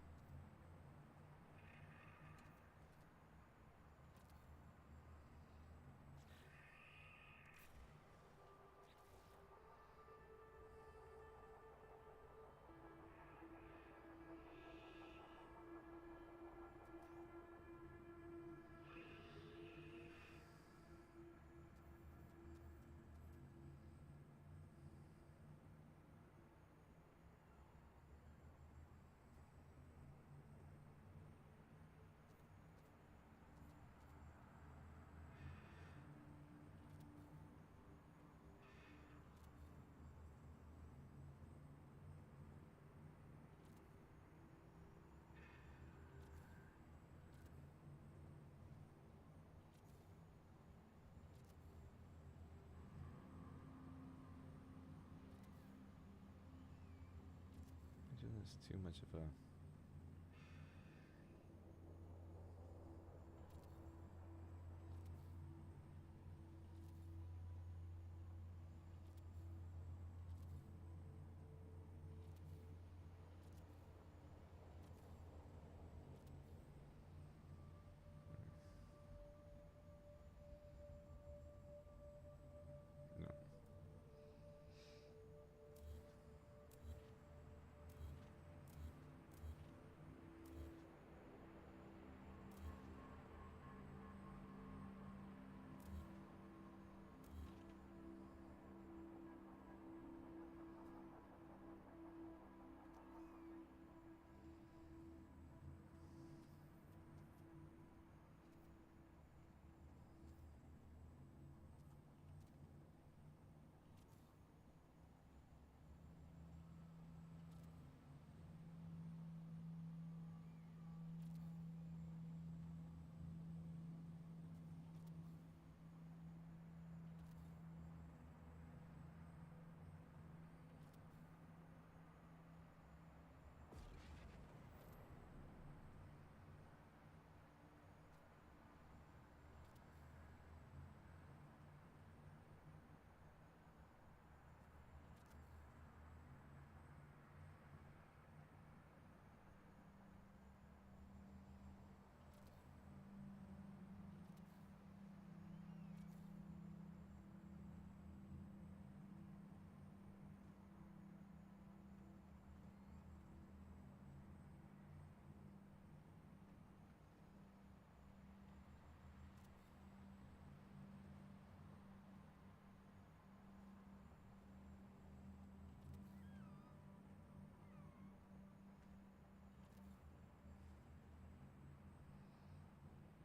It's too much of a... No.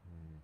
Hmm.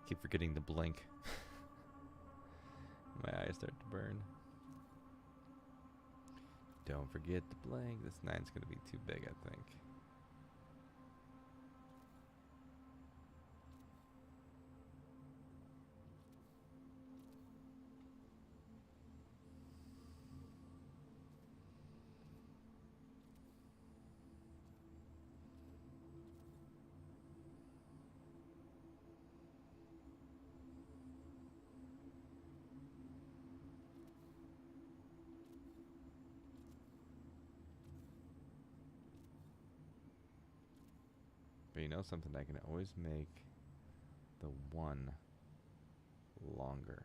Keep forgetting to blink. My eyes start to burn. Don't forget to blink. This 9's gonna be too big, I think. But you know something, I can always make the 1 longer.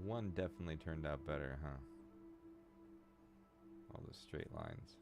one definitely turned out better, huh? All the straight lines.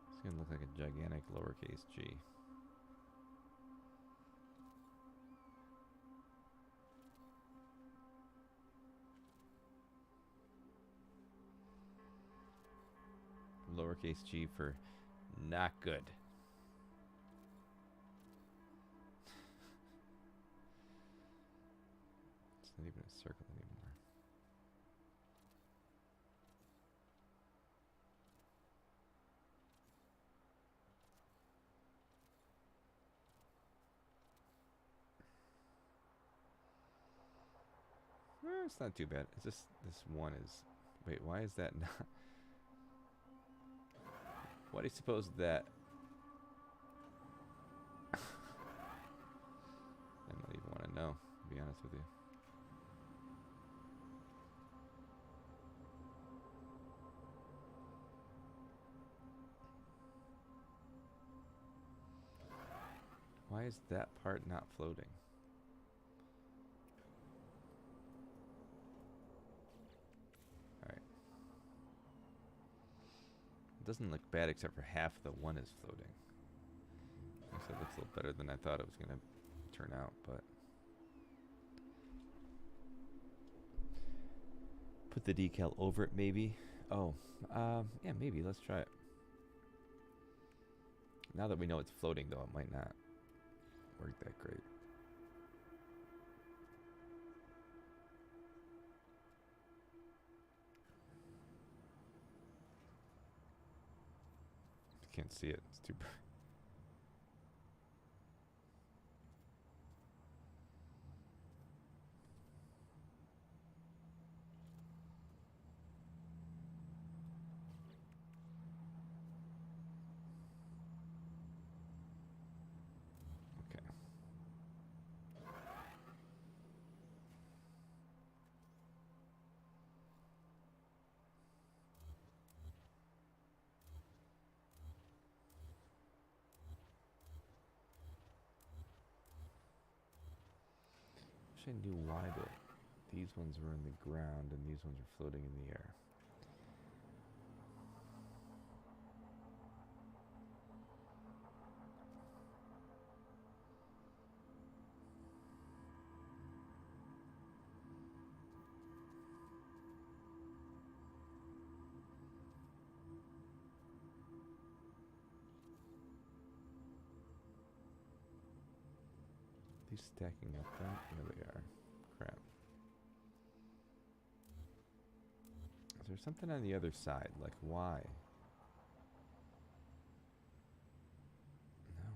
It's gonna look like a gigantic lowercase g. Lowercase g for not good. It's not even a circle anymore. It's not too bad. It's just this one is. Wait, why is that not? Why do you suppose that? I don't even want to know, to be honest with you. Why is that part not floating? Alright. It doesn't look bad except for half the one is floating. Actually, it looks a little better than I thought it was going to turn out, but... Put the decal over it, maybe? Oh, yeah, maybe. Let's try it. Now that we know it's floating, though, it might not work that great. Can't see it. It's too bright. Okay. Wish I knew why these ones were in the ground and these ones are floating in the air. These stacking up, right? Here they are. Crap. Is there something on the other side? Like, why? No.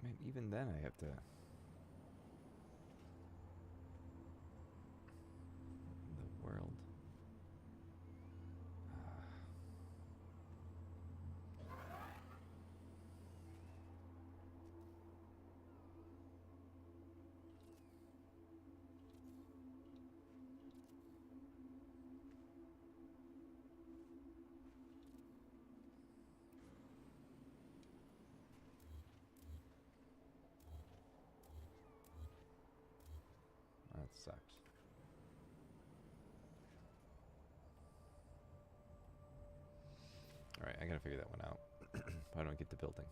Man, even then I have to... The world. That sucks. Alright, I gotta figure that one out. Why don't I get the building?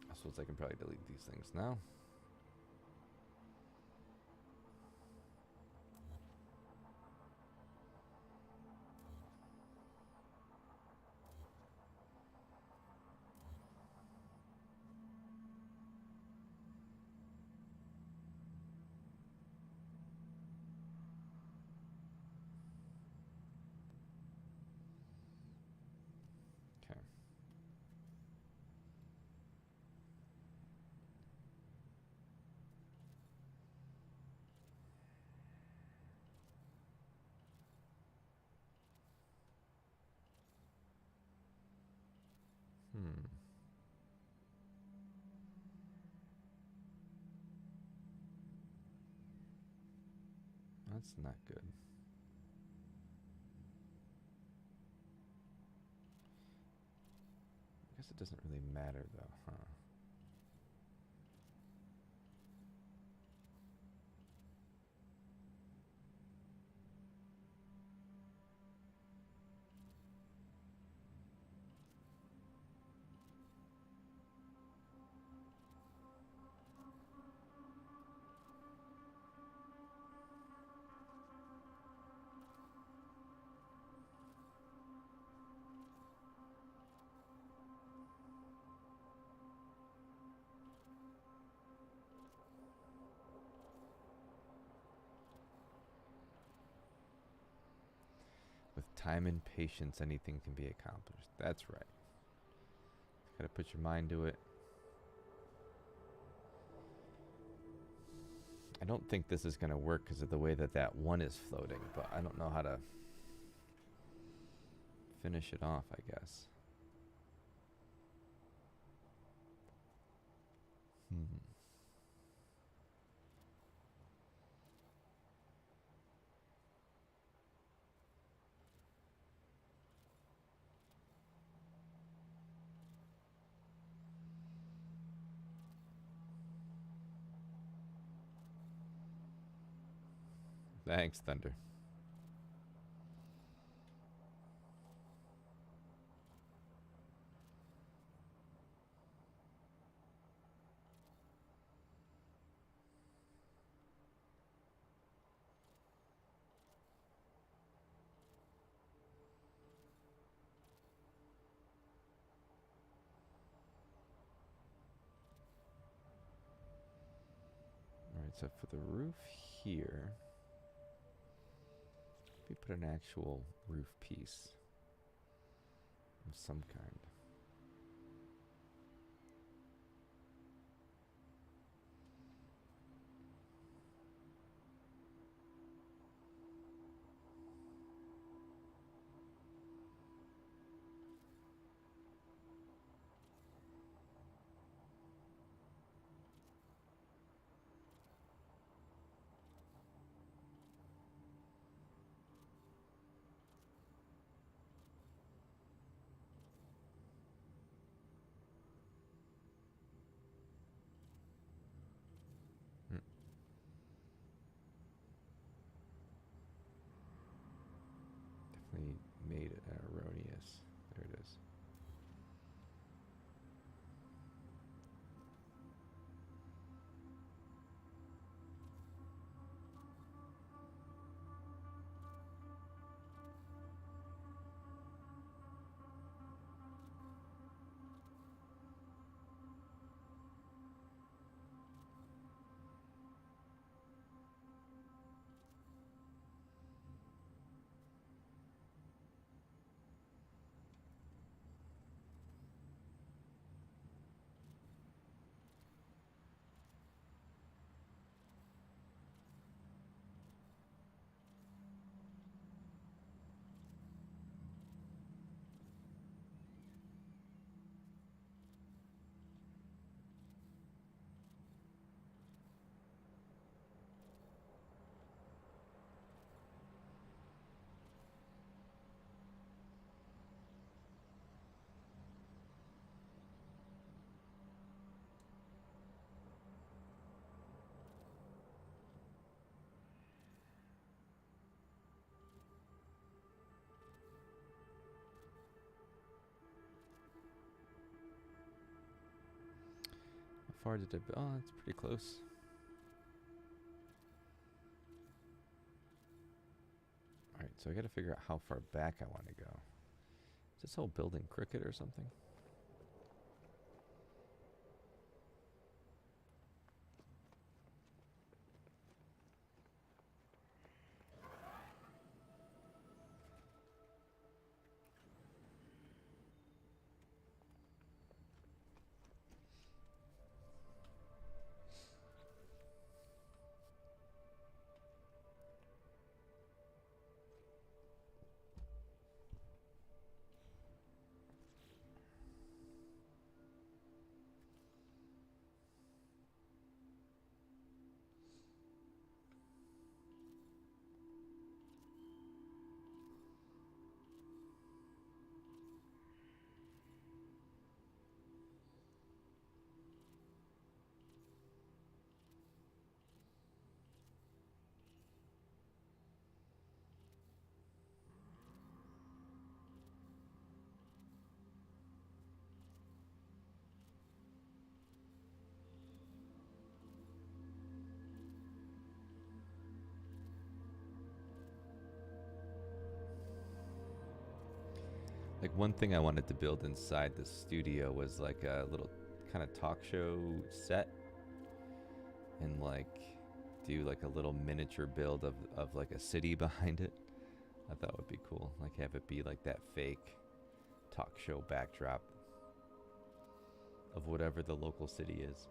I suppose I can probably delete these things now. Okay. That's not good. I guess it doesn't really matter though, huh? With time and patience, anything can be accomplished. That's right. Gotta put your mind to it. I don't think this is gonna work because of the way that that one is floating, but I don't know how to finish it off, I guess. Thanks, Thunder. Alright, so for the roof here, we put an actual roof piece of some kind. this. There it is. How far did I? Oh, that's pretty close. All right, so I got to figure out how far back I want to go. Is this whole building crooked or something? Like one thing I wanted to build inside the studio was like a little kind of talk show set and like do like a little miniature build of like a city behind it. I thought would be cool. Like have it be like that fake talk show backdrop of whatever the local city is.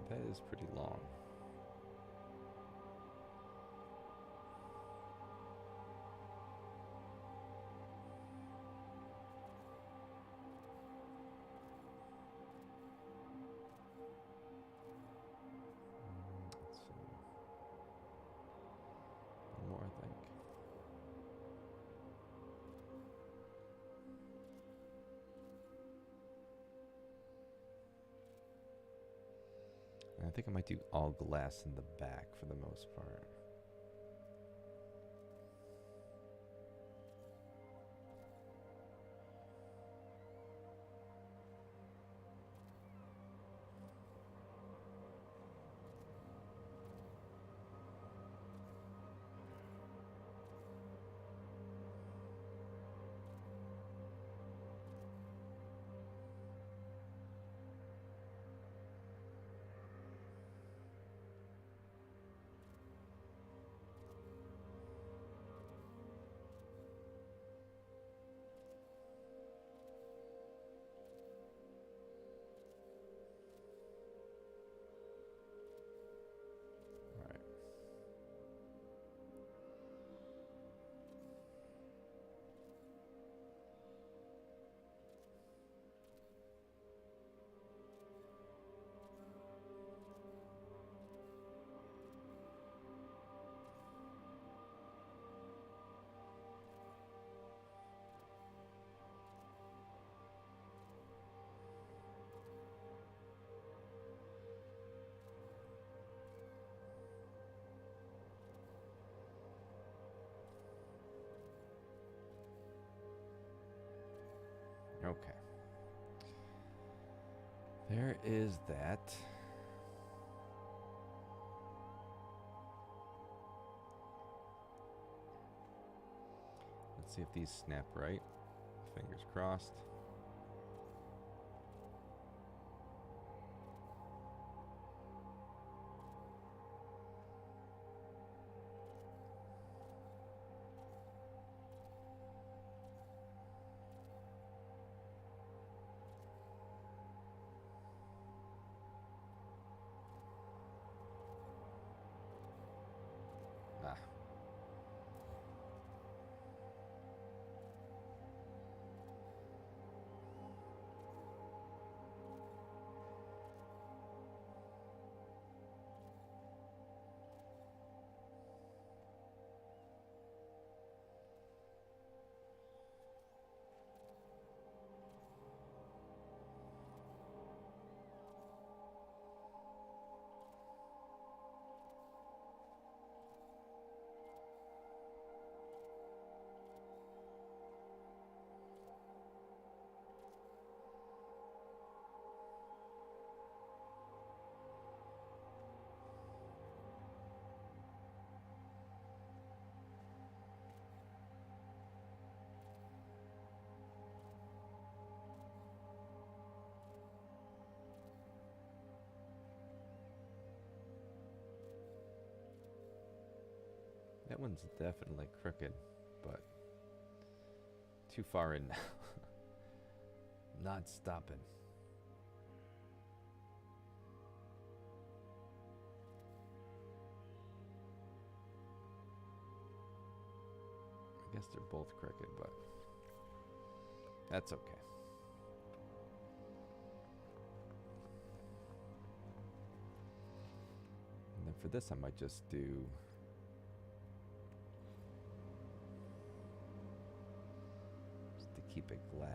That is pretty long. Let's see. One more, I think. And I think I might do all glass in the back for the most part. there is that. Let's see if these snap right. Fingers crossed. Ah. That one's definitely crooked, but too far in now. Not stopping. I guess they're both crooked, but that's okay. And then for this, I might just do just to keep it glass.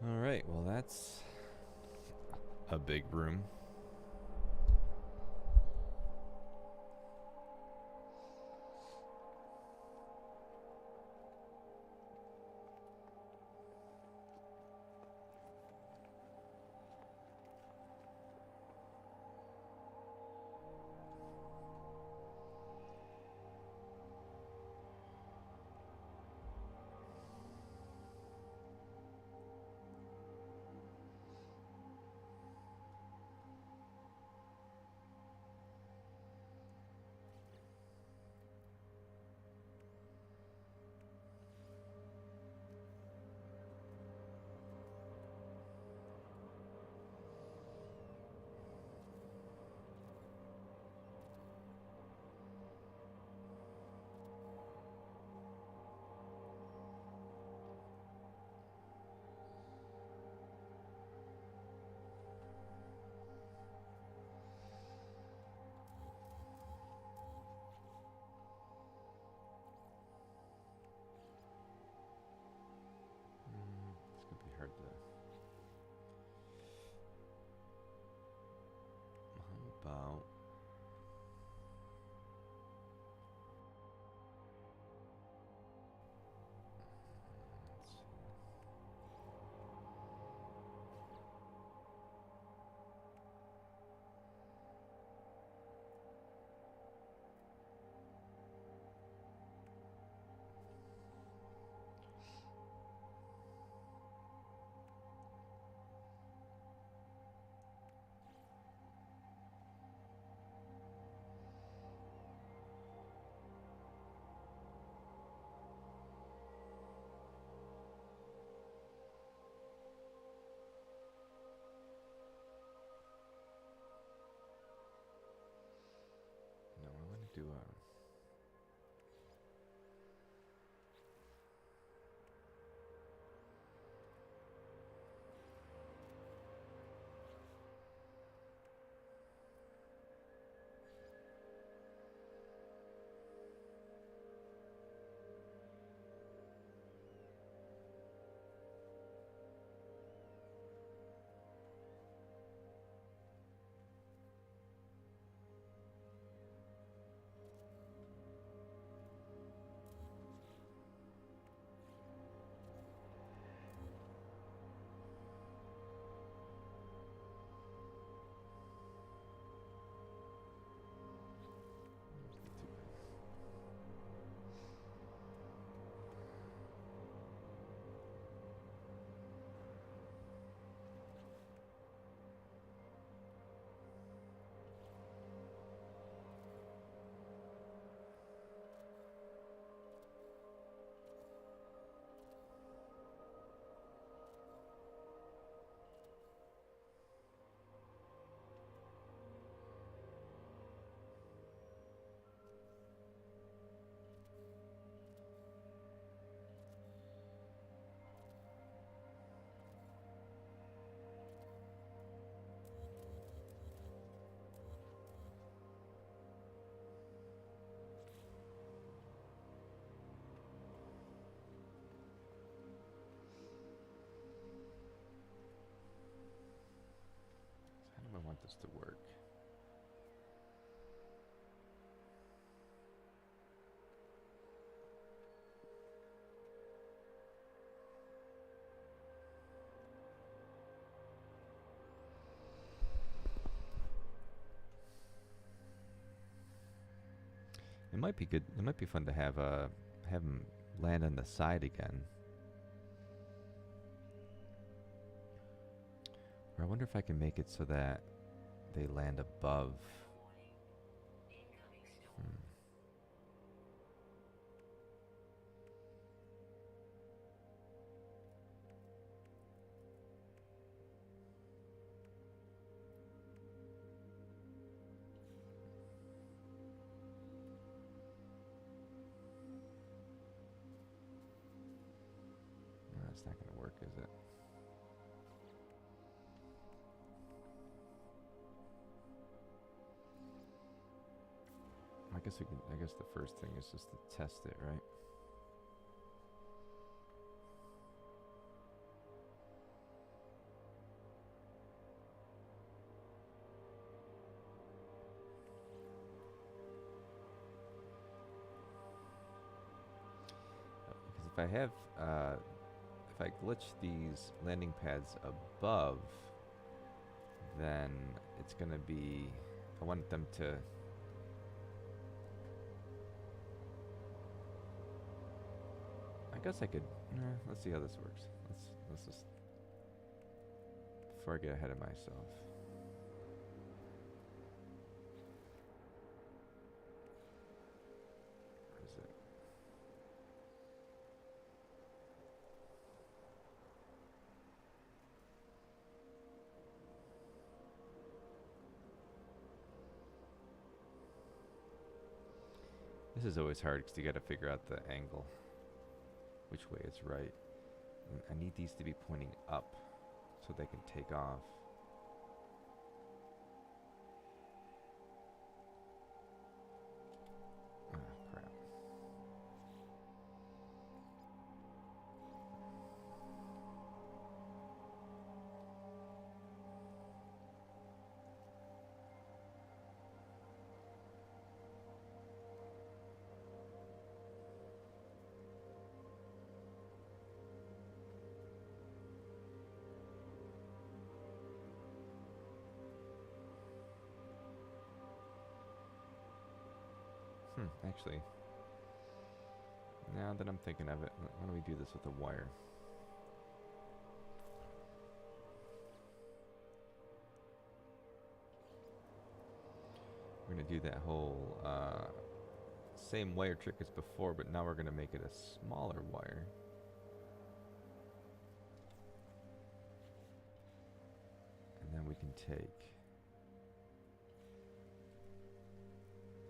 All right, well, that's a big room. want this to work. It might be good. It might be fun to have him land on the side again. Or I wonder if I can make it so that they land above. No, that's not going to work, is it? I guess the first thing is just to test it, right? Because if I have, if I glitch these landing pads above, then it's gonna be, I want them to, I guess I could, let's see how this works. Let's just, before I get ahead of myself. Where is it? This is always hard because you got to figure out the angle, which way is right. And I need these to be pointing up so they can take off. Ah, crap. Actually, now that I'm thinking of it, why don't we do this with a wire? We're going to do that whole same wire trick as before, but now we're going to make it a smaller wire. And then we can take,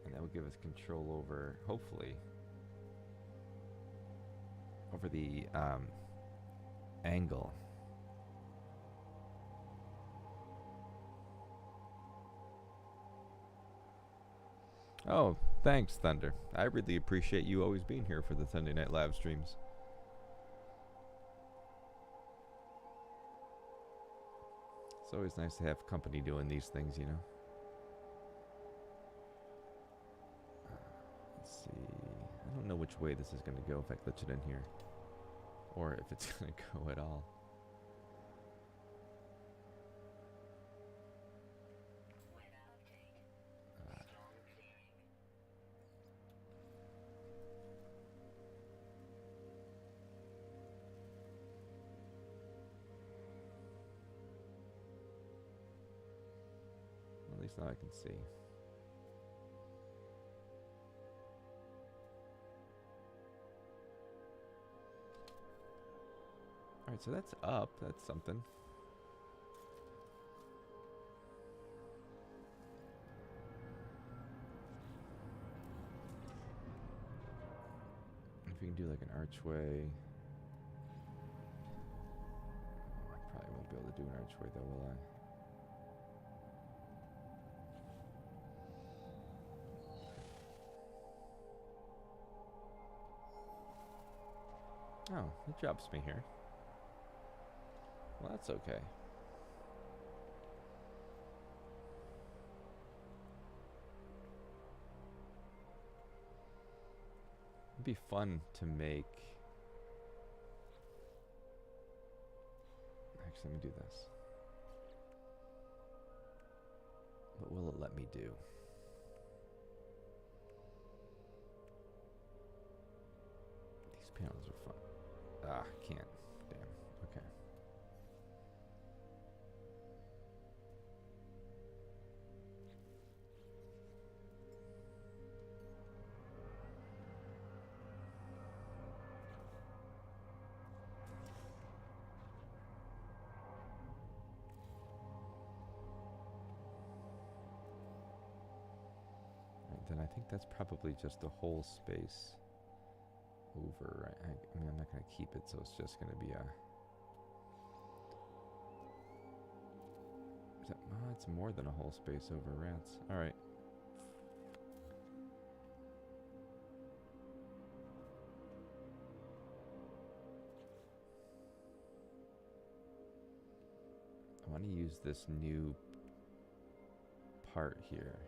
and that will give us control over, hopefully, over the angle. Oh, thanks, Thunder. I really appreciate you always being here for the Sunday night live streams. It's always nice to have company doing these things, you know. Let's see. I don't know which way this is going to go if I glitch it in here. Or if it's going to go at all. At least now I can see. Alright, so that's up. That's something. If you can do like an archway. I probably won't be able to do an archway though, will I? Oh, it drops me here. Well, that's okay. be fun to make. Actually, let me do this. What will it let me do? These panels are fun. Ah, can't. Damn. Okay. Then I think that's probably just the whole space over, right? I mean, I'm not going to keep it, so it's just going to be a... Is that, oh, it's more than a whole space over, rats. All right. I want to use this new part here.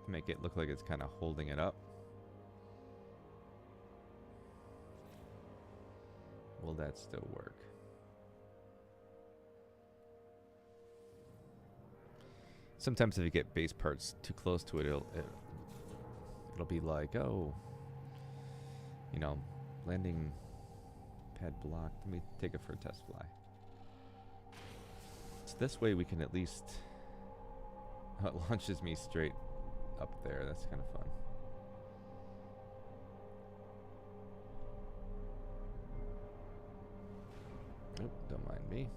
Make it look like it's kind of holding it up. Will that still work? Sometimes if you get bass parts too close to it, it'll be like, oh, you know, landing pad blocked. Let me take it for a test fly. So this way we can at least, oh, it launches me straight up there. That's kind of fun. Nope, don't mind me.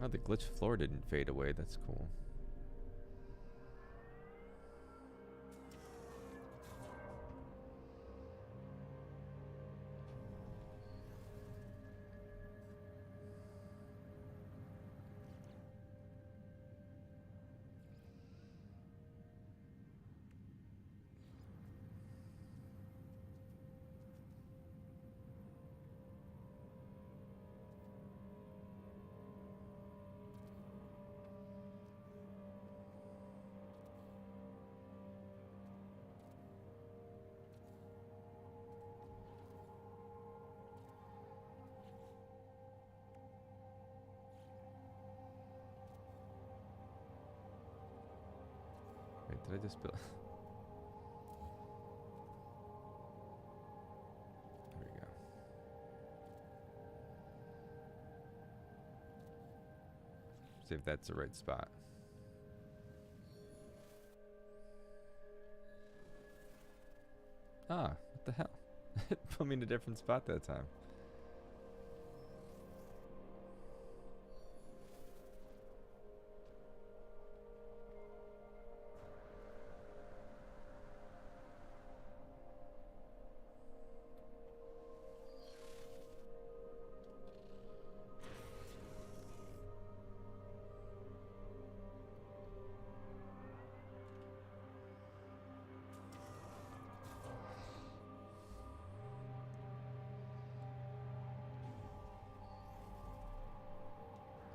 Oh, the glitch floor didn't fade away. That's cool. Did I just build? There we go. See if that's the right spot. Ah, what the hell? It put me in a different spot that time.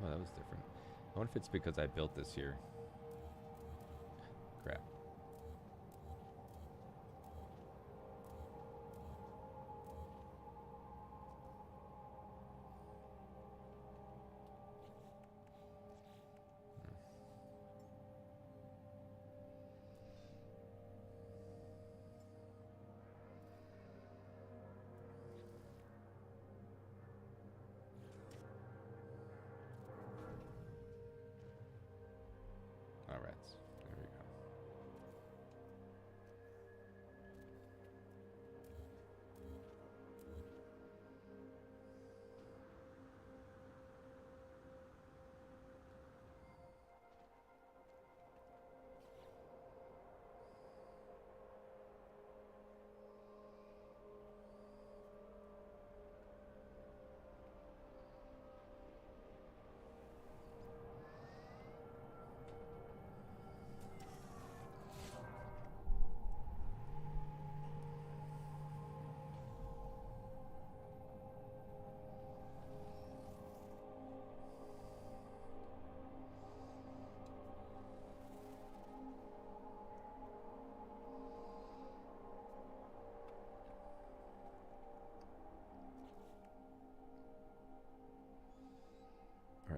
Oh, that was different. I wonder if it's because I built this here. Crap.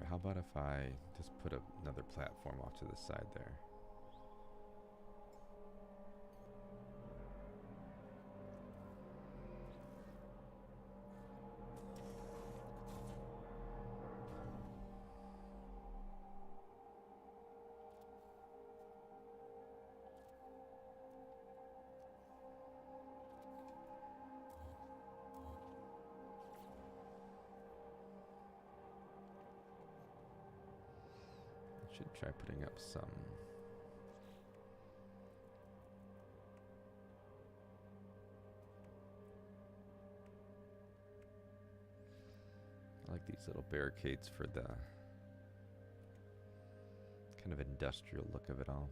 how about if I just put another platform off to the side there? Should try putting up some. I like these little barricades for the kind of industrial look of it all.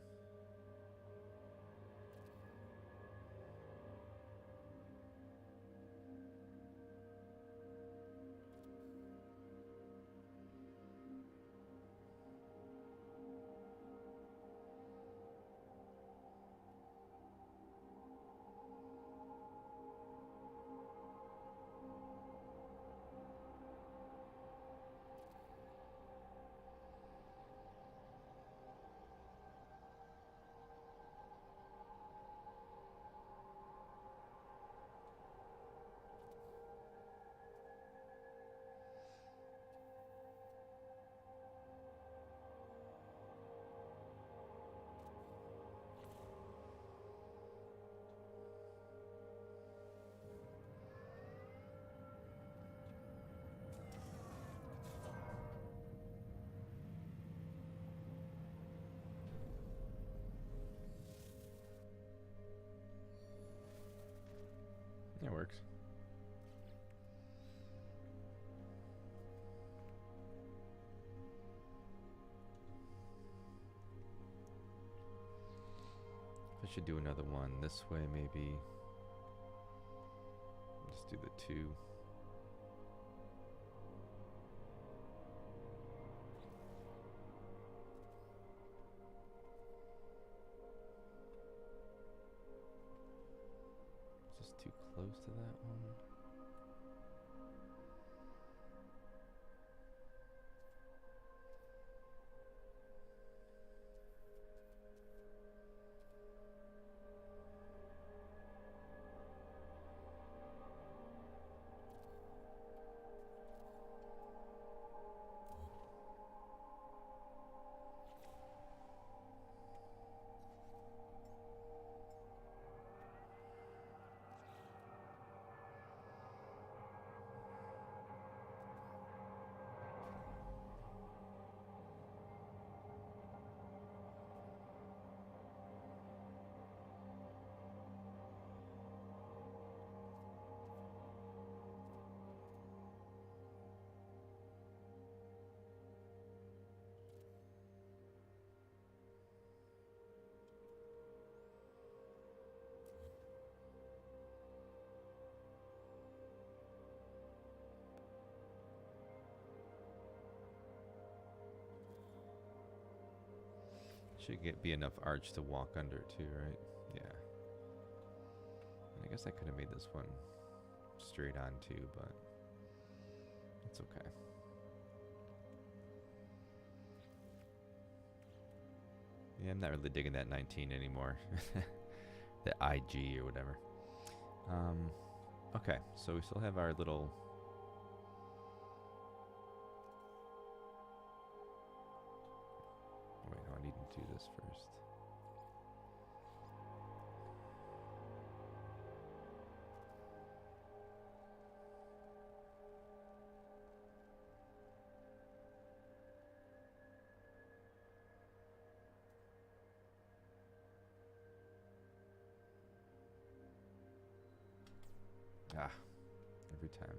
It works. I should do another one this way, maybe. Just do the two. Just too close to that one. Should be enough arch to walk under too, right? Yeah. I guess I could have made this one straight on too, but it's okay. Yeah, I'm not really digging that 19 anymore. The IG or whatever. Okay, so we still have our little... Wait, no, I need to do this first. Ah, every time.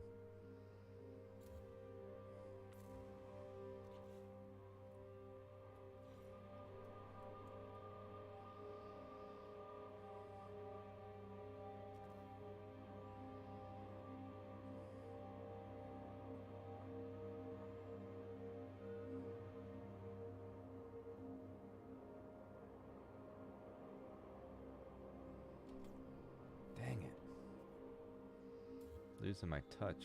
Dang it. Losing my touch.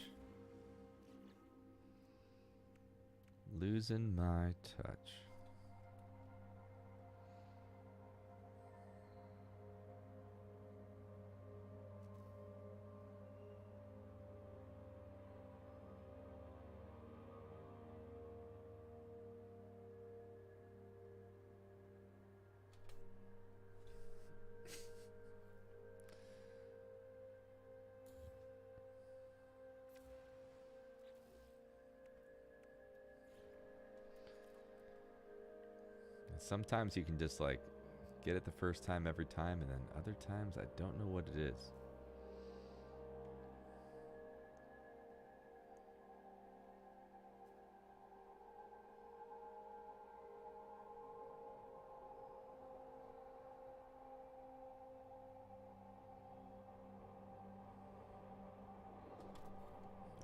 Losing my touch. Sometimes you can just like get it the first time every time, and then other times I don't know what it is.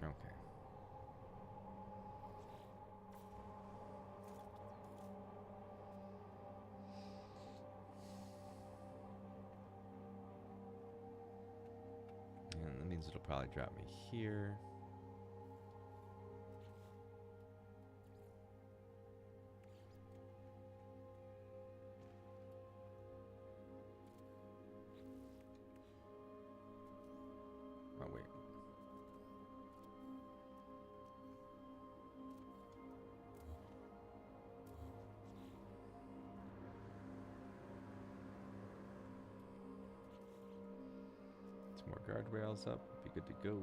Okay. And that means it'll probably drop me here. Oh, wait. Some more guardrails up. Be good to go.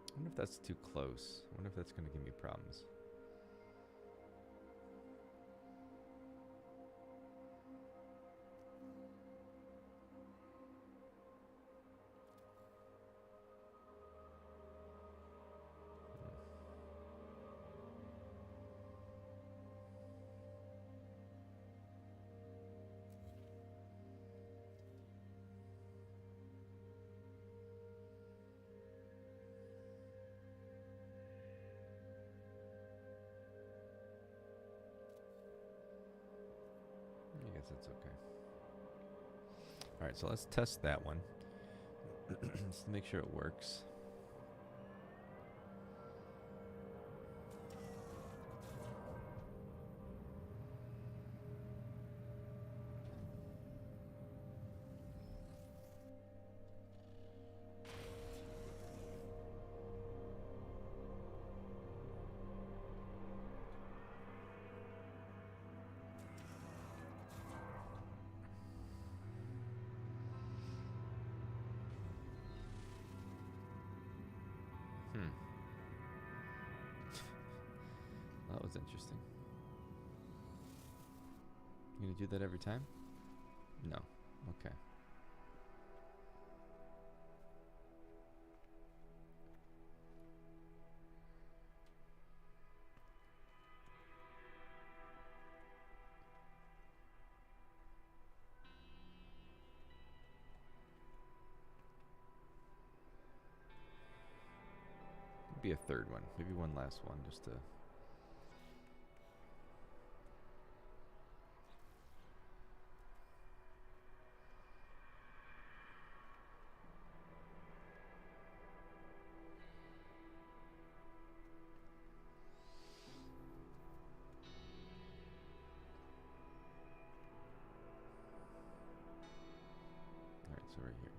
I wonder if that's too close. I wonder if that's going to give me problems. I guess that's okay. All right, so let's test that one. Just to make sure it works. That was interesting. You gonna do that every time? No. Okay. Be a third one. Maybe one last one just to... Alright, so right here.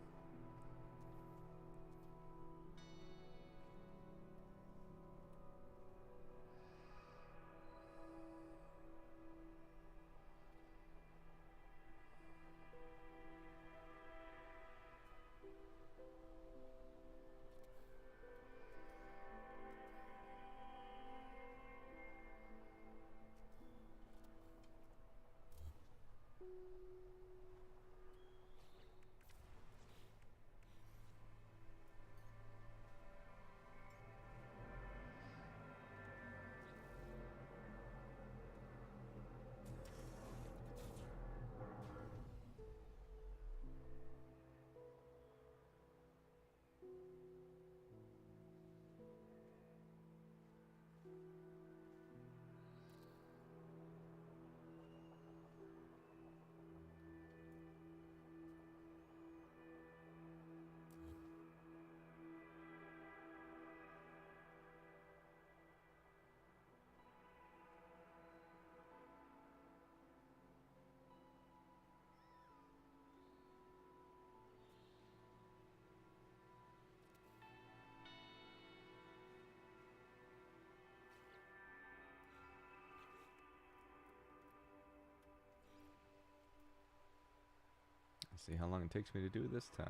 Let's see how long it takes me to do it this time.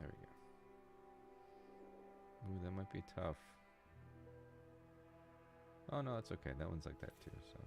There we go. Ooh, that might be tough. Oh no, it's okay. That one's like that too, so.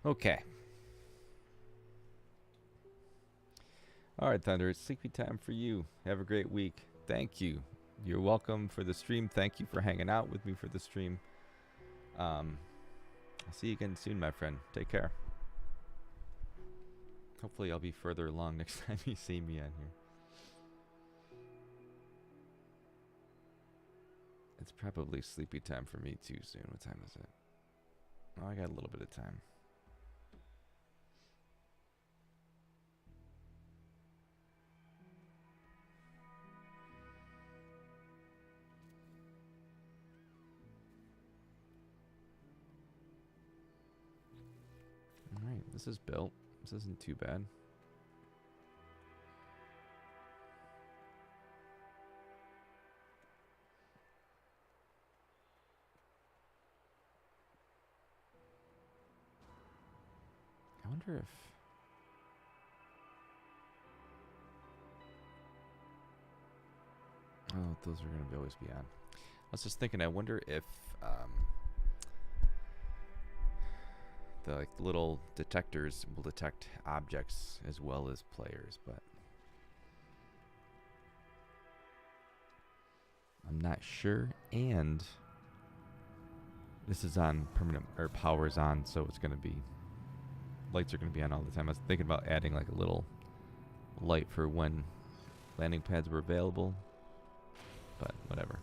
Okay. All right, Thunder, it's sleepy time for you. Have a great week. Thank you. You're welcome for the stream. Thank you for hanging out with me for the stream. I'll see you again soon, my friend. Take care. Hopefully I'll be further along next time you see me on here. It's probably sleepy time for me too soon. What time is it? Oh, I got a little bit of time. Alright, this is built. This isn't too bad. I wonder if... Oh, those are going to always be on. I was just thinking, I wonder if the like little detectors will detect objects as well as players, but I'm not sure. And this is on permanent, or power's on, so it's going to be, lights are going to be on all the time. I was thinking about adding like a little light for when landing pads were available, but whatever.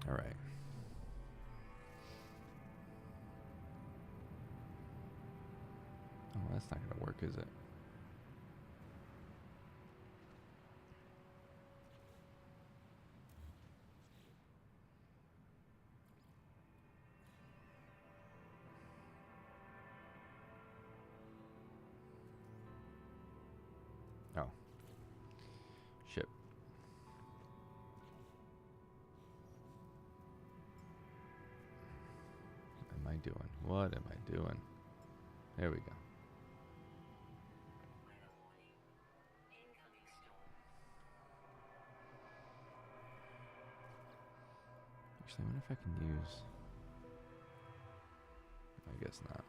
All right. Oh, that's not going to work, is it? Oh. Shit. What am I doing? What am I doing? There we go. Actually, I wonder if I can use... I guess not.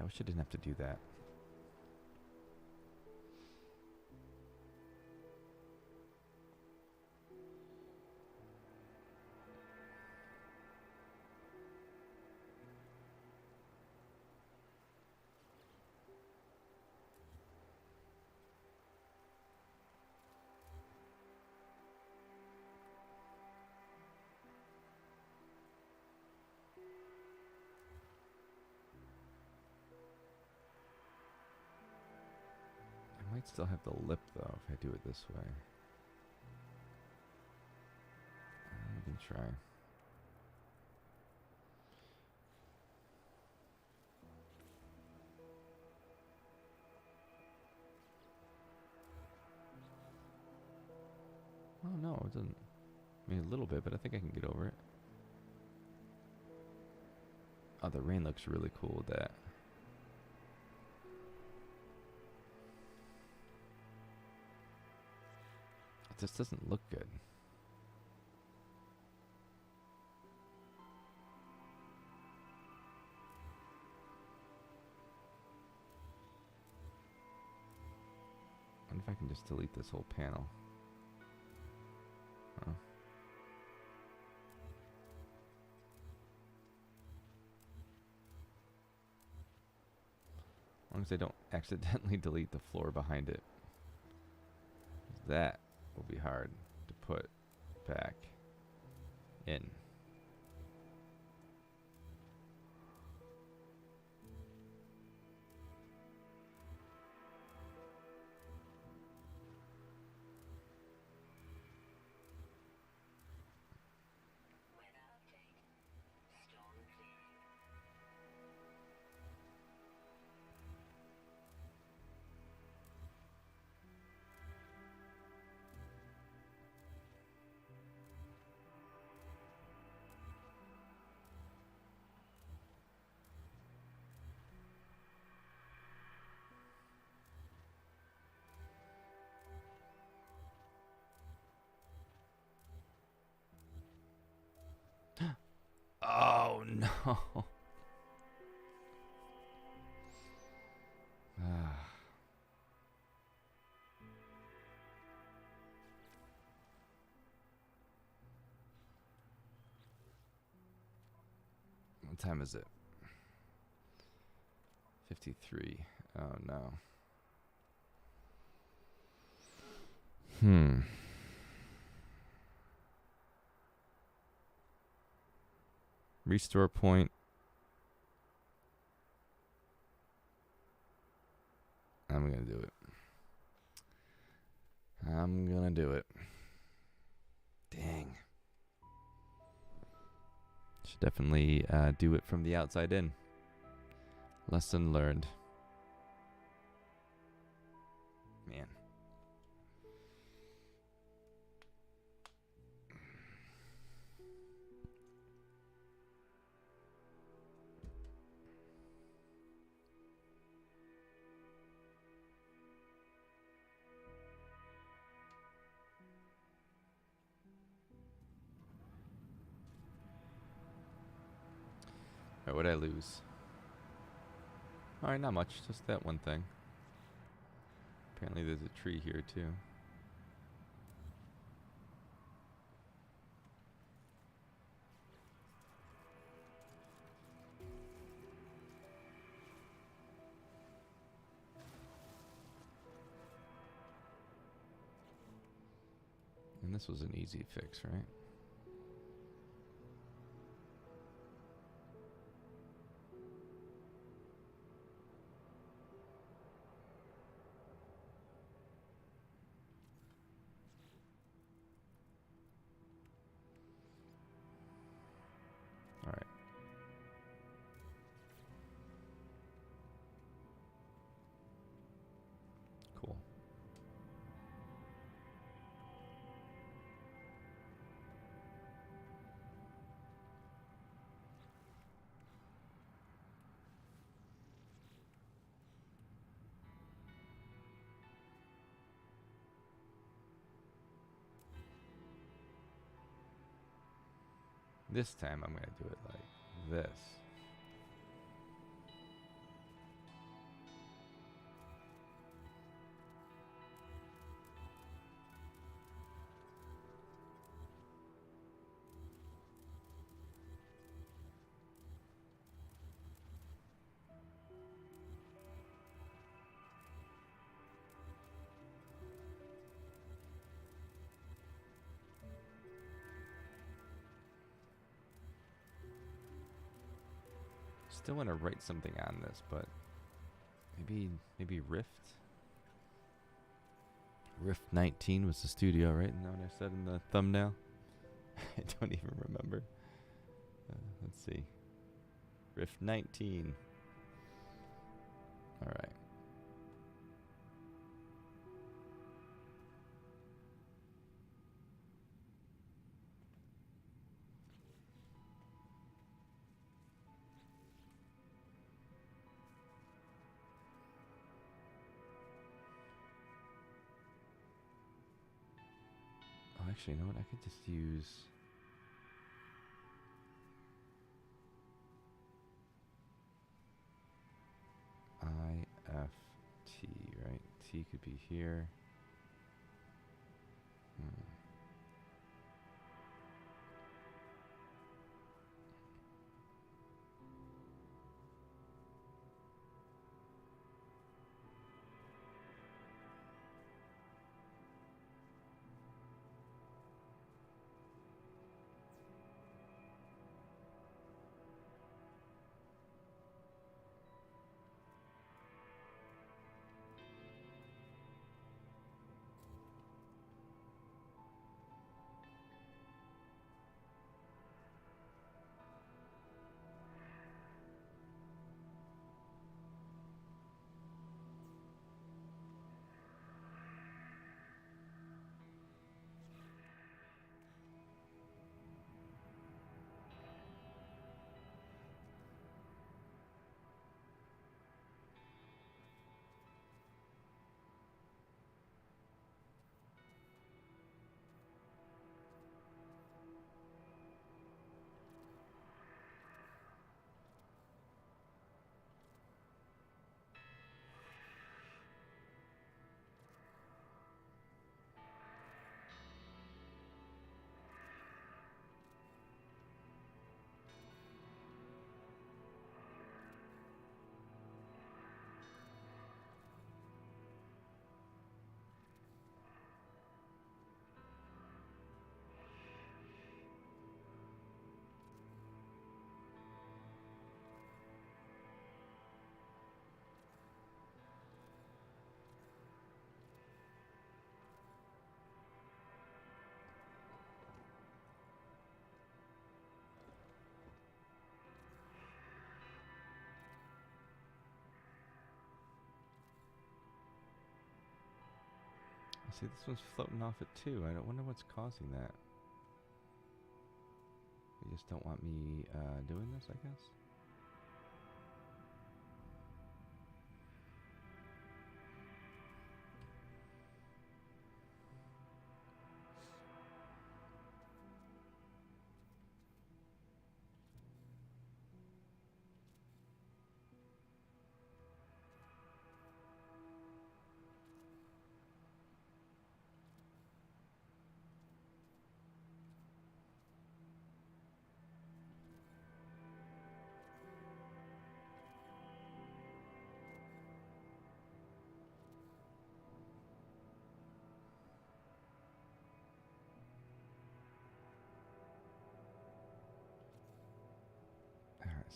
wish I didn't have to do that. I might still have the lip though if I do it this way. We can try. Oh no, it doesn't. I mean, a little bit, but I think I can get over it. Oh, the rain looks really cool with that. It just doesn't look good. I wonder if I can just delete this whole panel. Huh. As long as I don't accidentally delete the floor behind it. That will be hard to put back in. Oh no. What time is it? 53. Oh no. Restore point. I'm gonna do it. I'm gonna do it. Dang. Should definitely do it from the outside in. Lesson learned. Man. Or what'd I lose? Alright, not much. Just that one thing. Apparently there's a tree here too. And this was an easy fix, right? All right. Cool. This time I'm going to do it like this. still want to write something on this, but maybe Rift. Rift 19 was the studio, right? Isn't that what I said in the thumbnail? I don't even remember. Let's see. Rift 19. All right. Oh, actually, you know what? I could just use... IFT, right? T could be here. See, this one's floating off it too. I don't wonder what's causing that. You just don't want me doing this, I guess.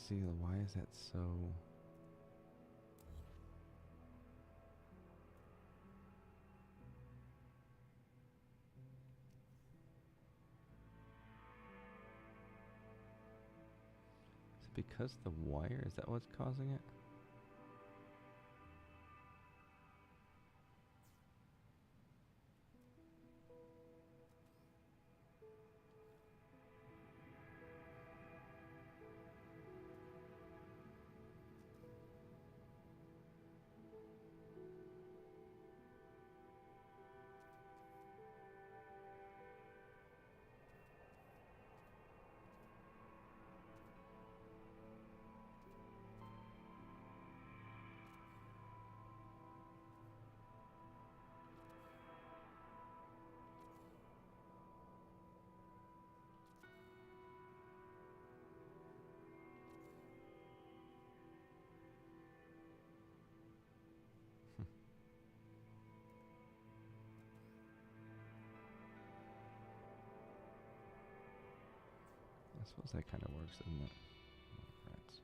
See, why is that so... Is it because the wire? Is that what's causing it? I suppose that kind of works, doesn't it? Oh, rats.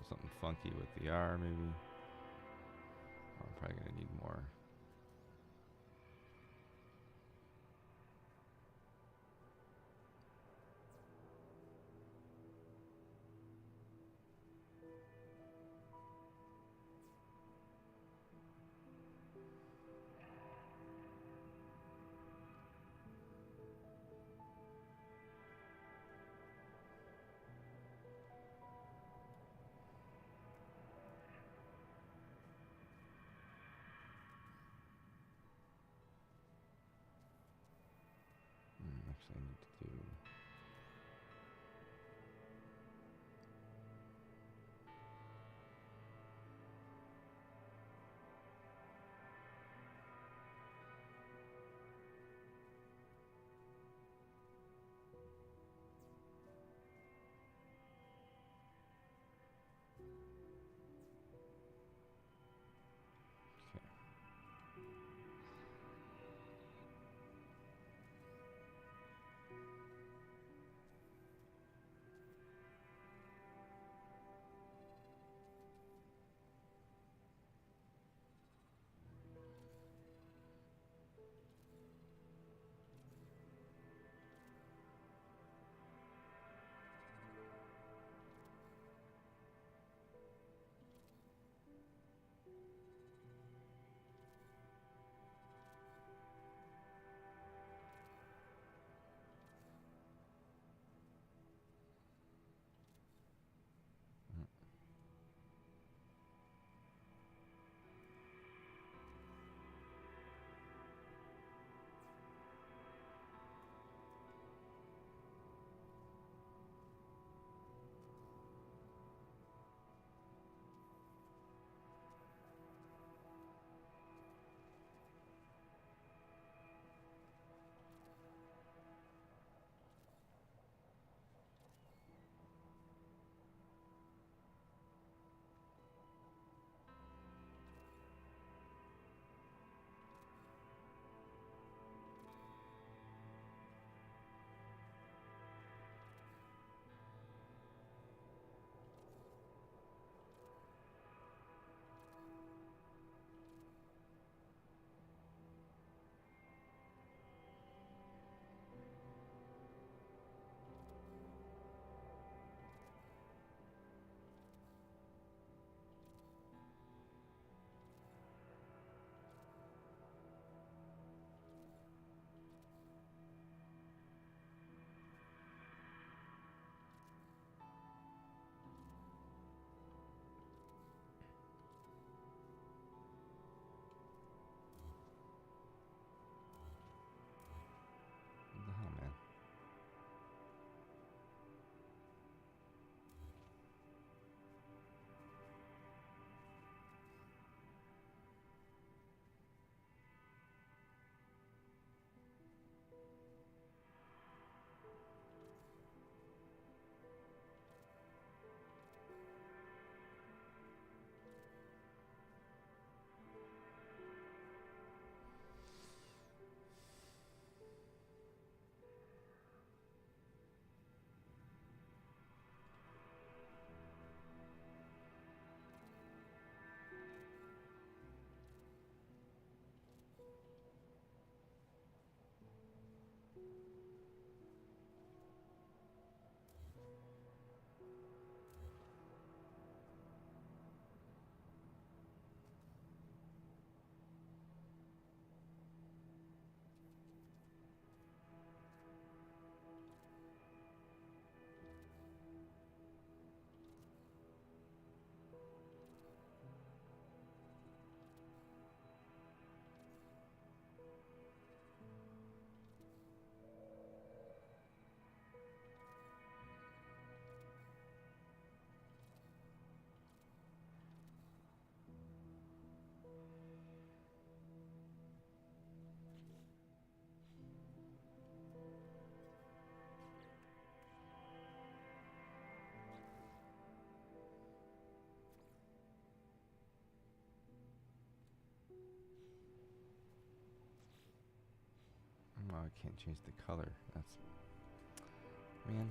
Something funky with the R, maybe. Oh, I'm probably gonna need more. Actually, I need to do. What the hell, man? Oh, I can't change the color. That's... Man.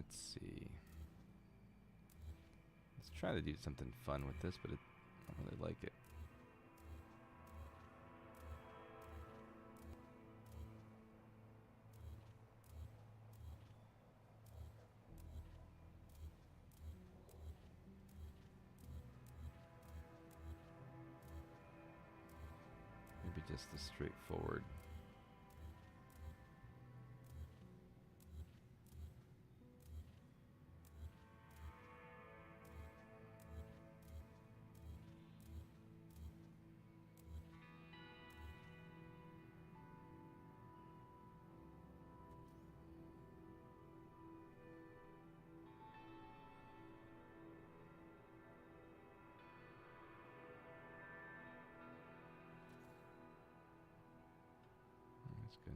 Let's see. Let's try to do something fun with this, but I don't really like it. Maybe just the straightforward. That's good.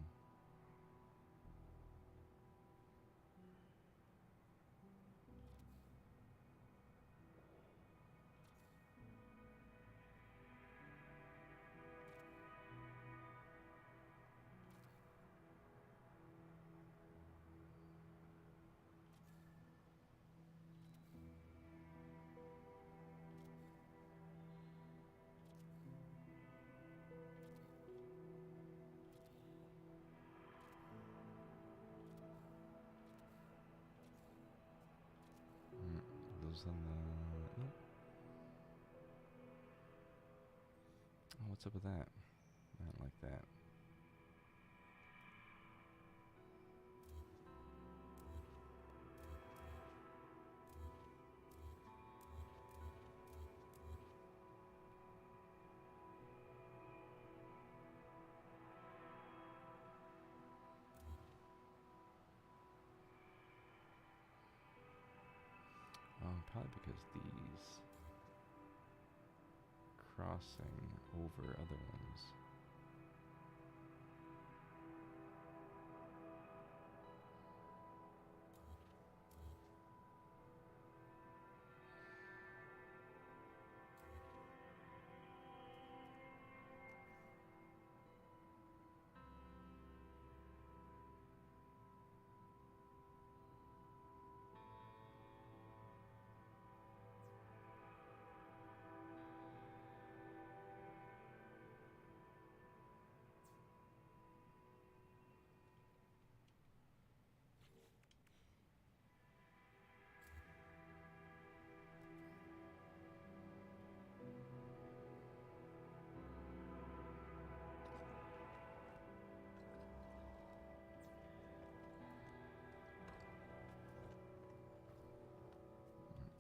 Those on the... Nope. Oh, what's up with that? I don't like that. Oh, probably because these crossing over other ones.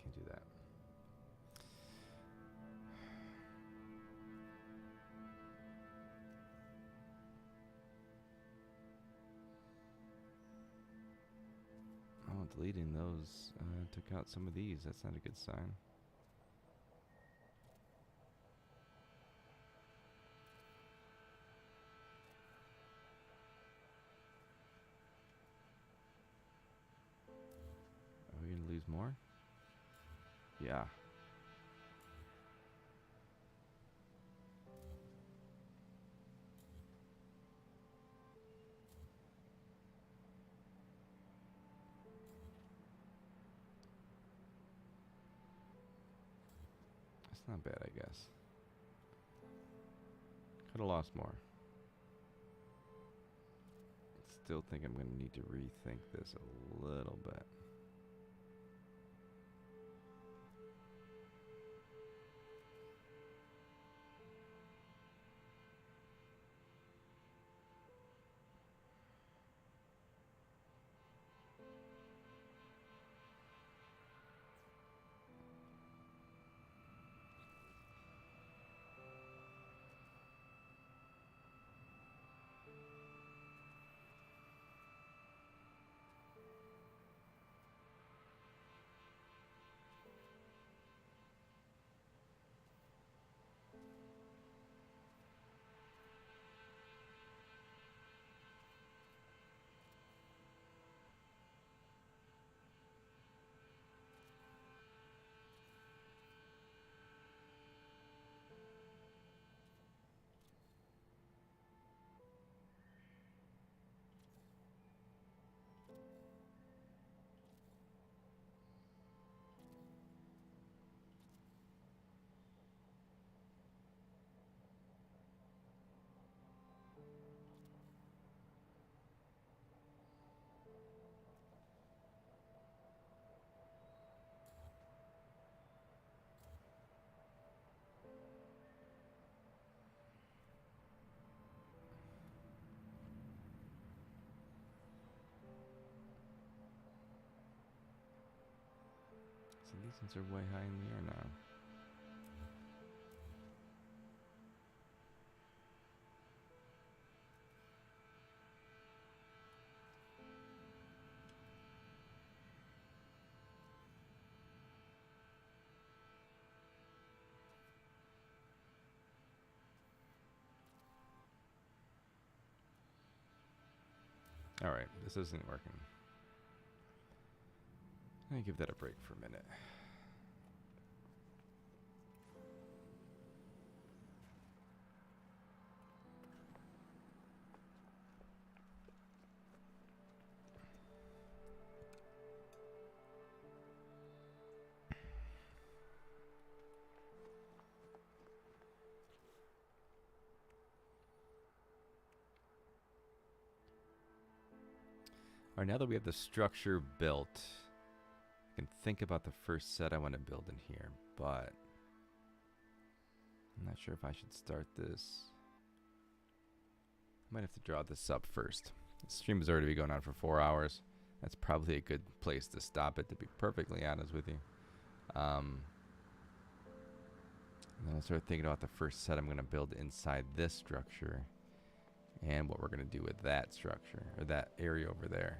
Can't do that. Oh, deleting those took out some of these. That's not a good sign. Are we gonna lose more? Yeah. That's not bad, I guess. Could have lost more. Still think I'm going to need to rethink this a little bit. Since they're way high in the air now. All right, this isn't working. Let me give that a break for a minute. All right, now that we have the structure built, I can think about the first set I want to build in here, but I'm not sure if I should start this. I might have to draw this up first. The stream has already been going on for 4 hours. That's probably a good place to stop it, to be perfectly honest with you. And then I'll start thinking about the first set I'm going to build inside this structure and what we're going to do with that structure, or that area over there.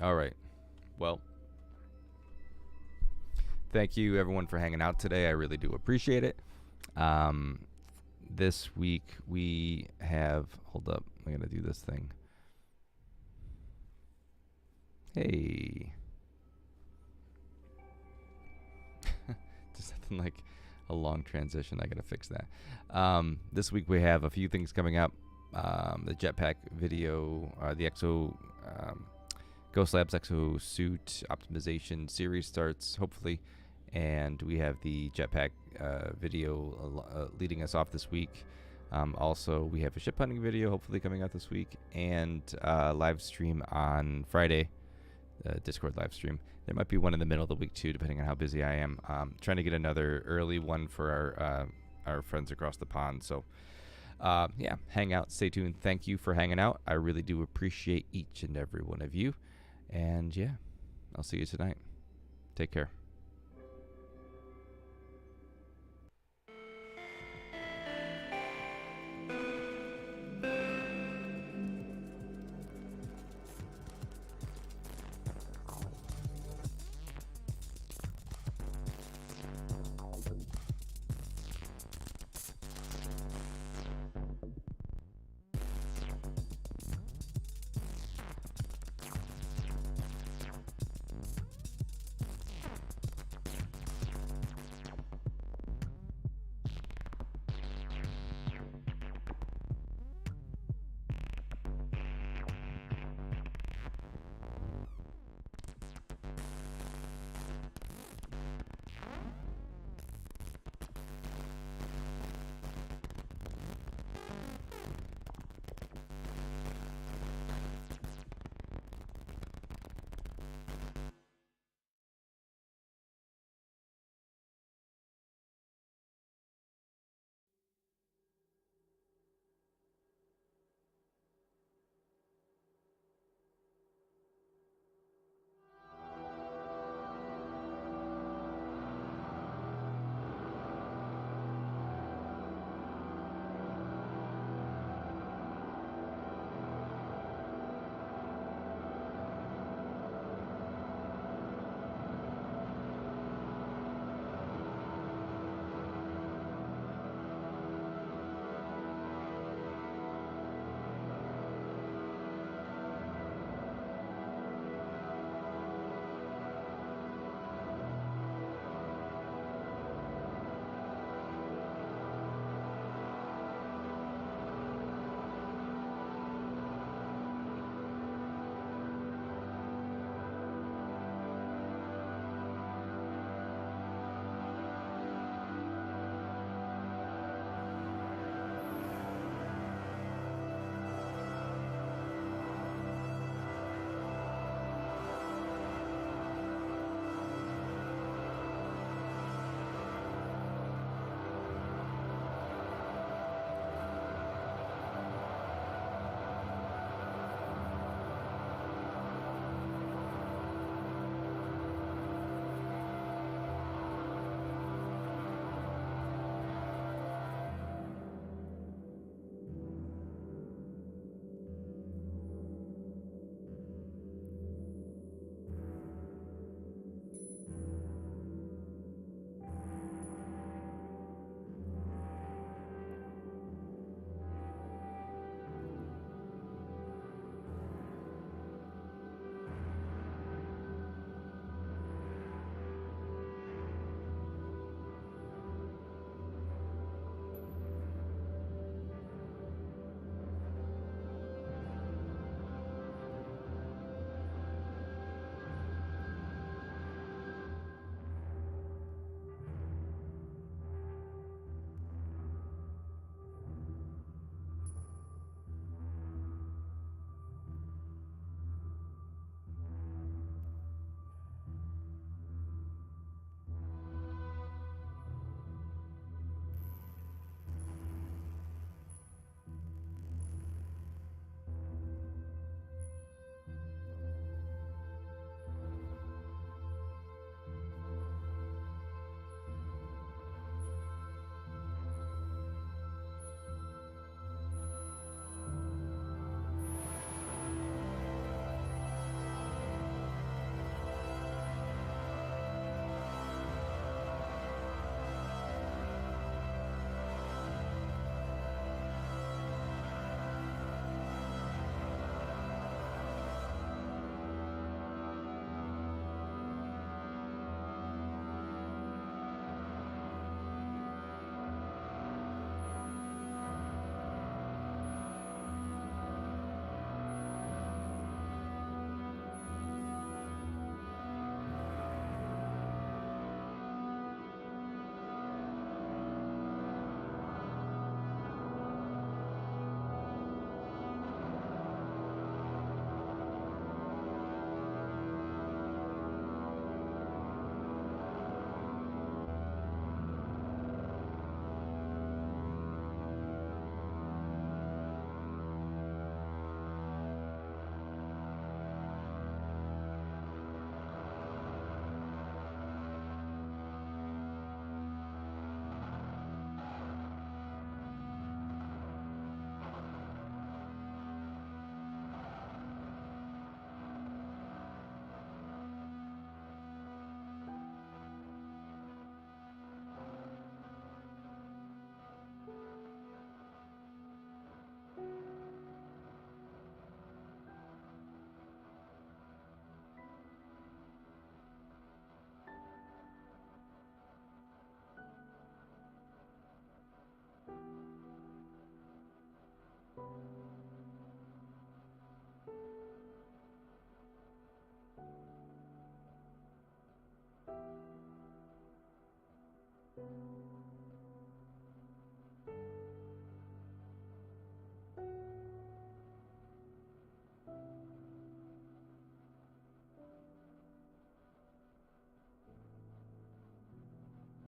All right. Well, thank you everyone for hanging out today. I really do appreciate it. This week we have, hold up, I'm going to do this thing. Hey. Just something like a long transition. I got to fix that. This week we have a few things coming up. The jetpack video, the Ghost Labs Exo Suit optimization series starts, hopefully, and we have the jetpack video leading us off this week. Also, we have a ship hunting video hopefully coming out this week, and live stream on Friday, Discord live stream. There might be one in the middle of the week too, depending on how busy I am. Trying to get another early one for our friends across the pond. So, yeah, hang out, stay tuned. Thank you for hanging out. I really do appreciate each and every one of you. And yeah, I'll see you tonight. Take care.